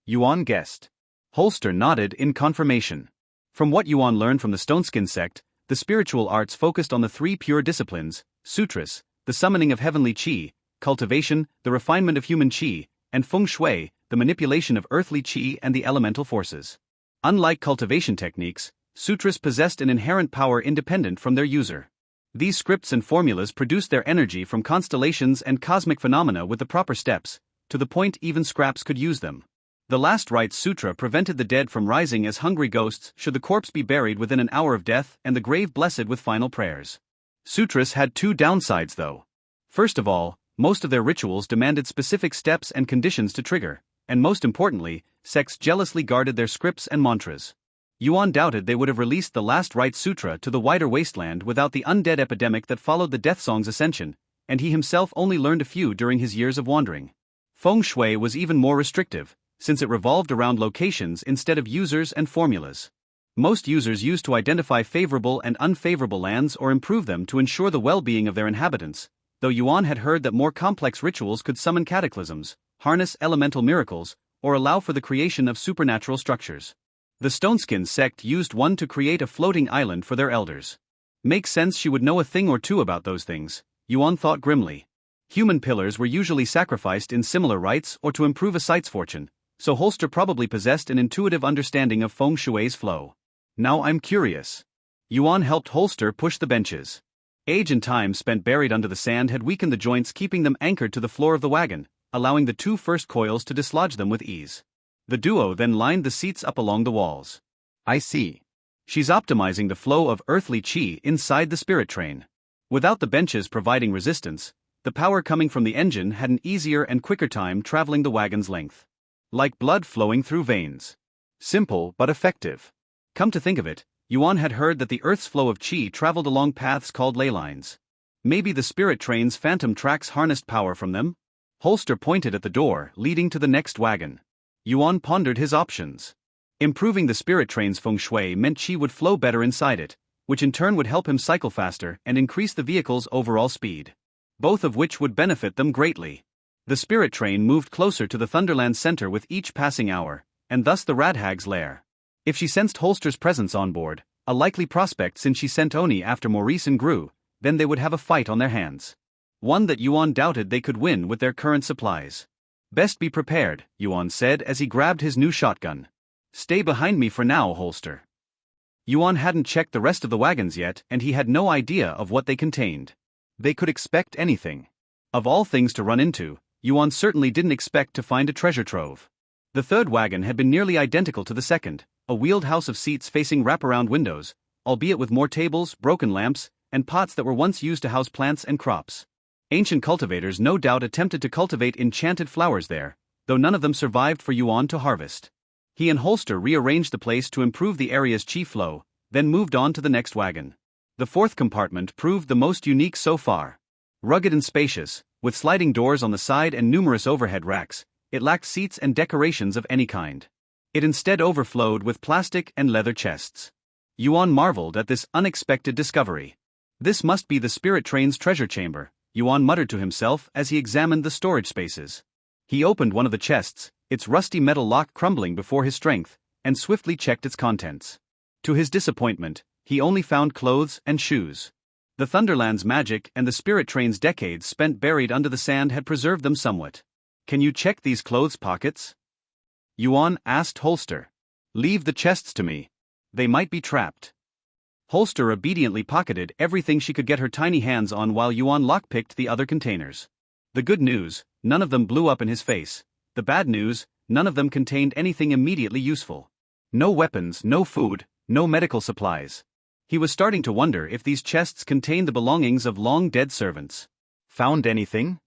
[SPEAKER 1] Yuan guessed. Holster nodded in confirmation. From what Yuan learned from the Stoneskin sect, the spiritual arts focused on the three pure disciplines, sutras, the summoning of heavenly chi, cultivation, the refinement of human chi, and feng shui, the manipulation of earthly chi and the elemental forces. Unlike cultivation techniques, sutras possessed an inherent power independent from their user. These scripts and formulas produced their energy from constellations and cosmic phenomena with the proper steps, to the point even scraps could use them. The Last Rites Sutra prevented the dead from rising as hungry ghosts should the corpse be buried within an hour of death and the grave blessed with final prayers. Sutras had two downsides though. First of all, most of their rituals demanded specific steps and conditions to trigger, and most importantly, sects jealously guarded their scripts and mantras. Yuan doubted they would have released the Last Rites Sutra to the wider wasteland without the undead epidemic that followed the Death Song's ascension, and he himself only learned a few during his years of wandering. Feng Shui was even more restrictive, since it revolved around locations instead of users and formulas. Most users used to identify favorable and unfavorable lands or improve them to ensure the well-being of their inhabitants, though Yuan had heard that more complex rituals could summon cataclysms, harness elemental miracles, or allow for the creation of supernatural structures. The Stoneskin sect used one to create a floating island for their elders. Makes sense she would know a thing or two about those things, Yuan thought grimly. Human pillars were usually sacrificed in similar rites or to improve a site's fortune, so Holster probably possessed an intuitive understanding of Feng Shui's flow. Now I'm curious. Yuan helped Holster push the benches. Age and time spent buried under the sand had weakened the joints, keeping them anchored to the floor of the wagon, allowing the two first coils to dislodge them with ease. The duo then lined the seats up along the walls.
[SPEAKER 2] I see.
[SPEAKER 1] She's optimizing the flow of earthly chi inside the spirit train. Without the benches providing resistance, the power coming from the engine had an easier and quicker time traveling the wagon's length. Like blood flowing through veins. Simple but effective. Come to think of it, Yuan had heard that the Earth's flow of chi traveled along paths called ley lines. Maybe the spirit train's phantom tracks harnessed power from them? Holster pointed at the door leading to the next wagon. Yuan pondered his options. Improving the spirit train's feng shui meant chi would flow better inside it, which in turn would help him cycle faster and increase the vehicle's overall speed. Both of which would benefit them greatly. The spirit train moved closer to the Thunderlands center with each passing hour, and thus the Radhag's lair. If she sensed Holster's presence on board, a likely prospect since she sent Oni after Maurice and Gru, then they would have a fight on their hands. One that Yuan doubted they could win with their current supplies. Best be prepared, Yuan said as he grabbed his new shotgun. Stay behind me for now, Holster. Yuan hadn't checked the rest of the wagons yet and he had no idea of what they contained. They could expect anything. Of all things to run into, Yuan certainly didn't expect to find a treasure trove. The third wagon had been nearly identical to the second, a wheeled house of seats facing wraparound windows, albeit with more tables, broken lamps, and pots that were once used to house plants and crops. Ancient cultivators no doubt attempted to cultivate enchanted flowers there, though none of them survived for Yuan to harvest. He and Holster rearranged the place to improve the area's chi flow, then moved on to the next wagon. The fourth compartment proved the most unique so far. Rugged and spacious, with sliding doors on the side and numerous overhead racks, it lacked seats and decorations of any kind. It instead overflowed with plastic and leather chests. Yuan marveled at this unexpected discovery. This must be the spirit train's treasure chamber, Yuan muttered to himself as he examined the storage spaces. He opened one of the chests, its rusty metal lock crumbling before his strength, and swiftly checked its contents. To his disappointment, he only found clothes and shoes. The Thunderlands' magic and the spirit train's decades spent buried under the sand had preserved them somewhat. Can you check these clothes pockets? Yuan asked Holster. Leave the chests to me. They might be trapped. Holster obediently pocketed everything she could get her tiny hands on while Yuan lockpicked the other containers. The good news, none of them blew up in his face. The bad news, none of them contained anything immediately useful. No weapons, no food, no medical supplies. He was starting to wonder if these chests contained the belongings of long-dead servants. Found anything?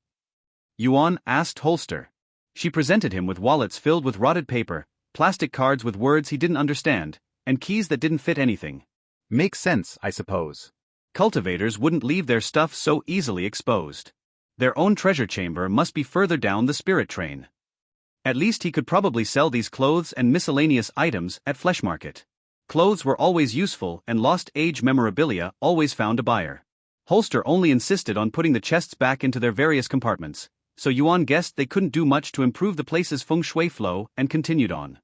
[SPEAKER 1] Yuan asked Holster. She presented him with wallets filled with rotted paper, plastic cards with words he didn't understand, and keys that didn't fit anything.
[SPEAKER 2] Makes sense, I suppose.
[SPEAKER 1] Cultivators wouldn't leave their stuff so easily exposed. Their own treasure chamber must be further down the spirit train. At least he could probably sell these clothes and miscellaneous items at Flesh Market. Clothes were always useful and lost age memorabilia always found a buyer. Holster only insisted on putting the chests back into their various compartments, so Yuan guessed they couldn't do much to improve the place's feng shui flow and continued on.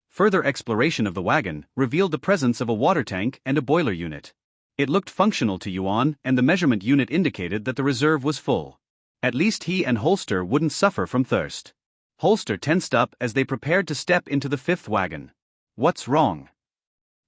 [SPEAKER 1] Further exploration of the wagon revealed the presence of a water tank and a boiler unit. It looked functional to Yuan and the measurement unit indicated that the reserve was full. At least he and Holster wouldn't suffer from thirst. Holster tensed up as they prepared to step into the fifth wagon. "What's wrong?"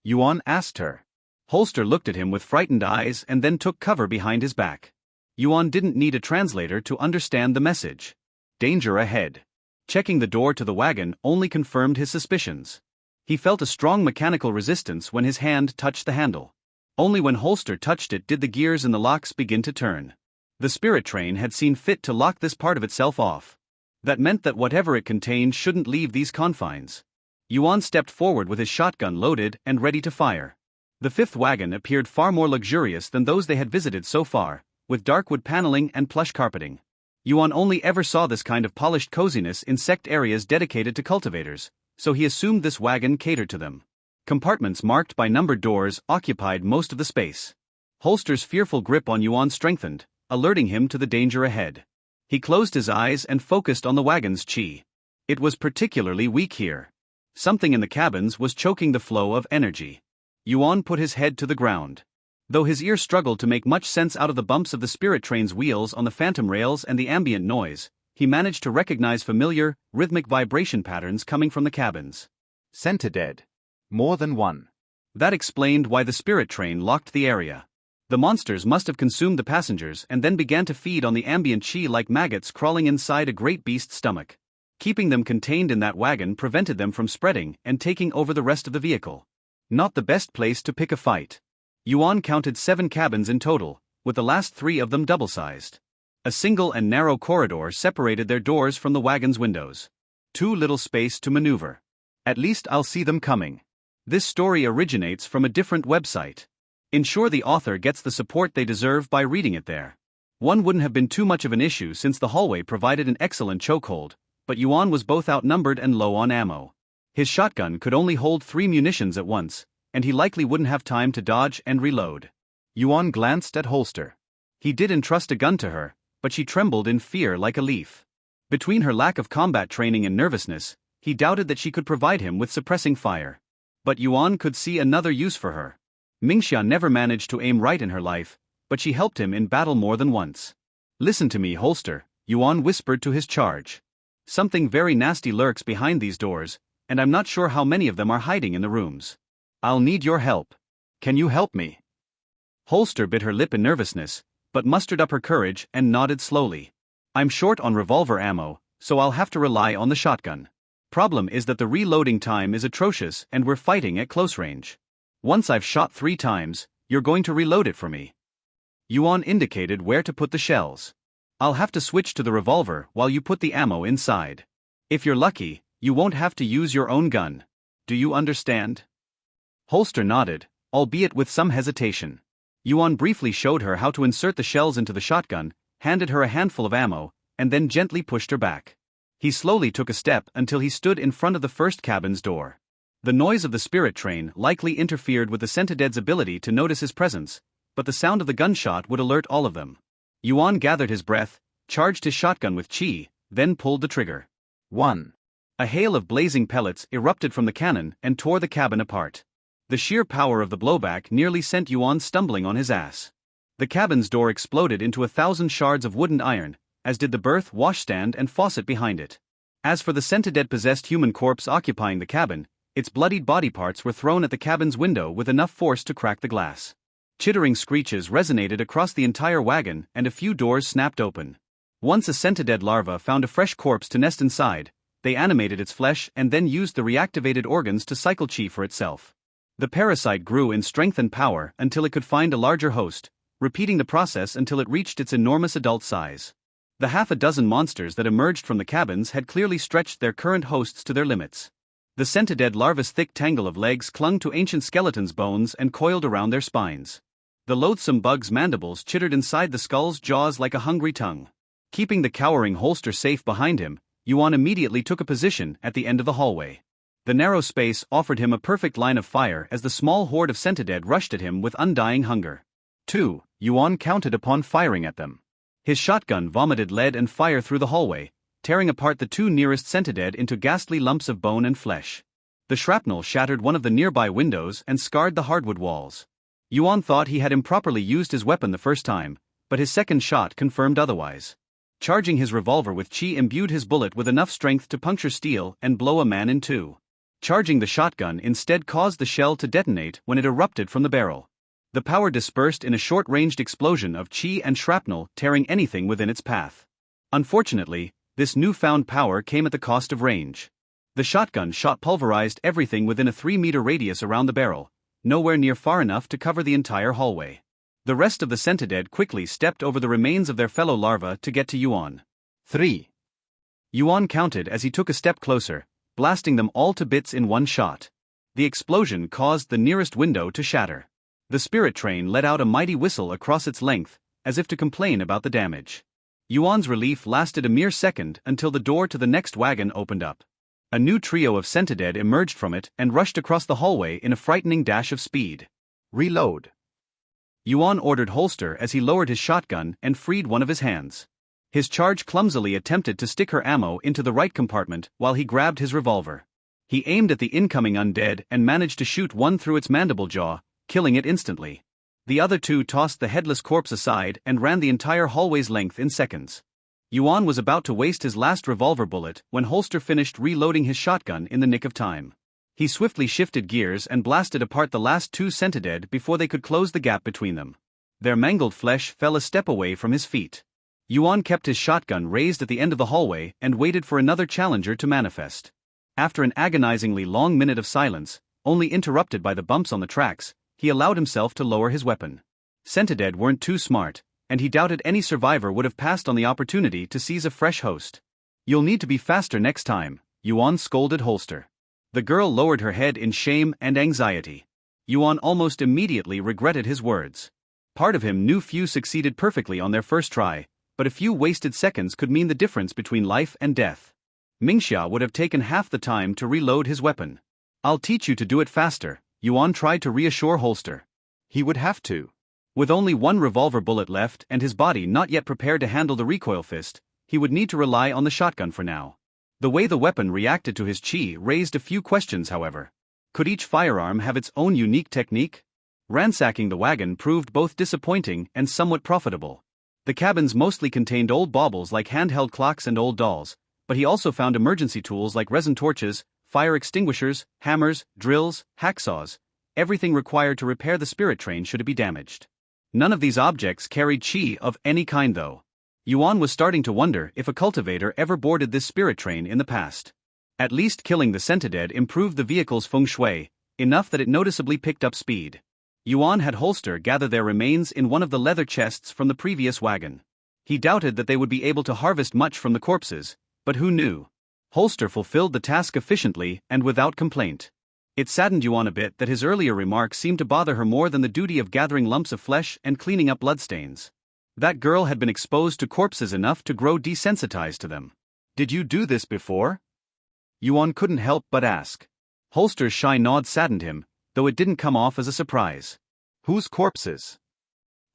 [SPEAKER 1] Yuan asked her. Holster looked at him with frightened eyes and then took cover behind his back. Yuan didn't need a translator to understand the message. Danger ahead. Checking the door to the wagon only confirmed his suspicions. He felt a strong mechanical resistance when his hand touched the handle. Only when Holster touched it did the gears in the locks begin to turn. The spirit train had seen fit to lock this part of itself off. That meant that whatever it contained shouldn't leave these confines. Yuan stepped forward with his shotgun loaded and ready to fire. The fifth wagon appeared far more luxurious than those they had visited so far, with dark wood paneling and plush carpeting. Yuan only ever saw this kind of polished coziness in sect areas dedicated to cultivators, so he assumed this wagon catered to them. Compartments marked by numbered doors occupied most of the space. Holster's fearful grip on Yuan strengthened, alerting him to the danger ahead. He closed his eyes and focused on the wagon's chi. It was particularly weak here. Something in the cabins was choking the flow of energy. Yuan put his head to the ground. Though his ear struggled to make much sense out of the bumps of the spirit train's wheels on the phantom rails and the ambient noise, he managed to recognize familiar, rhythmic vibration patterns coming from the cabins.
[SPEAKER 2] Centidead. More than one.
[SPEAKER 1] That explained why the spirit train locked the area. The monsters must have consumed the passengers and then began to feed on the ambient chi like maggots crawling inside a great beast's stomach. Keeping them contained in that wagon prevented them from spreading and taking over the rest of the vehicle. Not the best place to pick a fight. Yuan counted 7 cabins in total, with the last 3 of them double-sized. A single and narrow corridor separated their doors from the wagon's windows. Too little space to maneuver. At least I'll see them coming. This story originates from a different website. Ensure the author gets the support they deserve by reading it there. One wouldn't have been too much of an issue since the hallway provided an excellent chokehold, but Yuan was both outnumbered and low on ammo. His shotgun could only hold 3 munitions at once, and he likely wouldn't have time to dodge and reload. Yuan glanced at Holster. He did entrust a gun to her, but she trembled in fear like a leaf. Between her lack of combat training and nervousness, he doubted that she could provide him with suppressing fire. But Yuan could see another use for her. Mingxia never managed to aim right in her life, but she helped him in battle more than once. "Listen to me, Holster," Yuan whispered to his charge. "Something very nasty lurks behind these doors, and I'm not sure how many of them are hiding in the rooms. I'll need your help. Can you help me?" Holster bit her lip in nervousness, but mustered up her courage and nodded slowly. "I'm short on revolver ammo, so I'll have to rely on the shotgun. Problem is that the reloading time is atrocious and we're fighting at close range. Once I've shot 3 times, you're going to reload it for me." Yuan indicated where to put the shells. "I'll have to switch to the revolver while you put the ammo inside. If you're lucky, you won't have to use your own gun. Do you understand?" Holster nodded, albeit with some hesitation. Yuan briefly showed her how to insert the shells into the shotgun, handed her a handful of ammo, and then gently pushed her back. He slowly took a step until he stood in front of the first cabin's door. The noise of the spirit train likely interfered with the Centidead's ability to notice his presence, but the sound of the gunshot would alert all of them. Yuan gathered his breath, charged his shotgun with chi, then pulled the trigger. 1. A hail of blazing pellets erupted from the cannon and tore the cabin apart. The sheer power of the blowback nearly sent Yuan stumbling on his ass. The cabin's door exploded into 1,000 shards of wooden iron, as did the berth, washstand and faucet behind it. As for the Centidead-possessed human corpse occupying the cabin, its bloodied body parts were thrown at the cabin's window with enough force to crack the glass. Chittering screeches resonated across the entire wagon and a few doors snapped open. Once a Centidead larva found a fresh corpse to nest inside, they animated its flesh and then used the reactivated organs to cycle chi for itself. The parasite grew in strength and power until it could find a larger host, repeating the process until it reached its enormous adult size. The half a dozen monsters that emerged from the cabins had clearly stretched their current hosts to their limits. The Centidead larva's thick tangle of legs clung to ancient skeletons' bones and coiled around their spines. The loathsome bug's mandibles chittered inside the skull's jaws like a hungry tongue. Keeping the cowering Holster safe behind him, Yuan immediately took a position at the end of the hallway. The narrow space offered him a perfect line of fire as the small horde of Centidead rushed at him with undying hunger. 2. Yuan counted upon firing at them. His shotgun vomited lead and fire through the hallway, tearing apart the 2 nearest Centidead into ghastly lumps of bone and flesh. The shrapnel shattered one of the nearby windows and scarred the hardwood walls. Yuan thought he had improperly used his weapon the first time, but his second shot confirmed otherwise. Charging his revolver with chi imbued his bullet with enough strength to puncture steel and blow a man in two. Charging the shotgun instead caused the shell to detonate when it erupted from the barrel. The power dispersed in a short-ranged explosion of chi and shrapnel, tearing anything within its path. Unfortunately, this newfound power came at the cost of range. The shotgun shot pulverized everything within a 3-meter radius around the barrel, nowhere near far enough to cover the entire hallway. The rest of the Sentidead quickly stepped over the remains of their fellow larvae to get to Yuan.
[SPEAKER 2] 3.
[SPEAKER 1] Yuan counted as he took a step closer, blasting them all to bits in one shot. The explosion caused the nearest window to shatter. The spirit train let out a mighty whistle across its length, as if to complain about the damage. Yuan's relief lasted a mere second until the door to the next wagon opened up. A new trio of Sentidead emerged from it and rushed across the hallway in a frightening dash of speed.
[SPEAKER 2] Reload.
[SPEAKER 1] Yuan ordered holster as he lowered his shotgun and freed one of his hands. His charge clumsily attempted to stick her ammo into the right compartment while he grabbed his revolver. He aimed at the incoming undead and managed to shoot one through its mandible jaw, killing it instantly. The other two tossed the headless corpse aside and ran the entire hallway's length in seconds. Yuan was about to waste his last revolver bullet when Holster finished reloading his shotgun in the nick of time. He swiftly shifted gears and blasted apart the last two Sentidead before they could close the gap between them. Their mangled flesh fell a step away from his feet. Yuan kept his shotgun raised at the end of the hallway and waited for another challenger to manifest. After an agonizingly long minute of silence, only interrupted by the bumps on the tracks, he allowed himself to lower his weapon. Sentidead weren't too smart, and he doubted any survivor would have passed on the opportunity to seize a fresh host. "You'll need to be faster next time," Yuan scolded Holster. The girl lowered her head in shame and anxiety. Yuan almost immediately regretted his words. Part of him knew few succeeded perfectly on their first try, but a few wasted seconds could mean the difference between life and death. Mingxia would have taken half the time to reload his weapon. "I'll teach you to do it faster," Yuan tried to reassure Holster.
[SPEAKER 2] He would have to.
[SPEAKER 1] With only one revolver bullet left and his body not yet prepared to handle the recoil fist, he would need to rely on the shotgun for now. The way the weapon reacted to his chi raised a few questions, however. Could each firearm have its own unique technique? Ransacking the wagon proved both disappointing and somewhat profitable. The cabins mostly contained old baubles like handheld clocks and old dolls, but he also found emergency tools like resin torches, fire extinguishers, hammers, drills, hacksaws, everything required to repair the spirit train should it be damaged. None of these objects carried chi of any kind though. Yuan was starting to wonder if a cultivator ever boarded this spirit train in the past. At least killing the Sentidead improved the vehicle's feng shui, enough that it noticeably picked up speed. Yuan had Holster gather their remains in one of the leather chests from the previous wagon. He doubted that they would be able to harvest much from the corpses, but who knew? Holster fulfilled the task efficiently and without complaint. It saddened Yuan a bit that his earlier remarks seemed to bother her more than the duty of gathering lumps of flesh and cleaning up bloodstains. That girl had been exposed to corpses enough to grow desensitized to them. "Did you do this before?" Yuan couldn't help but ask. Holster's shy nod saddened him, though it didn't come off as a surprise.
[SPEAKER 2] "Whose corpses?"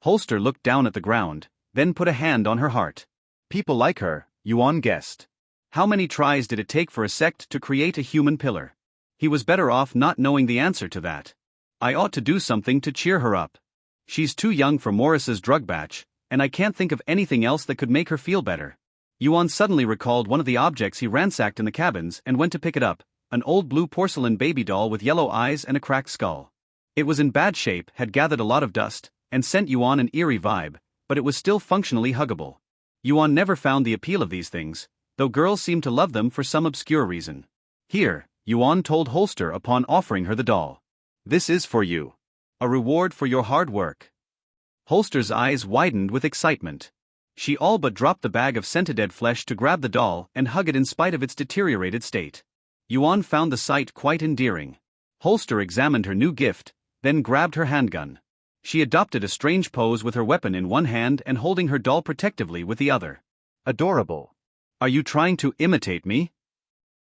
[SPEAKER 1] Holster looked down at the ground, then put a hand on her heart.
[SPEAKER 2] "People like her," Yuan guessed.
[SPEAKER 1] How many tries did it take for a sect to create a human pillar? He was better off not knowing the answer to that. "I ought to do something to cheer her up. She's too young for Morris's drug batch, and I can't think of anything else that could make her feel better." Yuan suddenly recalled one of the objects he ransacked in the cabins and went to pick it up, an old blue porcelain baby doll with yellow eyes and a cracked skull. It was in bad shape, had gathered a lot of dust, and sent Yuan an eerie vibe, but it was still functionally huggable. Yuan never found the appeal of these things, though girls seemed to love them for some obscure reason. "Here," Yuan told Holster upon offering her the doll. "This is for you. A reward for your hard work." Holster's eyes widened with excitement. She all but dropped the bag of Sentidead flesh to grab the doll and hug it in spite of its deteriorated state. Yuan found the sight quite endearing. Holster examined her new gift, then grabbed her handgun. She adopted a strange pose with her weapon in one hand and holding her doll protectively with the other.
[SPEAKER 2] "Adorable."
[SPEAKER 1] "Are you trying to imitate me?"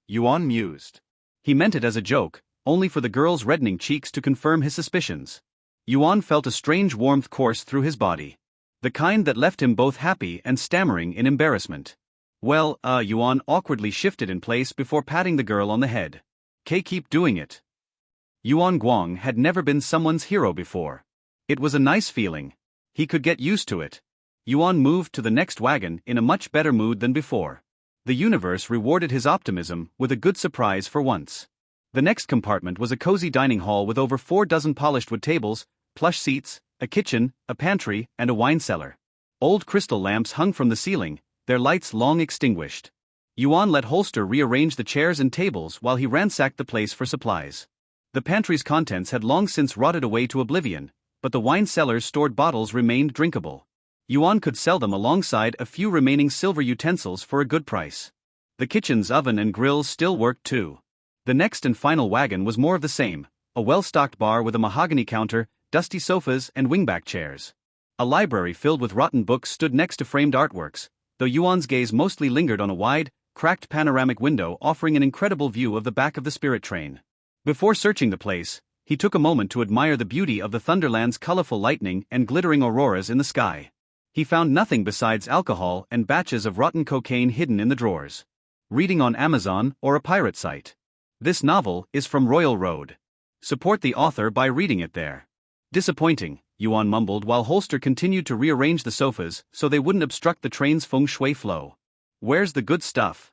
[SPEAKER 2] Yuan mused.
[SPEAKER 1] He meant it as a joke, only for the girl's reddening cheeks to confirm his suspicions. Yuan felt a strange warmth course through his body. The kind that left him both happy and stammering in embarrassment. "Well, Yuan awkwardly shifted in place before patting the girl on the head. Keep doing it." Yuan Guang had never been someone's hero before. It was a nice feeling. He could get used to it. Yuan moved to the next wagon in a much better mood than before. The universe rewarded his optimism with a good surprise for once. The next compartment was a cozy dining hall with over 4 dozen polished wood tables, plush seats, a kitchen, a pantry, and a wine cellar. Old crystal lamps hung from the ceiling, their lights long extinguished. Yuan let Holster rearrange the chairs and tables while he ransacked the place for supplies. The pantry's contents had long since rotted away to oblivion, but the wine cellar's stored bottles remained drinkable. Yuan could sell them alongside a few remaining silver utensils for a good price. The kitchen's oven and grills still worked too. The next and final wagon was more of the same, a well-stocked bar with a mahogany counter, dusty sofas and wingback chairs. A library filled with rotten books stood next to framed artworks, though Yuan's gaze mostly lingered on a wide, cracked panoramic window offering an incredible view of the back of the spirit train. Before searching the place, he took a moment to admire the beauty of the Thunderlands' colorful lightning and glittering auroras in the sky. He found nothing besides alcohol and batches of rotten cocaine hidden in the drawers. Reading on Amazon or a pirate site. This novel is from Royal Road. Support the author by reading it there. Disappointing, Yuan mumbled while Holster continued to rearrange the sofas so they wouldn't obstruct the train's feng shui flow. Where's the good stuff?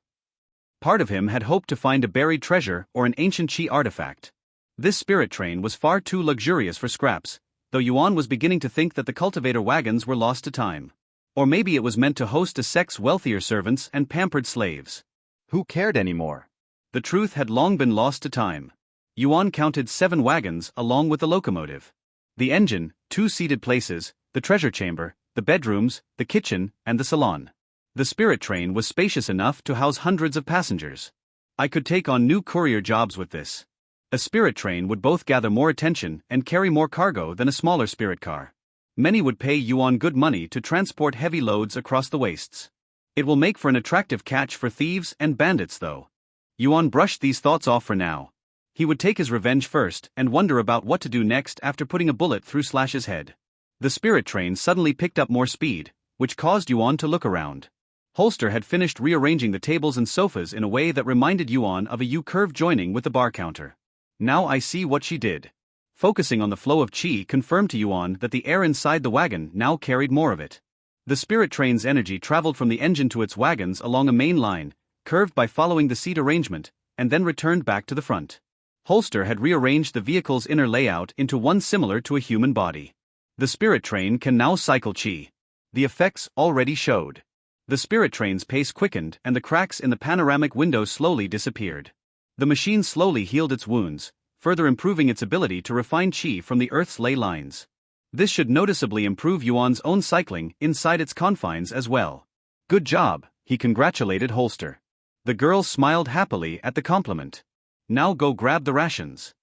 [SPEAKER 1] Part of him had hoped to find a buried treasure or an ancient Qi artifact. This spirit train was far too luxurious for scraps, though Yuan was beginning to think that the cultivator wagons were lost to time. Or maybe it was meant to host a sex wealthier servants and pampered slaves.
[SPEAKER 2] Who cared anymore?
[SPEAKER 1] The truth had long been lost to time. Yuan counted 7 wagons along with the locomotive. The engine, 2 seated places, the treasure chamber, the bedrooms, the kitchen, and the salon. The spirit train was spacious enough to house hundreds of passengers. I could take on new courier jobs with this. A spirit train would both gather more attention and carry more cargo than a smaller spirit car. Many would pay Yuan good money to transport heavy loads across the wastes. It will make for an attractive catch for thieves and bandits though. Yuan brushed these thoughts off for now. He would take his revenge first and wonder about what to do next after putting a bullet through Slash's head. The spirit train suddenly picked up more speed, which caused Yuan to look around. Holster had finished rearranging the tables and sofas in a way that reminded Yuan of a U-curve joining with the bar counter. Now I see what she did. Focusing on the flow of Qi confirmed to Yuan that the air inside the wagon now carried more of it. The spirit train's energy traveled from the engine to its wagons along a main line, curved by following the seat arrangement, and then returned back to the front. Holster had rearranged the vehicle's inner layout into one similar to a human body. The spirit train can now cycle Qi. The effects already showed. The spirit train's pace quickened and the cracks in the panoramic window slowly disappeared. The machine slowly healed its wounds, further improving its ability to refine Qi from the Earth's ley lines. This should noticeably improve Yuan's own cycling inside its confines as well. Good job, he congratulated Holster. The girl smiled happily at the compliment. Now go grab the rations.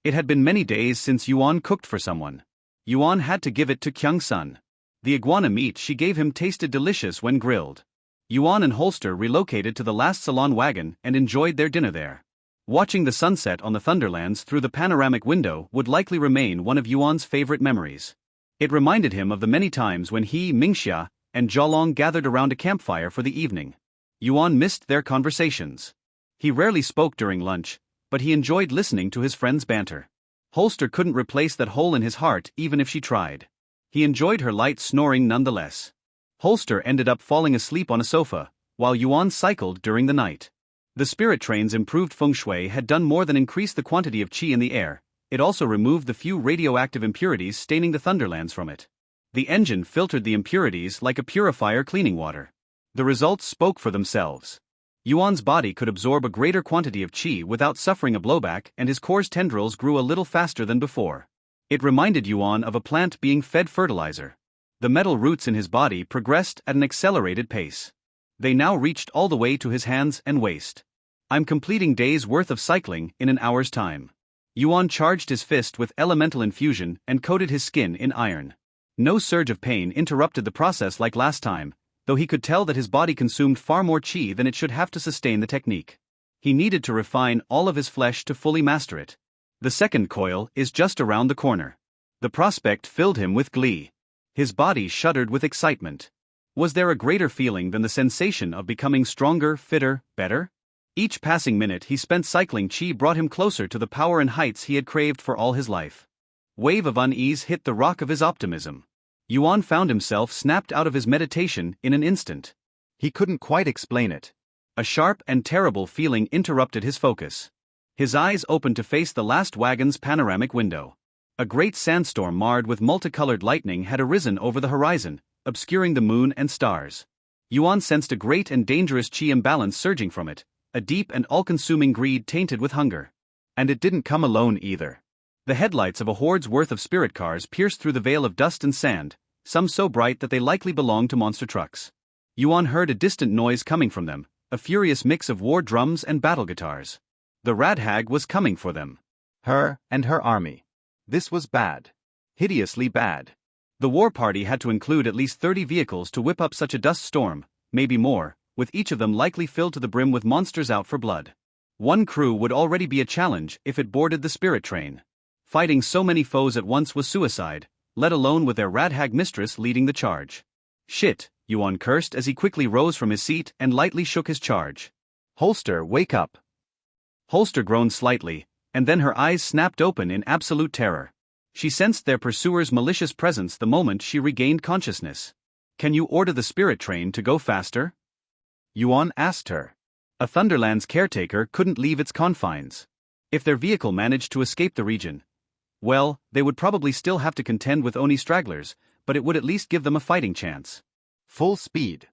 [SPEAKER 1] It had been many days since Yuan cooked for someone. Yuan had to give it to Kyung-sun. The iguana meat she gave him tasted delicious when grilled. Yuan and Holster relocated to the last salon wagon and enjoyed their dinner there. Watching the sunset on the Thunderlands through the panoramic window would likely remain one of Yuan's favorite memories. It reminded him of the many times when he, Mingxia, and Zhalong gathered around a campfire for the evening. Yuan missed their conversations. He rarely spoke during lunch, but he enjoyed listening to his friends' banter. Holster couldn't replace that hole in his heart even if she tried. He enjoyed her light snoring nonetheless. Holster ended up falling asleep on a sofa, while Yuan cycled during the night. The spirit train's improved feng shui had done more than increase the quantity of qi in the air, it also removed the few radioactive impurities staining the Thunderlands from it. The engine filtered the impurities like a purifier cleaning water. The results spoke for themselves. Yuan's body could absorb a greater quantity of qi without suffering a blowback and his core's tendrils grew a little faster than before. It reminded Yuan of a plant being fed fertilizer. The metal roots in his body progressed at an accelerated pace. They now reached all the way to his hands and waist. I'm completing days worth of cycling in an hour's time. Yuan charged his fist with elemental infusion and coated his skin in iron. No surge of pain interrupted the process like last time, though he could tell that his body consumed far more qi than it should have to sustain the technique. He needed to refine all of his flesh to fully master it. The second coil is just around the corner. The prospect filled him with glee. His body shuddered with excitement. Was there a greater feeling than the sensation of becoming stronger, fitter, better? Each passing minute he spent cycling qi brought him closer to the power and heights he had craved for all his life. Wave of unease hit the rock of his optimism. Yuan found himself snapped out of his meditation in an instant.
[SPEAKER 2] He couldn't quite explain it.
[SPEAKER 1] A sharp and terrible feeling interrupted his focus. His eyes opened to face the last wagon's panoramic window. A great sandstorm marred with multicolored lightning had arisen over the horizon, obscuring the moon and stars. Yuan sensed a great and dangerous chi imbalance surging from it, a deep and all-consuming greed tainted with hunger.
[SPEAKER 2] And it didn't come alone either.
[SPEAKER 1] The headlights of a horde's worth of spirit cars pierced through the veil of dust and sand, some so bright that they likely belonged to monster trucks. Yuan heard a distant noise coming from them, a furious mix of war drums and battle guitars. The Radhag was coming for them.
[SPEAKER 2] Her and her army. This was bad. Hideously bad.
[SPEAKER 1] The war party had to include at least 30 vehicles to whip up such a dust storm, maybe more, with each of them likely filled to the brim with monsters out for blood. One crew would already be a challenge if it boarded the spirit train. Fighting so many foes at once was suicide, let alone with their Radhag mistress leading the charge. Shit, Yuan cursed as he quickly rose from his seat and lightly shook his charge.
[SPEAKER 2] Holster, wake up.
[SPEAKER 1] Holster groaned slightly, and then her eyes snapped open in absolute terror. She sensed their pursuer's malicious presence the moment she regained consciousness. Can you order the spirit train to go faster?
[SPEAKER 2] Yuan asked her.
[SPEAKER 1] A Thunderlands caretaker couldn't leave its confines. If their vehicle managed to escape the region, well, they would probably still have to contend with Oni stragglers, but it would at least give them a fighting chance.
[SPEAKER 2] Full speed.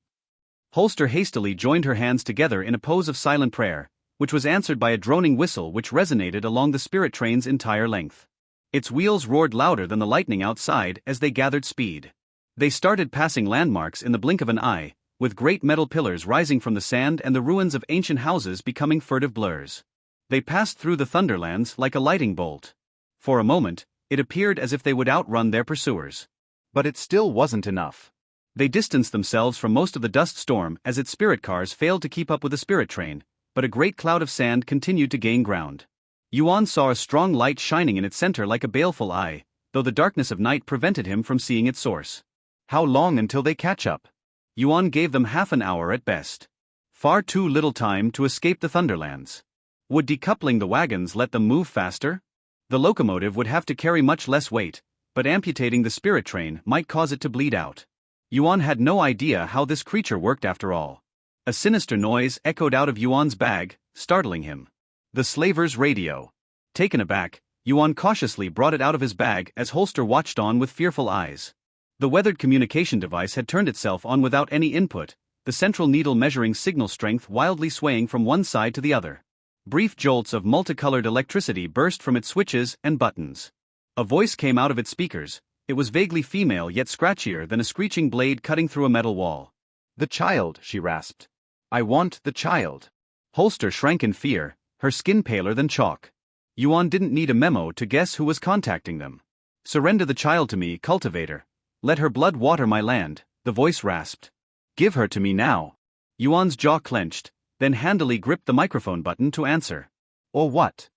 [SPEAKER 1] Holster hastily joined her hands together in a pose of silent prayer, which was answered by a droning whistle which resonated along the spirit train's entire length. Its wheels roared louder than the lightning outside as they gathered speed. They started passing landmarks in the blink of an eye, with great metal pillars rising from the sand and the ruins of ancient houses becoming furtive blurs. They passed through the Thunderlands like a lightning bolt. For a moment, it appeared as if they would outrun their pursuers.
[SPEAKER 2] But it still wasn't enough.
[SPEAKER 1] They distanced themselves from most of the dust storm as its spirit cars failed to keep up with the spirit train, but a great cloud of sand continued to gain ground. Yuan saw a strong light shining in its center like a baleful eye, though the darkness of night prevented him from seeing its source.
[SPEAKER 2] How long until they catch up?
[SPEAKER 1] Yuan gave them half an hour at best. Far too little time to escape the Thunderlands. Would decoupling the wagons let them move faster? The locomotive would have to carry much less weight, but amputating the spirit train might cause it to bleed out. Yuan had no idea how this creature worked after all. A sinister noise echoed out of Yuan's bag, startling him. The slaver's radio. Taken aback, Yuan cautiously brought it out of his bag as Holster watched on with fearful eyes. The weathered communication device had turned itself on without any input, the central needle measuring signal strength wildly swaying from one side to the other. Brief jolts of multicolored electricity burst from its switches and buttons. A voice came out of its speakers. It was vaguely female yet scratchier than a screeching blade cutting through a metal wall.
[SPEAKER 2] The child, she rasped. I want the child.
[SPEAKER 1] Holster shrank in fear, her skin paler than chalk. Yuan didn't need a memo to guess who was contacting them. Surrender the child to me, cultivator. Let her blood water my land, the voice rasped. Give her to me now. Yuan's jaw clenched, then handily gripped the microphone button to answer.
[SPEAKER 2] Or what?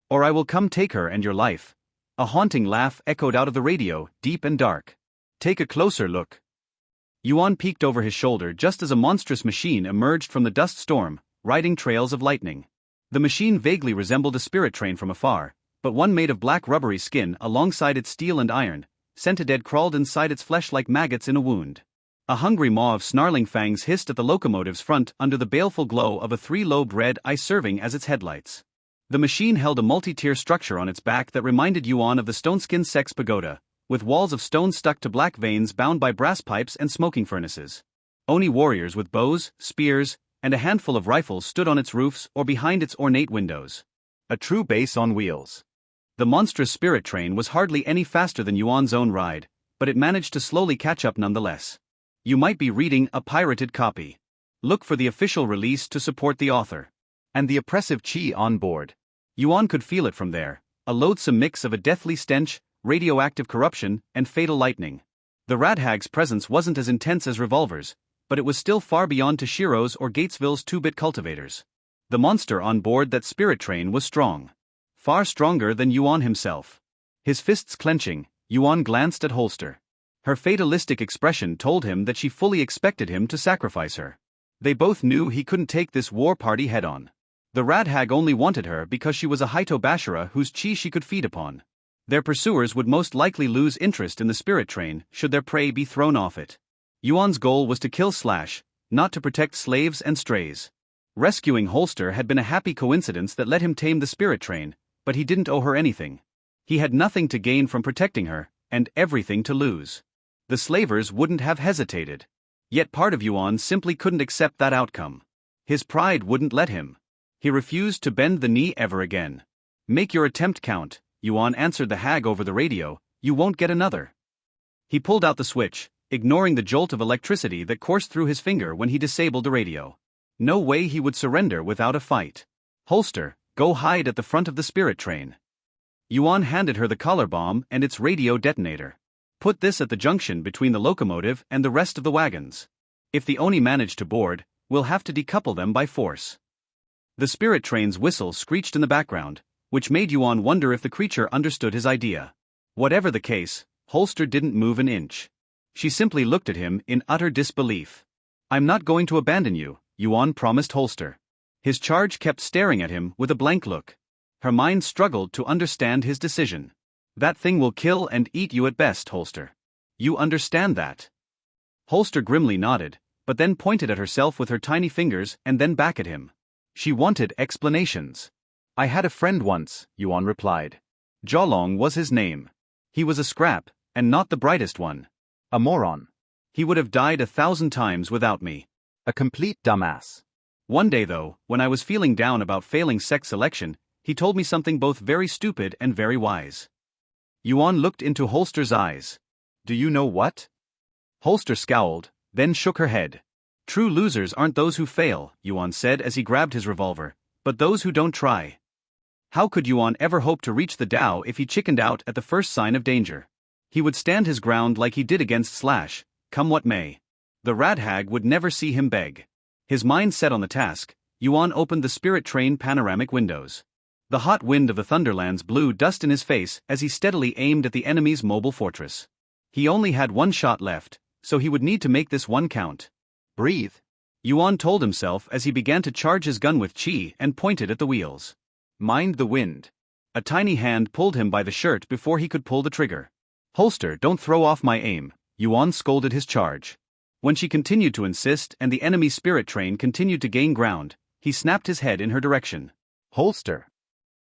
[SPEAKER 1] Or I will come take her and your life. A haunting laugh echoed out of the radio, deep and dark. Take a closer look. Yuan peeked over his shoulder just as a monstrous machine emerged from the dust storm, riding trails of lightning. The machine vaguely resembled a spirit train from afar, but one made of black rubbery skin alongside its steel and iron. Sentided crawled inside its flesh like maggots in a wound. A hungry maw of snarling fangs hissed at the locomotive's front under the baleful glow of a three-lobed red eye serving as its headlights. The machine held a multi-tier structure on its back that reminded Yuan of the stone-skin sex pagoda, with walls of stone stuck to black veins bound by brass pipes and smoking furnaces. Oni warriors with bows, spears, and a handful of rifles stood on its roofs or behind its ornate windows.
[SPEAKER 2] A true base on wheels.
[SPEAKER 1] The monstrous spirit train was hardly any faster than Yuan's own ride, but it managed to slowly catch up nonetheless. You might be reading a pirated copy. Look for the official release to support the author.
[SPEAKER 2] And the oppressive chi on board.
[SPEAKER 1] Yuan could feel it from there, a loathsome mix of a deathly stench, radioactive corruption, and fatal lightning. The Radhag's presence wasn't as intense as revolvers, but it was still far beyond Tashiro's or Gatesville's 2-bit cultivators. The monster on board that spirit train was strong. Far stronger than Yuan himself. His fists clenching, Yuan glanced at Holster. Her fatalistic expression told him that she fully expected him to sacrifice her. They both knew he couldn't take this war party head-on. The Radhag only wanted her because she was a Hitobasher whose chi she could feed upon. Their pursuers would most likely lose interest in the spirit train should their prey be thrown off it. Yuan's goal was to kill Slash, not to protect slaves and strays. Rescuing Holster had been a happy coincidence that let him tame the spirit train, but he didn't owe her anything. He had nothing to gain from protecting her, and everything to lose. The slavers wouldn't have hesitated. Yet part of Yuan simply couldn't accept that outcome. His pride wouldn't let him. He refused to bend the knee ever again. "Make your attempt count," Yuan answered the hag over the radio, "you won't get another." He pulled out the switch, ignoring the jolt of electricity that coursed through his finger when he disabled the radio. No way he would surrender without a fight. "Holster, go hide at the front of the spirit train." Yuan handed her the collar bomb and its radio detonator. "Put this at the junction between the locomotive and the rest of the wagons. If the Oni manage to board, we'll have to decouple them by force." The spirit train's whistle screeched in the background, which made Yuan wonder if the creature understood his idea. Whatever the case, Holster didn't move an inch. She simply looked at him in utter disbelief. "I'm not going to abandon you," Yuan promised Holster. His charge kept staring at him with a blank look. Her mind struggled to understand his decision. "That thing will kill and eat you at best, Holster. You understand that?" Holster grimly nodded, but then pointed at herself with her tiny fingers and then back at him. She wanted explanations. "I had a friend once," Yuan replied. Jolong was his name. He was a scrap, and not the brightest one. A moron. He would have died 1,000 times without me. A complete dumbass. One day though, when I was feeling down about failing sex selection, he told me something both very stupid and very wise. Yuan looked into Holster's eyes. "Do you know what?" Holster scowled, then shook her head. "True losers aren't those who fail," Yuan said as he grabbed his revolver, "but those who don't try." How could Yuan ever hope to reach the Tao if he chickened out at the first sign of danger? He would stand his ground like he did against Slash, come what may. The rat hag would never see him beg. His mind set on the task, Yuan opened the spirit train panoramic windows. The hot wind of the Thunderlands blew dust in his face as he steadily aimed at the enemy's mobile fortress. He only had one shot left, so he would need to make this one count. "Breathe," Yuan told himself as he began to charge his gun with chi and pointed at the wheels. "Mind the wind." A tiny hand pulled him by the shirt before he could pull the trigger. "Holster, don't throw off my aim," Yuan scolded his charge. When she continued to insist and the enemy spirit train continued to gain ground, he snapped his head in her direction. "Holster."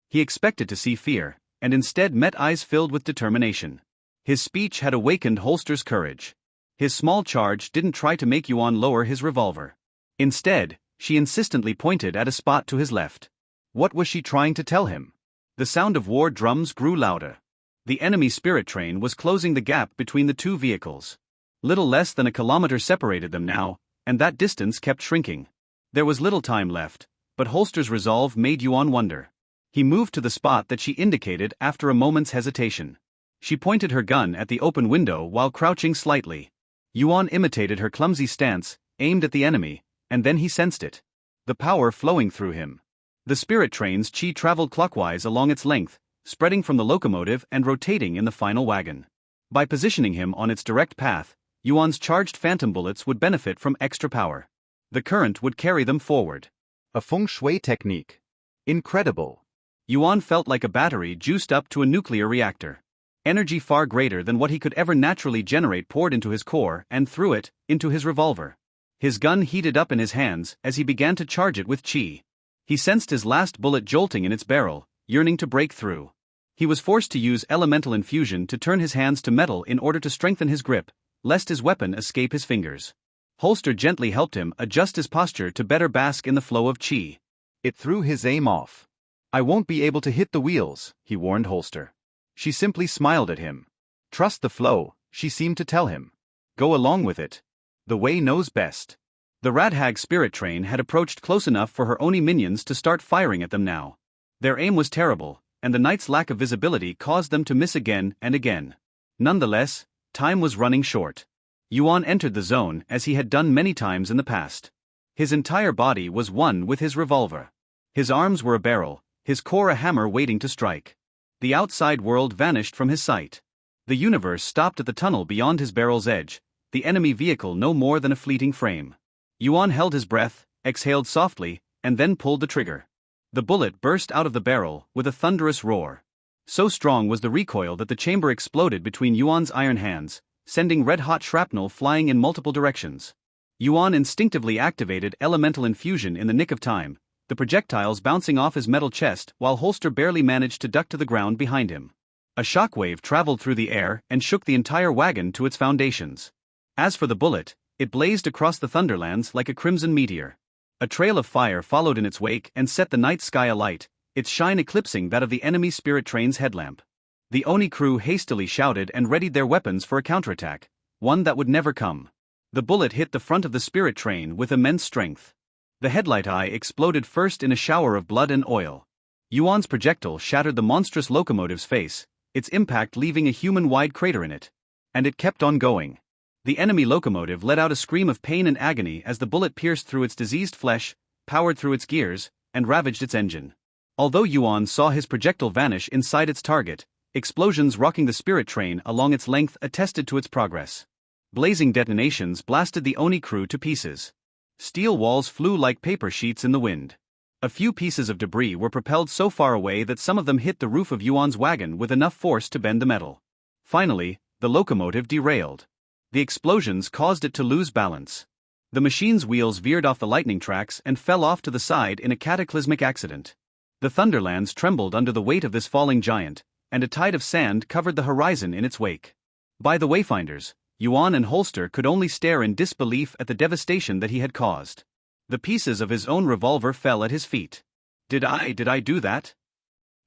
[SPEAKER 1] He expected to see fear, and instead met eyes filled with determination. His speech had awakened Holster's courage. His small charge didn't try to make Yuan lower his revolver. Instead, she insistently pointed at a spot to his left. What was she trying to tell him? The sound of war drums grew louder. The enemy spirit train was closing the gap between the two vehicles. Little less than a kilometer separated them now, and that distance kept shrinking. There was little time left, but Holster's resolve made Yuan wonder. He moved to the spot that she indicated after a moment's hesitation. She pointed her gun at the open window while crouching slightly. Yuan imitated her clumsy stance, aimed at the enemy, and then he sensed it. The power flowing through him. The spirit train's chi traveled clockwise along its length, spreading from the locomotive and rotating in the final wagon. By positioning him on its direct path, Yuan's charged phantom bullets would benefit from extra power. The current would carry them forward. A feng shui technique. Incredible. Yuan felt like a battery juiced up to a nuclear reactor. Energy far greater than what he could ever naturally generate poured into his core and through it, into his revolver. His gun heated up in his hands as he began to charge it with chi. He sensed his last bullet jolting in its barrel, yearning to break through. He was forced to use elemental infusion to turn his hands to metal in order to strengthen his grip, lest his weapon escape his fingers. Holster gently helped him adjust his posture to better bask in the flow of chi. It threw his aim off. "I won't be able to hit the wheels," he warned Holster. She simply smiled at him. "Trust the flow," she seemed to tell him. "Go along with it. The way knows best." The rat hag spirit train had approached close enough for her Oni minions to start firing at them now. Their aim was terrible, and the night's lack of visibility caused them to miss again and again. Nonetheless, time was running short. Yuan entered the zone as he had done many times in the past. His entire body was one with his revolver. His arms were a barrel, his core a hammer waiting to strike. The outside world vanished from his sight. The universe stopped at the tunnel beyond his barrel's edge, the enemy vehicle no more than a fleeting frame. Yuan held his breath, exhaled softly, and then pulled the trigger. The bullet burst out of the barrel with a thunderous roar. So strong was the recoil that the chamber exploded between Yuan's iron hands, sending red-hot shrapnel flying in multiple directions. Yuan instinctively activated elemental infusion in the nick of time, the projectiles bouncing off his metal chest while Holster barely managed to duck to the ground behind him. A shockwave traveled through the air and shook the entire wagon to its foundations. As for the bullet, it blazed across the Thunderlands like a crimson meteor. A trail of fire followed in its wake and set the night sky alight, its shine eclipsing that of the enemy spirit train's headlamp. The Oni crew hastily shouted and readied their weapons for a counterattack, one that would never come. The bullet hit the front of the spirit train with immense strength. The headlight eye exploded first in a shower of blood and oil. Yuan's projectile shattered the monstrous locomotive's face, its impact leaving a human-wide crater in it. And it kept on going. The enemy locomotive let out a scream of pain and agony as the bullet pierced through its diseased flesh, powered through its gears, and ravaged its engine. Although Yuan saw his projectile vanish inside its target, explosions rocking the spirit train along its length attested to its progress. Blazing detonations blasted the Oni crew to pieces. Steel walls flew like paper sheets in the wind. A few pieces of debris were propelled so far away that some of them hit the roof of Yuan's wagon with enough force to bend the metal. Finally, the locomotive derailed. The explosions caused it to lose balance. The machine's wheels veered off the lightning tracks and fell off to the side in a cataclysmic accident. The Thunderlands trembled under the weight of this falling giant, and a tide of sand covered the horizon in its wake. By the wayfinders, Yuan and Holster could only stare in disbelief at the devastation that he had caused. The pieces of his own revolver fell at his feet. Did I do that?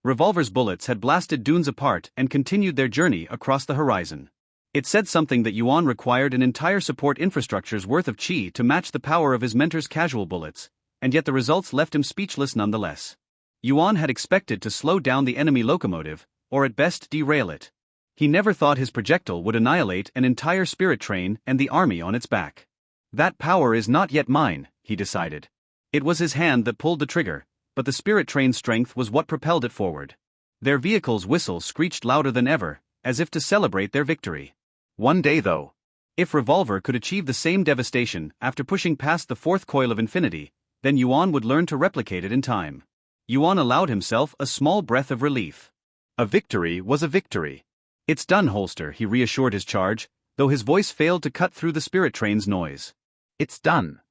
[SPEAKER 1] Revolver's bullets had blasted dunes apart and continued their journey across the horizon. It said something that Yuan required an entire support infrastructure's worth of chi to match the power of his mentor's casual bullets, and yet the results left him speechless nonetheless. Yuan had expected to slow down the enemy locomotive, or at best derail it. He never thought his projectile would annihilate an entire spirit train and the army on its back. That power is not yet mine, he decided. It was his hand that pulled the trigger, but the spirit train's strength was what propelled it forward. Their vehicle's whistle screeched louder than ever, as if to celebrate their victory. One day though, if Revolver could achieve the same devastation after pushing past the fourth coil of infinity, then Yuan would learn to replicate it in time. Yuan allowed himself a small breath of relief. A victory was a victory. It's done, Holster, he reassured his charge, though his voice failed to cut through the spirit train's noise. It's done.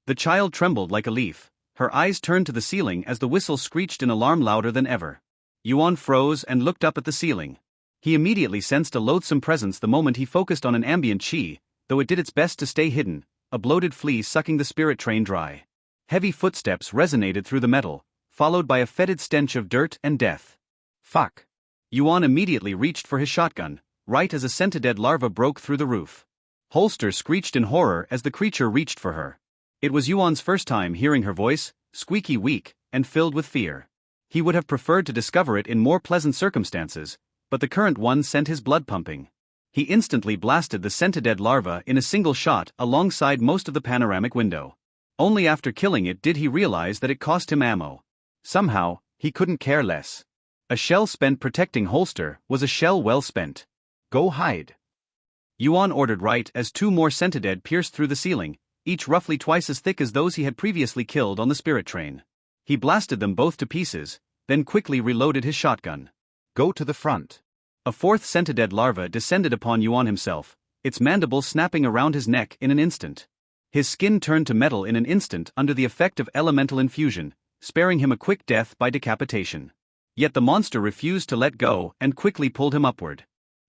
[SPEAKER 1] The child trembled like a leaf, her eyes turned to the ceiling as the whistle screeched in alarm louder than ever. Yuan froze and looked up at the ceiling. He immediately sensed a loathsome presence the moment he focused on an ambient chi, though it did its best to stay hidden, a bloated flea sucking the spirit train dry. Heavy footsteps resonated through the metal, followed by a fetid stench of dirt and death. Fuck. Yuan immediately reached for his shotgun, right as a centidead larva broke through the roof. Holster screeched in horror as the creature reached for her. It was Yuan's first time hearing her voice, squeaky weak, and filled with fear. He would have preferred to discover it in more pleasant circumstances, but the current one sent his blood pumping. He instantly blasted the centidead larva in a single shot alongside most of the panoramic window. Only after killing it did he realize that it cost him ammo. Somehow, he couldn't care less. A shell spent protecting Holster was a shell well spent. Go hide. Yuan ordered right as two more centidead pierced through the ceiling, each roughly twice as thick as those he had previously killed on the spirit train. He blasted them both to pieces, then quickly reloaded his shotgun. Go to the front. A fourth centidead larva descended upon Yuan himself, its mandible snapping around his neck in an instant. His skin turned to metal in an instant under the effect of elemental infusion, sparing him a quick death by decapitation. Yet the monster refused to let go and quickly pulled him upward.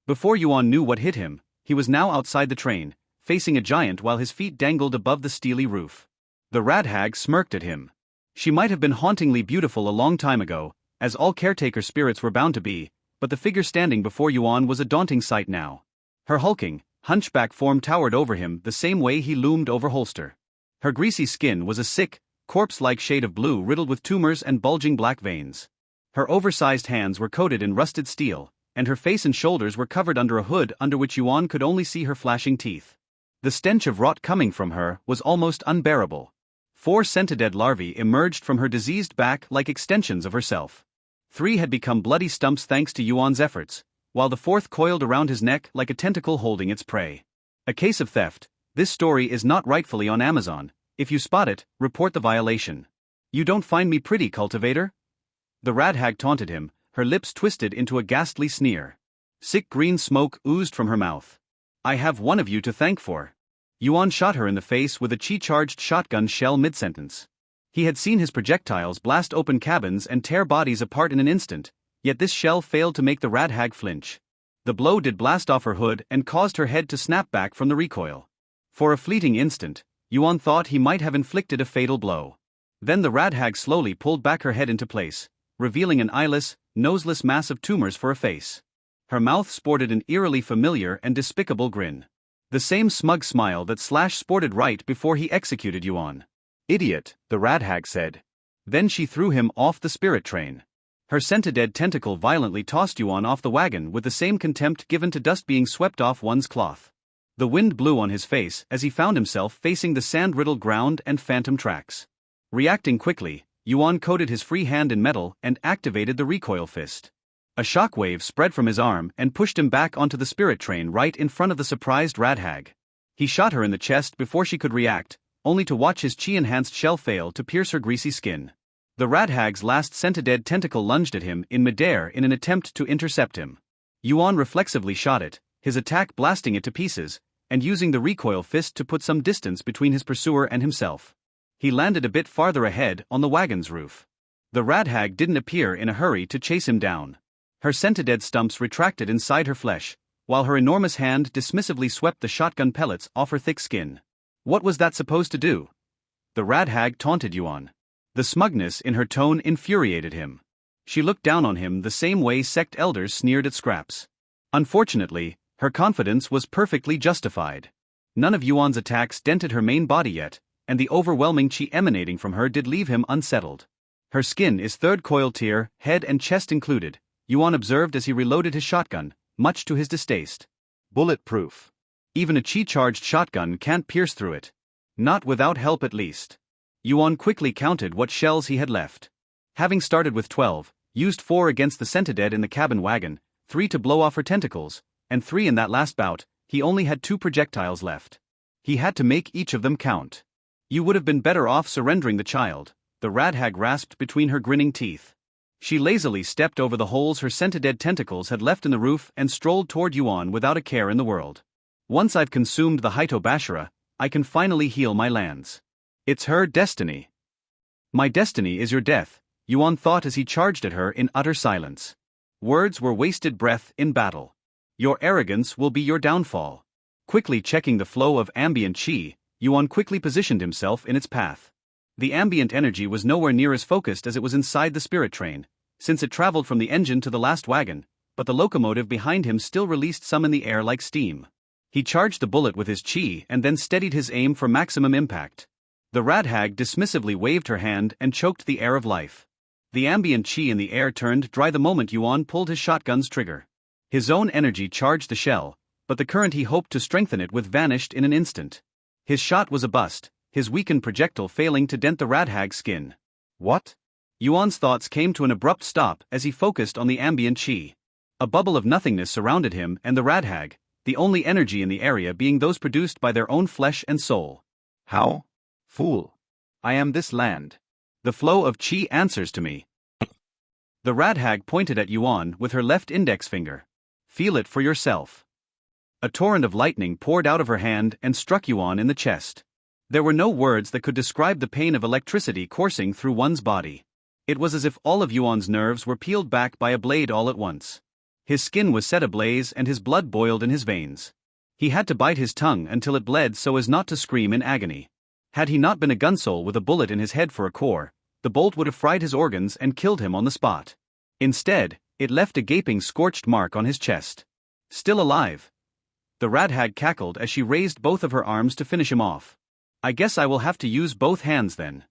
[SPEAKER 1] Before Yuan knew what hit him, he was now outside the train, facing a giant while his feet dangled above the steely roof. The rat hag smirked at him. She might have been hauntingly beautiful a long time ago, as all caretaker spirits were bound to be, but the figure standing before Yuan was a daunting sight now. Her hulking, hunchback form towered over him the same way he loomed over Holster. Her greasy skin was a sick, corpse-like shade of blue riddled with tumors and bulging black veins. Her oversized hands were coated in rusted steel, and her face and shoulders were covered under a hood under which Yuan could only see her flashing teeth. The stench of rot coming from her was almost unbearable. 4 centidead larvae emerged from her diseased back like extensions of herself. 3 had become bloody stumps thanks to Yuan's efforts, while the 4th coiled around his neck like a tentacle holding its prey. A case of theft. This story is not rightfully on Amazon. If you spot it, report the violation. You don't find me pretty, cultivator? The rat hag taunted him, her lips twisted into a ghastly sneer. Sick green smoke oozed from her mouth. I have one of you to thank for. Yuan shot her in the face with a chi-charged shotgun shell mid-sentence. He had seen his projectiles blast open cabins and tear bodies apart in an instant, yet this shell failed to make the rad hag flinch. The blow did blast off her hood and caused her head to snap back from the recoil. For a fleeting instant, Yuan thought he might have inflicted a fatal blow. Then the rad hag slowly pulled back her head into place, revealing an eyeless, noseless mass of tumors for a face. Her mouth sported an eerily familiar and despicable grin. The same smug smile that Slash sported right before he executed Yuan.
[SPEAKER 2] Idiot, the rad hag said.
[SPEAKER 1] Then she threw him off the spirit train. Her centipede tentacle violently tossed Yuan off the wagon with the same contempt given to dust being swept off one's cloth. The wind blew on his face as he found himself facing the sand-riddled ground and phantom tracks. Reacting quickly, Yuan coated his free hand in metal and activated the recoil fist. A shockwave spread from his arm and pushed him back onto the spirit train right in front of the surprised rad hag. He shot her in the chest before she could react, only to watch his chi-enhanced shell fail to pierce her greasy skin. The rad hag's last centipede tentacle lunged at him in midair in an attempt to intercept him. Yuan reflexively shot it, his attack blasting it to pieces, and using the recoil fist to put some distance between his pursuer and himself. He landed a bit farther ahead on the wagon's roof. The rad hag didn't appear in a hurry to chase him down. Her centipede stumps retracted inside her flesh, while her enormous hand dismissively swept the shotgun pellets off her thick skin. What was that supposed to do? The rad hag taunted Yuan. The smugness in her tone infuriated him. She looked down on him the same way sect elders sneered at scraps. Unfortunately, her confidence was perfectly justified. None of Yuan's attacks dented her main body yet, and the overwhelming chi emanating from her did leave him unsettled. Her skin is third coil tier, head and chest included, Yuan observed as he reloaded his shotgun, much to his distaste.
[SPEAKER 2] Bulletproof.
[SPEAKER 1] Even a chi-charged shotgun can't pierce through it. Not without help at least. Yuan quickly counted what shells he had left. Having started with 12, used 4 against the centipede in the cabin wagon, 3 to blow off her tentacles, and 3 in that last bout, he only had 2 projectiles left. He had to make each of them count. You would have been better off surrendering the child, the rad hag rasped between her grinning teeth. She lazily stepped over the holes her centipede tentacles had left in the roof and strolled toward Yuan without a care in the world. Once I've consumed the Hitobasher, I can finally heal my lands. It's her destiny. My destiny is your death, Yuan thought as he charged at her in utter silence. Words were wasted breath in battle. Your arrogance will be your downfall. Quickly checking the flow of ambient chi, Yuan quickly positioned himself in its path. The ambient energy was nowhere near as focused as it was inside the spirit train, since it traveled from the engine to the last wagon, but the locomotive behind him still released some in the air like steam. He charged the bullet with his chi and then steadied his aim for maximum impact. The rad hag dismissively waved her hand and choked the air of life. The ambient chi in the air turned dry the moment Yuan pulled his shotgun's trigger. His own energy charged the shell, but the current he hoped to strengthen it with vanished in an instant. His shot was a bust, his weakened projectile failing to dent the rad hag's skin.
[SPEAKER 2] What?
[SPEAKER 1] Yuan's thoughts came to an abrupt stop as he focused on the ambient chi. A bubble of nothingness surrounded him and the rad hag, the only energy in the area being those produced by their own flesh and soul.
[SPEAKER 2] How? Fool. I am this land.
[SPEAKER 1] The flow of chi answers to me. The rad hag pointed at Yuan with her left index finger. Feel it for yourself. A torrent of lightning poured out of her hand and struck Yuan in the chest. There were no words that could describe the pain of electricity coursing through one's body. It was as if all of Yuan's nerves were peeled back by a blade all at once. His skin was set ablaze and his blood boiled in his veins. He had to bite his tongue until it bled so as not to scream in agony. Had he not been a gunsoul with a bullet in his head for a core, the bolt would have fried his organs and killed him on the spot. Instead, it left a gaping scorched mark on his chest. Still alive. The rad hag cackled as she raised both of her arms to finish him off. I guess I will have to use both hands then.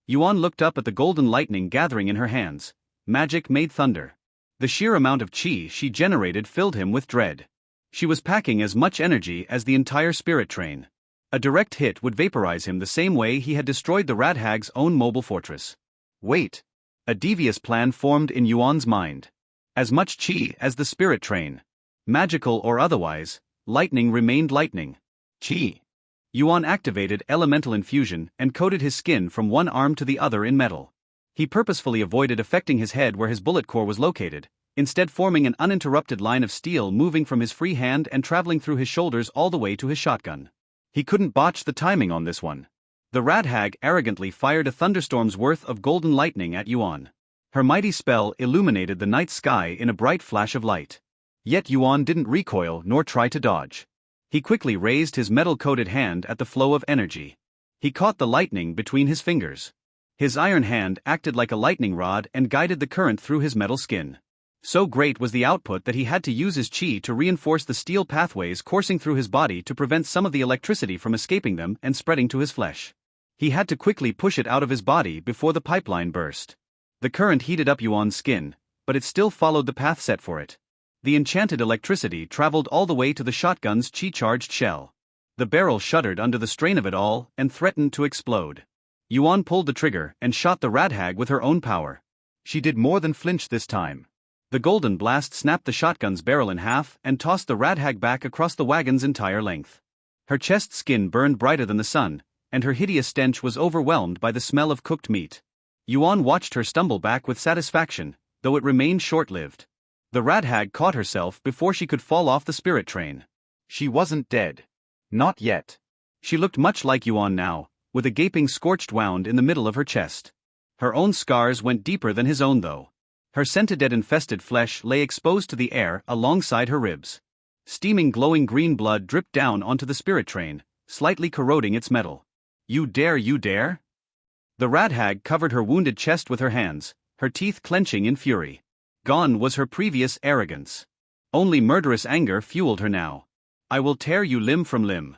[SPEAKER 1] Yuan looked up at the golden lightning gathering in her hands. Magic made thunder. The sheer amount of chi she generated filled him with dread. She was packing as much energy as the entire spirit train. A direct hit would vaporize him the same way he had destroyed the rad hag's own mobile fortress. Wait. A devious plan formed in Yuan's mind. As much chi as the spirit train. Magical or otherwise, lightning remained lightning. Chi. Yuan activated elemental infusion and coated his skin from one arm to the other in metal. He purposefully avoided affecting his head where his bullet core was located, instead forming an uninterrupted line of steel moving from his free hand and traveling through his shoulders all the way to his shotgun. He couldn't botch the timing on this one. The rat hag arrogantly fired a thunderstorm's worth of golden lightning at Yuan. Her mighty spell illuminated the night sky in a bright flash of light. Yet Yuan didn't recoil nor try to dodge. He quickly raised his metal-coated hand at the flow of energy. He caught the lightning between his fingers. His iron hand acted like a lightning rod and guided the current through his metal skin. So great was the output that he had to use his chi to reinforce the steel pathways coursing through his body to prevent some of the electricity from escaping them and spreading to his flesh. He had to quickly push it out of his body before the pipeline burst. The current heated up Yuan's skin, but it still followed the path set for it. The enchanted electricity traveled all the way to the shotgun's chi-charged shell. The barrel shuddered under the strain of it all and threatened to explode. Yuan pulled the trigger and shot the rat hag with her own power. She did more than flinch this time. The golden blast snapped the shotgun's barrel in half and tossed the rat hag back across the wagon's entire length. Her chest skin burned brighter than the sun, and her hideous stench was overwhelmed by the smell of cooked meat. Yuan watched her stumble back with satisfaction, though it remained short-lived. The rat hag caught herself before she could fall off the spirit train. She wasn't dead. Not yet. She looked much like Yuan now, with a gaping scorched wound in the middle of her chest. Her own scars went deeper than his own though. Her Sentided-infested flesh lay exposed to the air alongside her ribs. Steaming glowing green blood dripped down onto the spirit train, slightly corroding its metal. You dare, you dare? The rat hag covered her wounded chest with her hands, her teeth clenching in fury. Gone was her previous arrogance. Only murderous anger fueled her now. I will tear you limb from limb.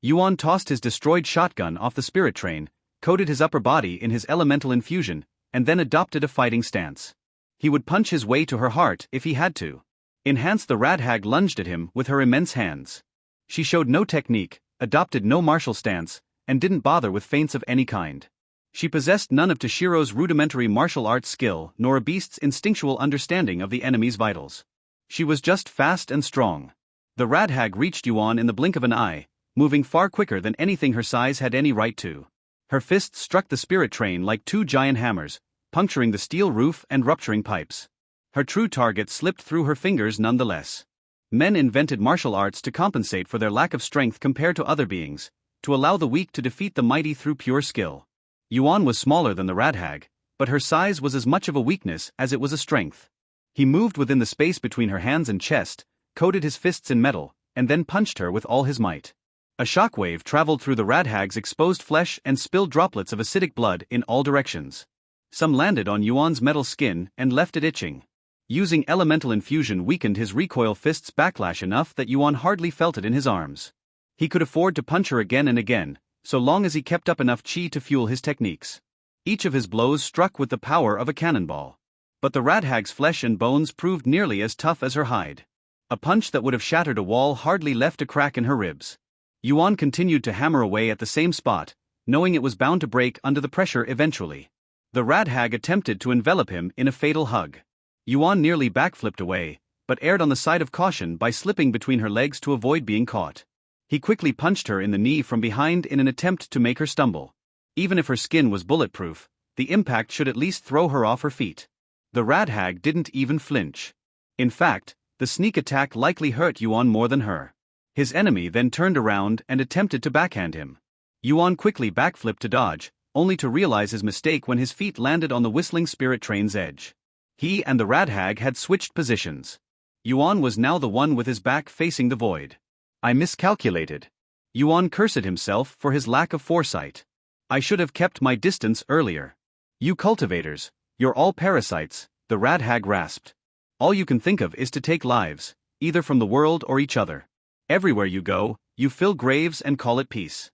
[SPEAKER 1] Yuan tossed his destroyed shotgun off the spirit train, coated his upper body in his elemental infusion, and then adopted a fighting stance. He would punch his way to her heart if he had to. Enhanced, the rat hag lunged at him with her immense hands. She showed no technique, adopted no martial stance, and didn't bother with feints of any kind. She possessed none of Toshiro's rudimentary martial arts skill nor a beast's instinctual understanding of the enemy's vitals. She was just fast and strong. The rat hag reached Yuan in the blink of an eye, moving far quicker than anything her size had any right to. Her fists struck the spirit train like two giant hammers, puncturing the steel roof and rupturing pipes. Her true target slipped through her fingers nonetheless. Men invented martial arts to compensate for their lack of strength compared to other beings, to allow the weak to defeat the mighty through pure skill. Yuan was smaller than the rat hag, but her size was as much of a weakness as it was a strength. He moved within the space between her hands and chest, coated his fists in metal, and then punched her with all his might. A shockwave traveled through the rat hag's exposed flesh and spilled droplets of acidic blood in all directions. Some landed on Yuan's metal skin and left it itching. Using elemental infusion weakened his recoil fist's backlash enough that Yuan hardly felt it in his arms. He could afford to punch her again and again, so long as he kept up enough chi to fuel his techniques. Each of his blows struck with the power of a cannonball. But the rat hag's flesh and bones proved nearly as tough as her hide. A punch that would have shattered a wall hardly left a crack in her ribs. Yuan continued to hammer away at the same spot, knowing it was bound to break under the pressure eventually. The rat hag attempted to envelop him in a fatal hug. Yuan nearly backflipped away, but erred on the side of caution by slipping between her legs to avoid being caught. He quickly punched her in the knee from behind in an attempt to make her stumble. Even if her skin was bulletproof, the impact should at least throw her off her feet. The rat hag didn't even flinch. In fact, the sneak attack likely hurt Yuan more than her. His enemy then turned around and attempted to backhand him. Yuan quickly backflipped to dodge, only to realize his mistake when his feet landed on the whistling spirit train's edge. He and the rat hag had switched positions. Yuan was now the one with his back facing the void. I miscalculated. Yuan cursed himself for his lack of foresight. I should have kept my distance earlier. You cultivators, you're all parasites, the rat hag rasped. All you can think of is to take lives, either from the world or each other. Everywhere you go, you fill graves and call it peace.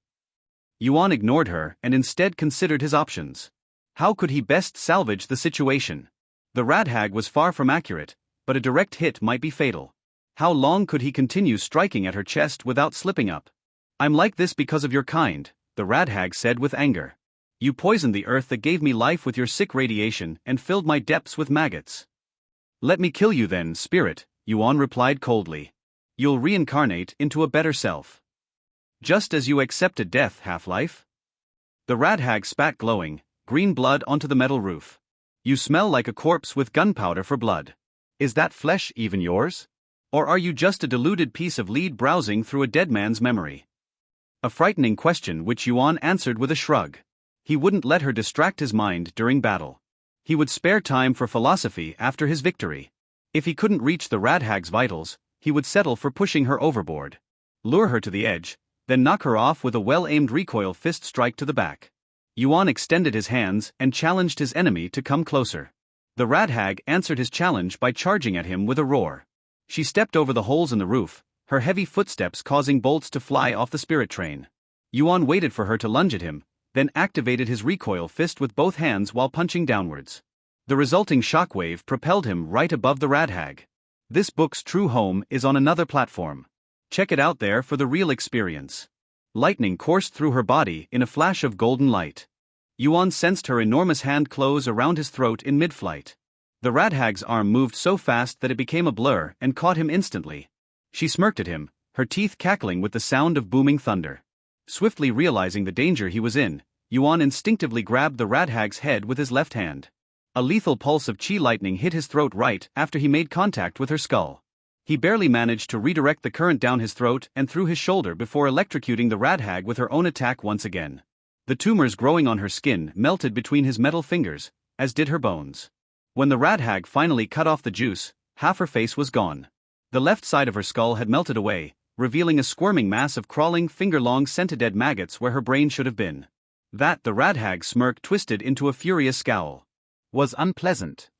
[SPEAKER 1] Yuan ignored her and instead considered his options. How could he best salvage the situation? The rat hag was far from accurate, but a direct hit might be fatal. How long could he continue striking at her chest without slipping up? I'm like this because of your kind, the rat hag said with anger. You poisoned the earth that gave me life with your sick radiation and filled my depths with maggots. Let me kill you then, spirit, Yuan replied coldly. You'll reincarnate into a better self. Just as you accepted death, half-life? The rat hag spat glowing, green blood onto the metal roof. You smell like a corpse with gunpowder for blood. Is that flesh even yours? Or are you just a deluded piece of lead browsing through a dead man's memory? A frightening question which Yuan answered with a shrug. He wouldn't let her distract his mind during battle. He would spare time for philosophy after his victory. If he couldn't reach the Radhag's vitals, he would settle for pushing her overboard. Lure her to the edge, then knock her off with a well-aimed recoil fist strike to the back. Yuan extended his hands and challenged his enemy to come closer. The Radhag answered his challenge by charging at him with a roar. She stepped over the holes in the roof, her heavy footsteps causing bolts to fly off the spirit train. Yuan waited for her to lunge at him, then activated his recoil fist with both hands while punching downwards. The resulting shockwave propelled him right above the Radhag. This book's true home is on another platform. Check it out there for the real experience. Lightning coursed through her body in a flash of golden light. Yuan sensed her enormous hand close around his throat in mid-flight. The Radhag's arm moved so fast that it became a blur and caught him instantly. She smirked at him, her teeth cackling with the sound of booming thunder. Swiftly realizing the danger he was in, Yuan instinctively grabbed the Radhag's head with his left hand. A lethal pulse of chi lightning hit his throat right after he made contact with her skull. He barely managed to redirect the current down his throat and through his shoulder before electrocuting the Radhag with her own attack once again. The tumors growing on her skin melted between his metal fingers, as did her bones. When the Radhag finally cut off the juice, half her face was gone. The left side of her skull had melted away, revealing a squirming mass of crawling, finger-long centipede maggots where her brain should have been. That, the Radhag's smirk twisted into a furious scowl, was unpleasant.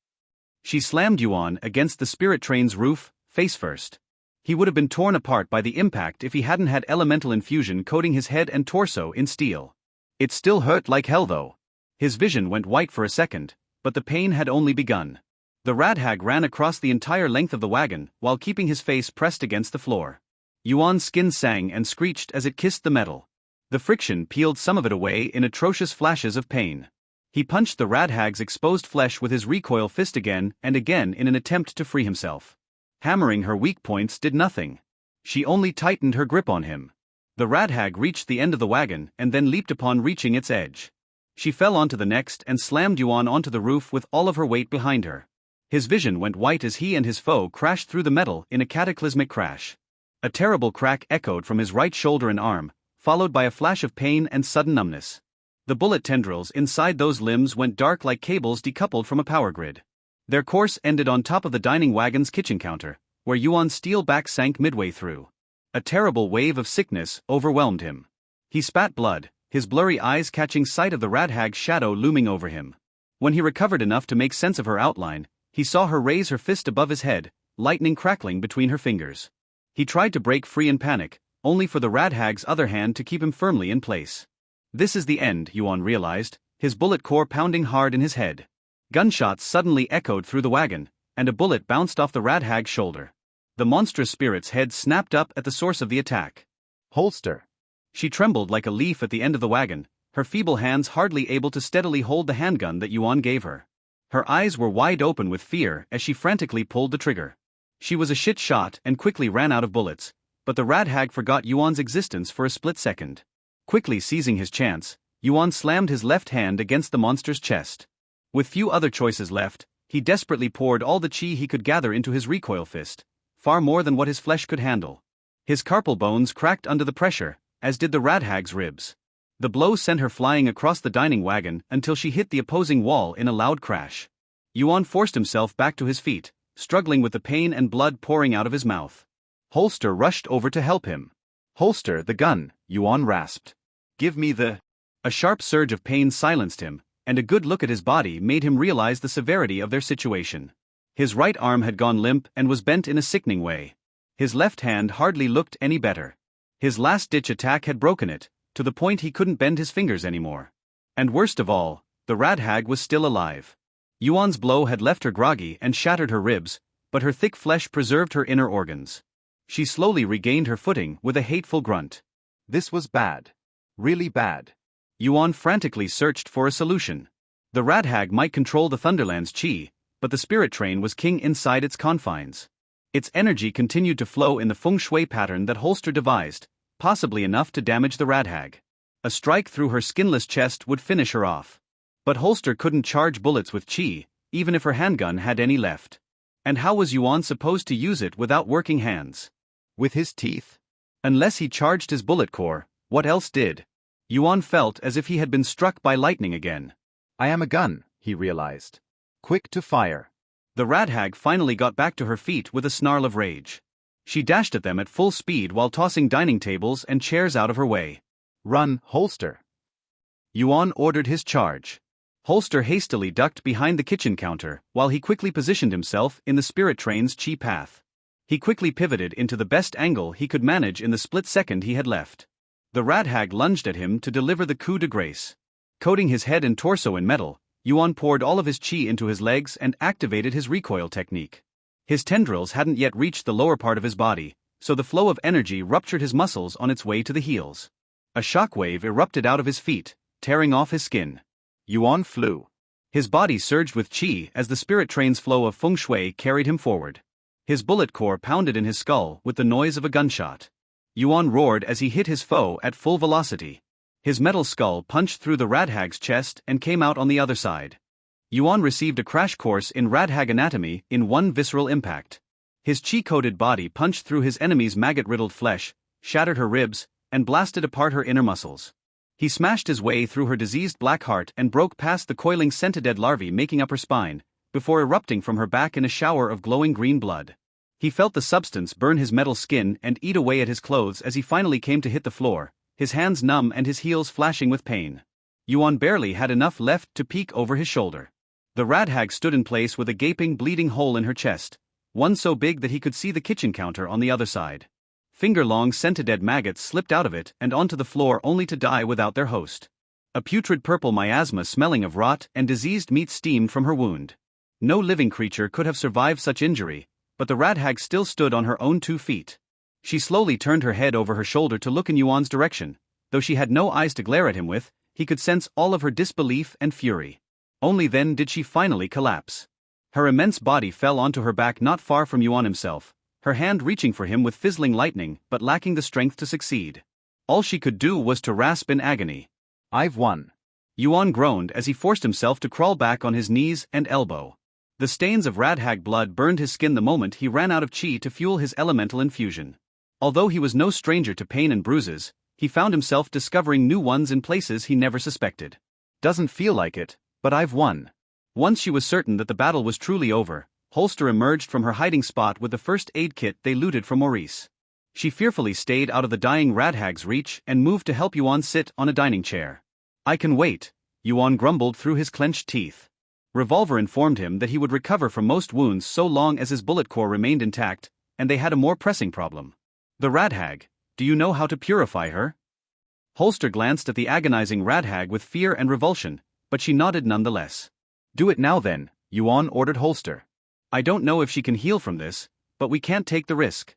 [SPEAKER 1] She slammed Yuan against the spirit train's roof, face first. He would have been torn apart by the impact if he hadn't had elemental infusion coating his head and torso in steel. It still hurt like hell though. His vision went white for a second, but the pain had only begun. The Radhag ran across the entire length of the wagon while keeping his face pressed against the floor. Yuan's skin sang and screeched as it kissed the metal. The friction peeled some of it away in atrocious flashes of pain. He punched the Radhag's exposed flesh with his recoil fist again and again in an attempt to free himself. Hammering her weak points did nothing. She only tightened her grip on him. The Radhag reached the end of the wagon and then leaped upon reaching its edge. She fell onto the next and slammed Yuan onto the roof with all of her weight behind her. His vision went white as he and his foe crashed through the metal in a cataclysmic crash. A terrible crack echoed from his right shoulder and arm, followed by a flash of pain and sudden numbness. The bullet tendrils inside those limbs went dark like cables decoupled from a power grid. Their course ended on top of the dining wagon's kitchen counter, where Yuan's steel back sank midway through. A terrible wave of sickness overwhelmed him. He spat blood, his blurry eyes catching sight of the Radhag's shadow looming over him. When he recovered enough to make sense of her outline, he saw her raise her fist above his head, lightning crackling between her fingers. He tried to break free in panic, only for the Radhag's other hand to keep him firmly in place. This is the end, Yuan realized, his bullet core pounding hard in his head. Gunshots suddenly echoed through the wagon, and a bullet bounced off the Radhag's shoulder. The monstrous spirit's head snapped up at the source of the attack.
[SPEAKER 2] Holster.
[SPEAKER 1] She trembled like a leaf at the end of the wagon, her feeble hands hardly able to steadily hold the handgun that Yuan gave her. Her eyes were wide open with fear as she frantically pulled the trigger. She was a shit shot and quickly ran out of bullets, but the Radhag forgot Yuan's existence for a split second. Quickly seizing his chance, Yuan slammed his left hand against the monster's chest. With few other choices left, he desperately poured all the chi he could gather into his recoil fist, far more than what his flesh could handle. His carpal bones cracked under the pressure, as did the Radhag's ribs. The blow sent her flying across the dining wagon until she hit the opposing wall in a loud crash. Yuan forced himself back to his feet, struggling with the pain and blood pouring out of his mouth. Holster rushed over to help him.
[SPEAKER 2] Holster the gun, Yuan rasped.
[SPEAKER 1] Give me the... A sharp surge of pain silenced him, and a good look at his body made him realize the severity of their situation. His right arm had gone limp and was bent in a sickening way. His left hand hardly looked any better. His last-ditch attack had broken it, to the point he couldn't bend his fingers anymore. And worst of all, the Radhag was still alive. Yuan's blow had left her groggy and shattered her ribs, but her thick flesh preserved her inner organs. She slowly regained her footing with a hateful grunt.
[SPEAKER 2] This was bad. Really bad.
[SPEAKER 1] Yuan frantically searched for a solution. The Radhag might control the Thunderlands chi, but the spirit train was king inside its confines. Its energy continued to flow in the feng shui pattern that Holster devised, possibly enough to damage the Radhag. A strike through her skinless chest would finish her off. But Holster couldn't charge bullets with chi, even if her handgun had any left. And how was Yuan supposed to use it without working hands?
[SPEAKER 2] With his teeth?
[SPEAKER 1] Unless he charged his bullet core, what else did? Yuan felt as if he had been struck by lightning again.
[SPEAKER 2] I am a gun, he realized. Quick to fire.
[SPEAKER 1] The rat hag finally got back to her feet with a snarl of rage. She dashed at them at full speed while tossing dining tables and chairs out of her way.
[SPEAKER 2] Run, Holster.
[SPEAKER 1] Yuan ordered his charge. Holster hastily ducked behind the kitchen counter while he quickly positioned himself in the spirit train's chi path. He quickly pivoted into the best angle he could manage in the split second he had left. The rat hag lunged at him to deliver the coup de grace. Coating his head and torso in metal, Yuan poured all of his chi into his legs and activated his recoil technique. His tendrils hadn't yet reached the lower part of his body, so the flow of energy ruptured his muscles on its way to the heels. A shockwave erupted out of his feet, tearing off his skin.
[SPEAKER 2] Yuan flew.
[SPEAKER 1] His body surged with chi as the spirit train's flow of feng shui carried him forward. His bullet core pounded in his skull with the noise of a gunshot. Yuan roared as he hit his foe at full velocity. His metal skull punched through the rat hag's chest and came out on the other side. Yuan received a crash course in rat hag anatomy in one visceral impact. His chi-coated body punched through his enemy's maggot-riddled flesh, shattered her ribs, and blasted apart her inner muscles. He smashed his way through her diseased black heart and broke past the coiling centided larvae making up her spine, before erupting from her back in a shower of glowing green blood. He felt the substance burn his metal skin and eat away at his clothes as he finally came to hit the floor, his hands numb and his heels flashing with pain. Yuan barely had enough left to peek over his shoulder. The rat hag stood in place with a gaping, bleeding hole in her chest, one so big that he could see the kitchen counter on the other side. Finger-long centided maggots slipped out of it and onto the floor only to die without their host. A putrid purple miasma smelling of rot and diseased meat steamed from her wound. No living creature could have survived such injury, but the rat hag still stood on her own 2 feet. She slowly turned her head over her shoulder to look in Yuan's direction. Though she had no eyes to glare at him with, he could sense all of her disbelief and fury. Only then did she finally collapse. Her immense body fell onto her back not far from Yuan himself, her hand reaching for him with fizzling lightning but lacking the strength to succeed. All she could do was to rasp in agony.
[SPEAKER 2] I've won.
[SPEAKER 1] Yuan groaned as he forced himself to crawl back on his knees and elbow. The stains of rat hag blood burned his skin the moment he ran out of chi to fuel his elemental infusion. Although he was no stranger to pain and bruises, he found himself discovering new ones in places he never suspected.
[SPEAKER 2] Doesn't feel like it, but I've won.
[SPEAKER 1] Once she was certain that the battle was truly over, Holster emerged from her hiding spot with the first aid kit they looted from Maurice. She fearfully stayed out of the dying rat hag's reach and moved to help Yuan sit on a dining chair. I can wait, Yuan grumbled through his clenched teeth. Revolver informed him that he would recover from most wounds so long as his bullet core remained intact, and they had a more pressing problem. The rat hag, do you know how to purify her? Holster glanced at the agonizing rat hag with fear and revulsion, but she nodded nonetheless.
[SPEAKER 2] Do it now then, Yuan ordered Holster.
[SPEAKER 1] I don't know if she can heal from this, but we can't take the risk.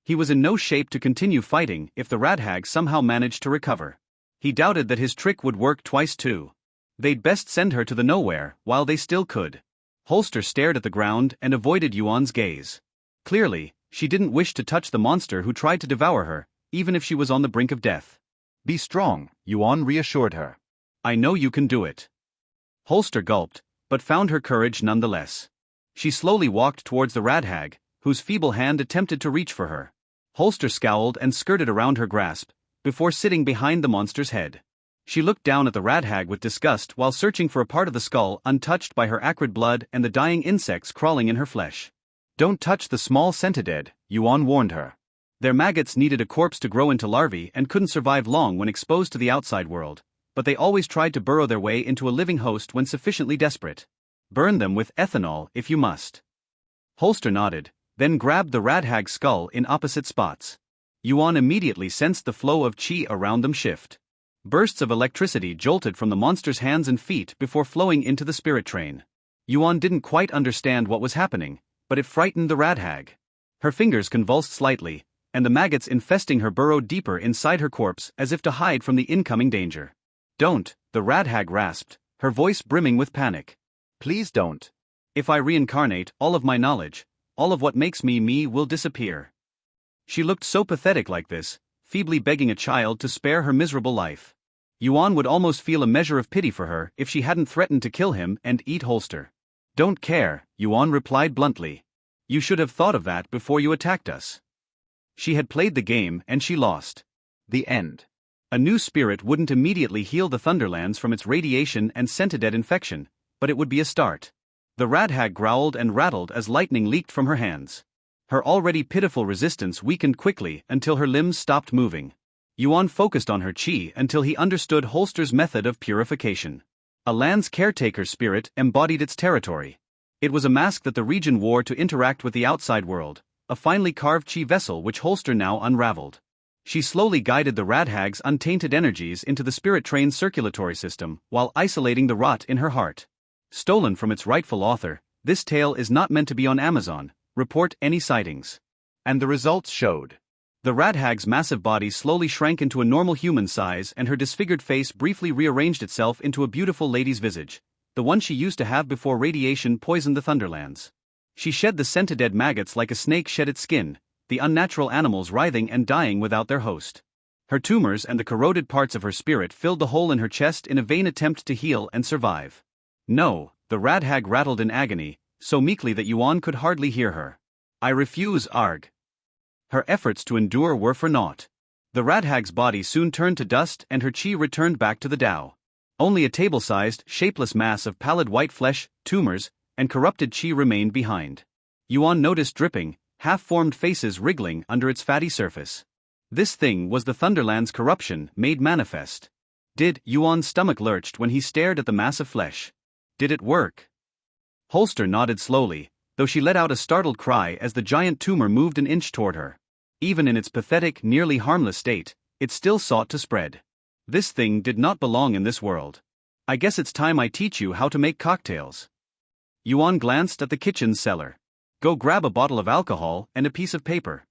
[SPEAKER 1] He was in no shape to continue fighting if the rat hag somehow managed to recover. He doubted that his trick would work twice too. They'd best send her to the nowhere while they still could. Holster stared at the ground and avoided Yuan's gaze. Clearly, she didn't wish to touch the monster who tried to devour her, even if she was on the brink of death.
[SPEAKER 2] Be strong, Yuan reassured her.
[SPEAKER 1] I know you can do it. Holster gulped, but found her courage nonetheless. She slowly walked towards the rat hag, whose feeble hand attempted to reach for her. Holster scowled and skirted around her grasp, before sitting behind the monster's head. She looked down at the rat hag with disgust while searching for a part of the skull untouched by her acrid blood and the dying insects crawling in her flesh. Don't touch the small centided, Yuan warned her. Their maggots needed a corpse to grow into larvae and couldn't survive long when exposed to the outside world, but they always tried to burrow their way into a living host when sufficiently desperate. Burn them with ethanol if you must. Holster nodded, then grabbed the rat hag's skull in opposite spots. Yuan immediately sensed the flow of chi around them shift. Bursts of electricity jolted from the monster's hands and feet before flowing into the spirit train. Yuan didn't quite understand what was happening, but it frightened the rat hag. Her fingers convulsed slightly, and the maggots infesting her burrowed deeper inside her corpse as if to hide from the incoming danger. Don't, the rat hag rasped, her voice brimming with panic.
[SPEAKER 2] Please don't.
[SPEAKER 1] If I reincarnate, all of my knowledge, all of what makes me me will disappear. She looked so pathetic like this, feebly begging a child to spare her miserable life. Yuan would almost feel a measure of pity for her if she hadn't threatened to kill him and eat Holster. Don't care, Yuan replied bluntly. You should have thought of that before you attacked us. She had played the game and she lost. The end. A new spirit wouldn't immediately heal the Thunderlands from its radiation and Sentidead infection, but it would be a start. The radhag growled and rattled as lightning leaked from her hands. Her already pitiful resistance weakened quickly until her limbs stopped moving. Yuan focused on her chi until he understood Holster's method of purification. A land's caretaker spirit embodied its territory. It was a mask that the region wore to interact with the outside world, a finely carved chi vessel which Holster now unraveled. She slowly guided the radhag's untainted energies into the spirit train's circulatory system while isolating the rot in her heart. Stolen from its rightful author, this tale is not meant to be on Amazon. Report any sightings. And the results showed. The radhag's massive body slowly shrank into a normal human size and her disfigured face briefly rearranged itself into a beautiful lady's visage, the one she used to have before radiation poisoned the Thunderlands. She shed the Sentidead maggots like a snake shed its skin, the unnatural animals writhing and dying without their host. Her tumors and the corroded parts of her spirit filled the hole in her chest in a vain attempt to heal and survive. No, the radhag rattled in agony, so meekly that Yuan could hardly hear her. I refuse, Arg. Her efforts to endure were for naught. The radhag's body soon turned to dust and her chi returned back to the Tao. Only a table-sized, shapeless mass of pallid white flesh, tumors, and corrupted chi remained behind. Yuan noticed dripping, half-formed faces wriggling under its fatty surface. This thing was the Thunderland's corruption made manifest. Yuan's stomach lurched when he stared at the mass of flesh. Did it work? Holster nodded slowly, though she let out a startled cry as the giant tumor moved an inch toward her. Even in its pathetic, nearly harmless state, it still sought to spread. This thing did not belong in this world. I guess it's time I teach you how to make cocktails. Yuan glanced at the kitchen's cellar. Go grab a bottle of alcohol and a piece of paper.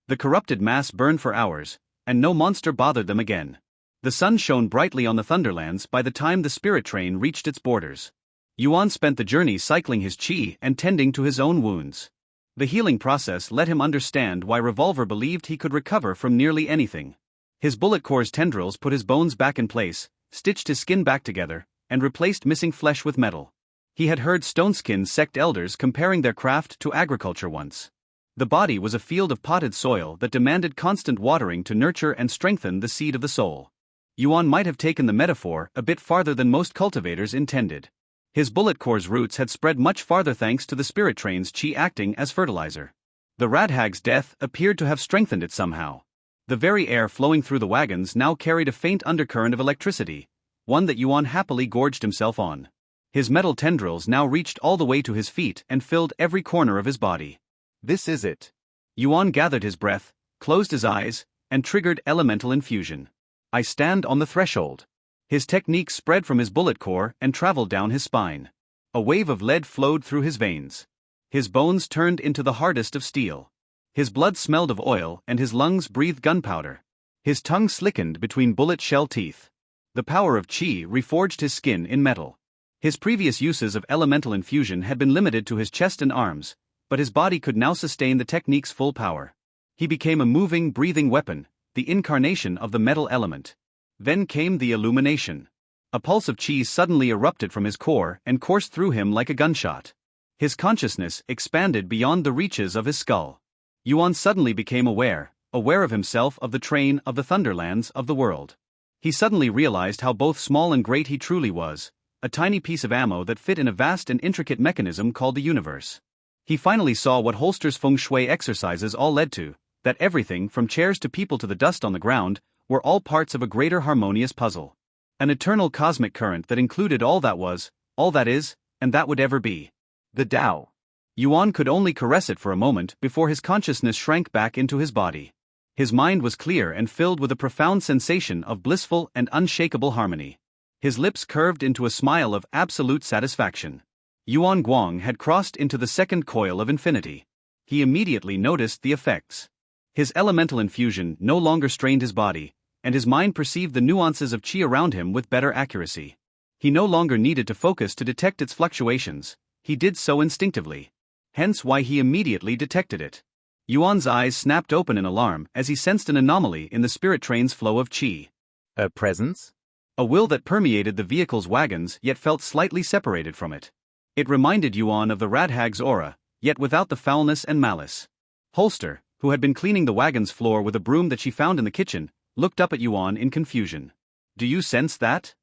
[SPEAKER 1] The corrupted mass burned for hours, and no monster bothered them again. The sun shone brightly on the Thunderlands by the time the spirit train reached its borders. Yuan spent the journey cycling his chi and tending to his own wounds. The healing process let him understand why Revolver believed he could recover from nearly anything. His bullet core's tendrils put his bones back in place, stitched his skin back together, and replaced missing flesh with metal. He had heard Stoneskin sect elders comparing their craft to agriculture once. The body was a field of potted soil that demanded constant watering to nurture and strengthen the seed of the soul. Yuan might have taken the metaphor a bit farther than most cultivators intended. His bullet core's roots had spread much farther thanks to the spirit train's chi acting as fertilizer. The radhag's death appeared to have strengthened it somehow. The very air flowing through the wagons now carried a faint undercurrent of electricity, one that Yuan happily gorged himself on. His metal tendrils now reached all the way to his feet and filled every corner of his body. This is it. Yuan gathered his breath, closed his eyes, and triggered elemental infusion. I stand on the threshold. His technique spread from his bullet core and traveled down his spine. A wave of lead flowed through his veins. His bones turned into the hardest of steel. His blood smelled of oil and his lungs breathed gunpowder. His tongue slickened between bullet shell teeth. The power of chi reforged his skin in metal. His previous uses of elemental infusion had been limited to his chest and arms, but his body could now sustain the technique's full power. He became a moving, breathing weapon, the incarnation of the metal element. Then came the illumination. A pulse of chi suddenly erupted from his core and coursed through him like a gunshot. His consciousness expanded beyond the reaches of his skull. Yuan suddenly became aware of himself, of the train, of the Thunderlands, of the world. He suddenly realized how both small and great he truly was, a tiny piece of ammo that fit in a vast and intricate mechanism called the universe. He finally saw what Holster's feng shui exercises all led to, that everything from chairs to people to the dust on the ground were all parts of a greater harmonious puzzle. An eternal cosmic current that included all that was, all that is, and that would ever be. The Tao. Yuan could only caress it for a moment before his consciousness shrank back into his body. His mind was clear and filled with a profound sensation of blissful and unshakable harmony. His lips curved into a smile of absolute satisfaction. Yuan Guang had crossed into the second coil of infinity. He immediately noticed the effects. His elemental infusion no longer strained his body, and his mind perceived the nuances of chi around him with better accuracy. He no longer needed to focus to detect its fluctuations, he did so instinctively. Hence why he immediately detected it. Yuan's eyes snapped open in alarm as he sensed an anomaly in the spirit train's flow of chi.
[SPEAKER 2] A presence?
[SPEAKER 1] A will that permeated the vehicle's wagons yet felt slightly separated from it. It reminded Yuan of the Radhag's aura, yet without the foulness and malice. Holster, who had been cleaning the wagon's floor with a broom that she found in the kitchen, looked up at Yuan in confusion. Do you sense that?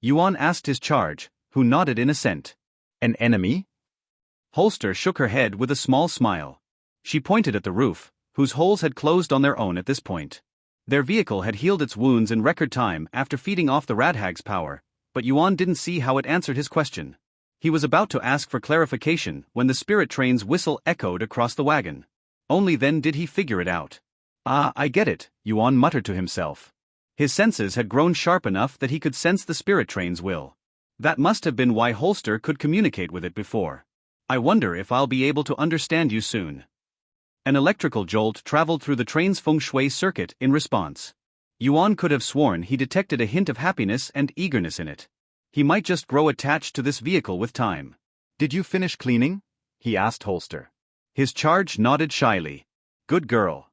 [SPEAKER 1] Yuan asked his charge, who nodded in assent.
[SPEAKER 2] An enemy?
[SPEAKER 1] Holster shook her head with a small smile. She pointed at the roof, whose holes had closed on their own at this point. Their vehicle had healed its wounds in record time after feeding off the Radhag's power, but Yuan didn't see how it answered his question. He was about to ask for clarification when the spirit train's whistle echoed across the wagon. Only then did he figure it out. Ah, I get it, Yuan muttered to himself. His senses had grown sharp enough that he could sense the spirit train's will. That must have been why Holster could communicate with it before. I wonder if I'll be able to understand you soon. An electrical jolt traveled through the train's feng shui circuit in response. Yuan could have sworn he detected a hint of happiness and eagerness in it. He might just grow attached to this vehicle with time.
[SPEAKER 2] Did you finish cleaning? He asked Holster.
[SPEAKER 1] His charge nodded shyly. Good girl.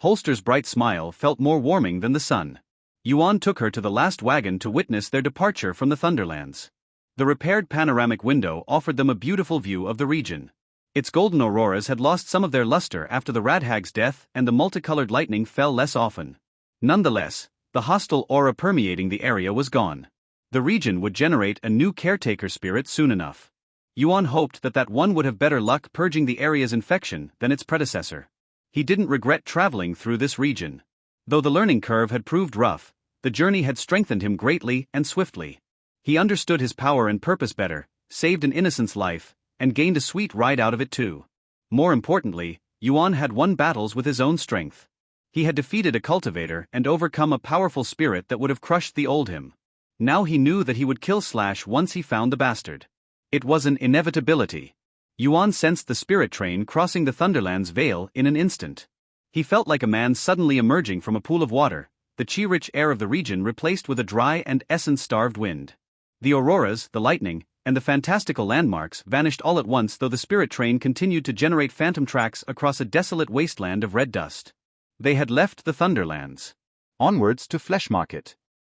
[SPEAKER 1] Holster's bright smile felt more warming than the sun. Yuan took her to the last wagon to witness their departure from the Thunderlands. The repaired panoramic window offered them a beautiful view of the region. Its golden auroras had lost some of their luster after the Radhag's death, and the multicolored lightning fell less often. Nonetheless, the hostile aura permeating the area was gone. The region would generate a new caretaker spirit soon enough. Yuan hoped that one would have better luck purging the area's infection than its predecessor. He didn't regret traveling through this region. Though the learning curve had proved rough, the journey had strengthened him greatly and swiftly. He understood his power and purpose better, saved an innocent's life, and gained a sweet ride out of it too. More importantly, Yuan had won battles with his own strength. He had defeated a cultivator and overcome a powerful spirit that would have crushed the old him. Now he knew that he would kill Slash once he found the bastard. It was an inevitability. Yuan sensed the spirit train crossing the Thunderlands veil in an instant. He felt like a man suddenly emerging from a pool of water, the chi-rich air of the region replaced with a dry and essence-starved wind. The auroras, the lightning, and the fantastical landmarks vanished all at once, though the spirit train continued to generate phantom tracks across a desolate wasteland of red dust. They had left the Thunderlands.
[SPEAKER 2] Onwards to Flesh Market.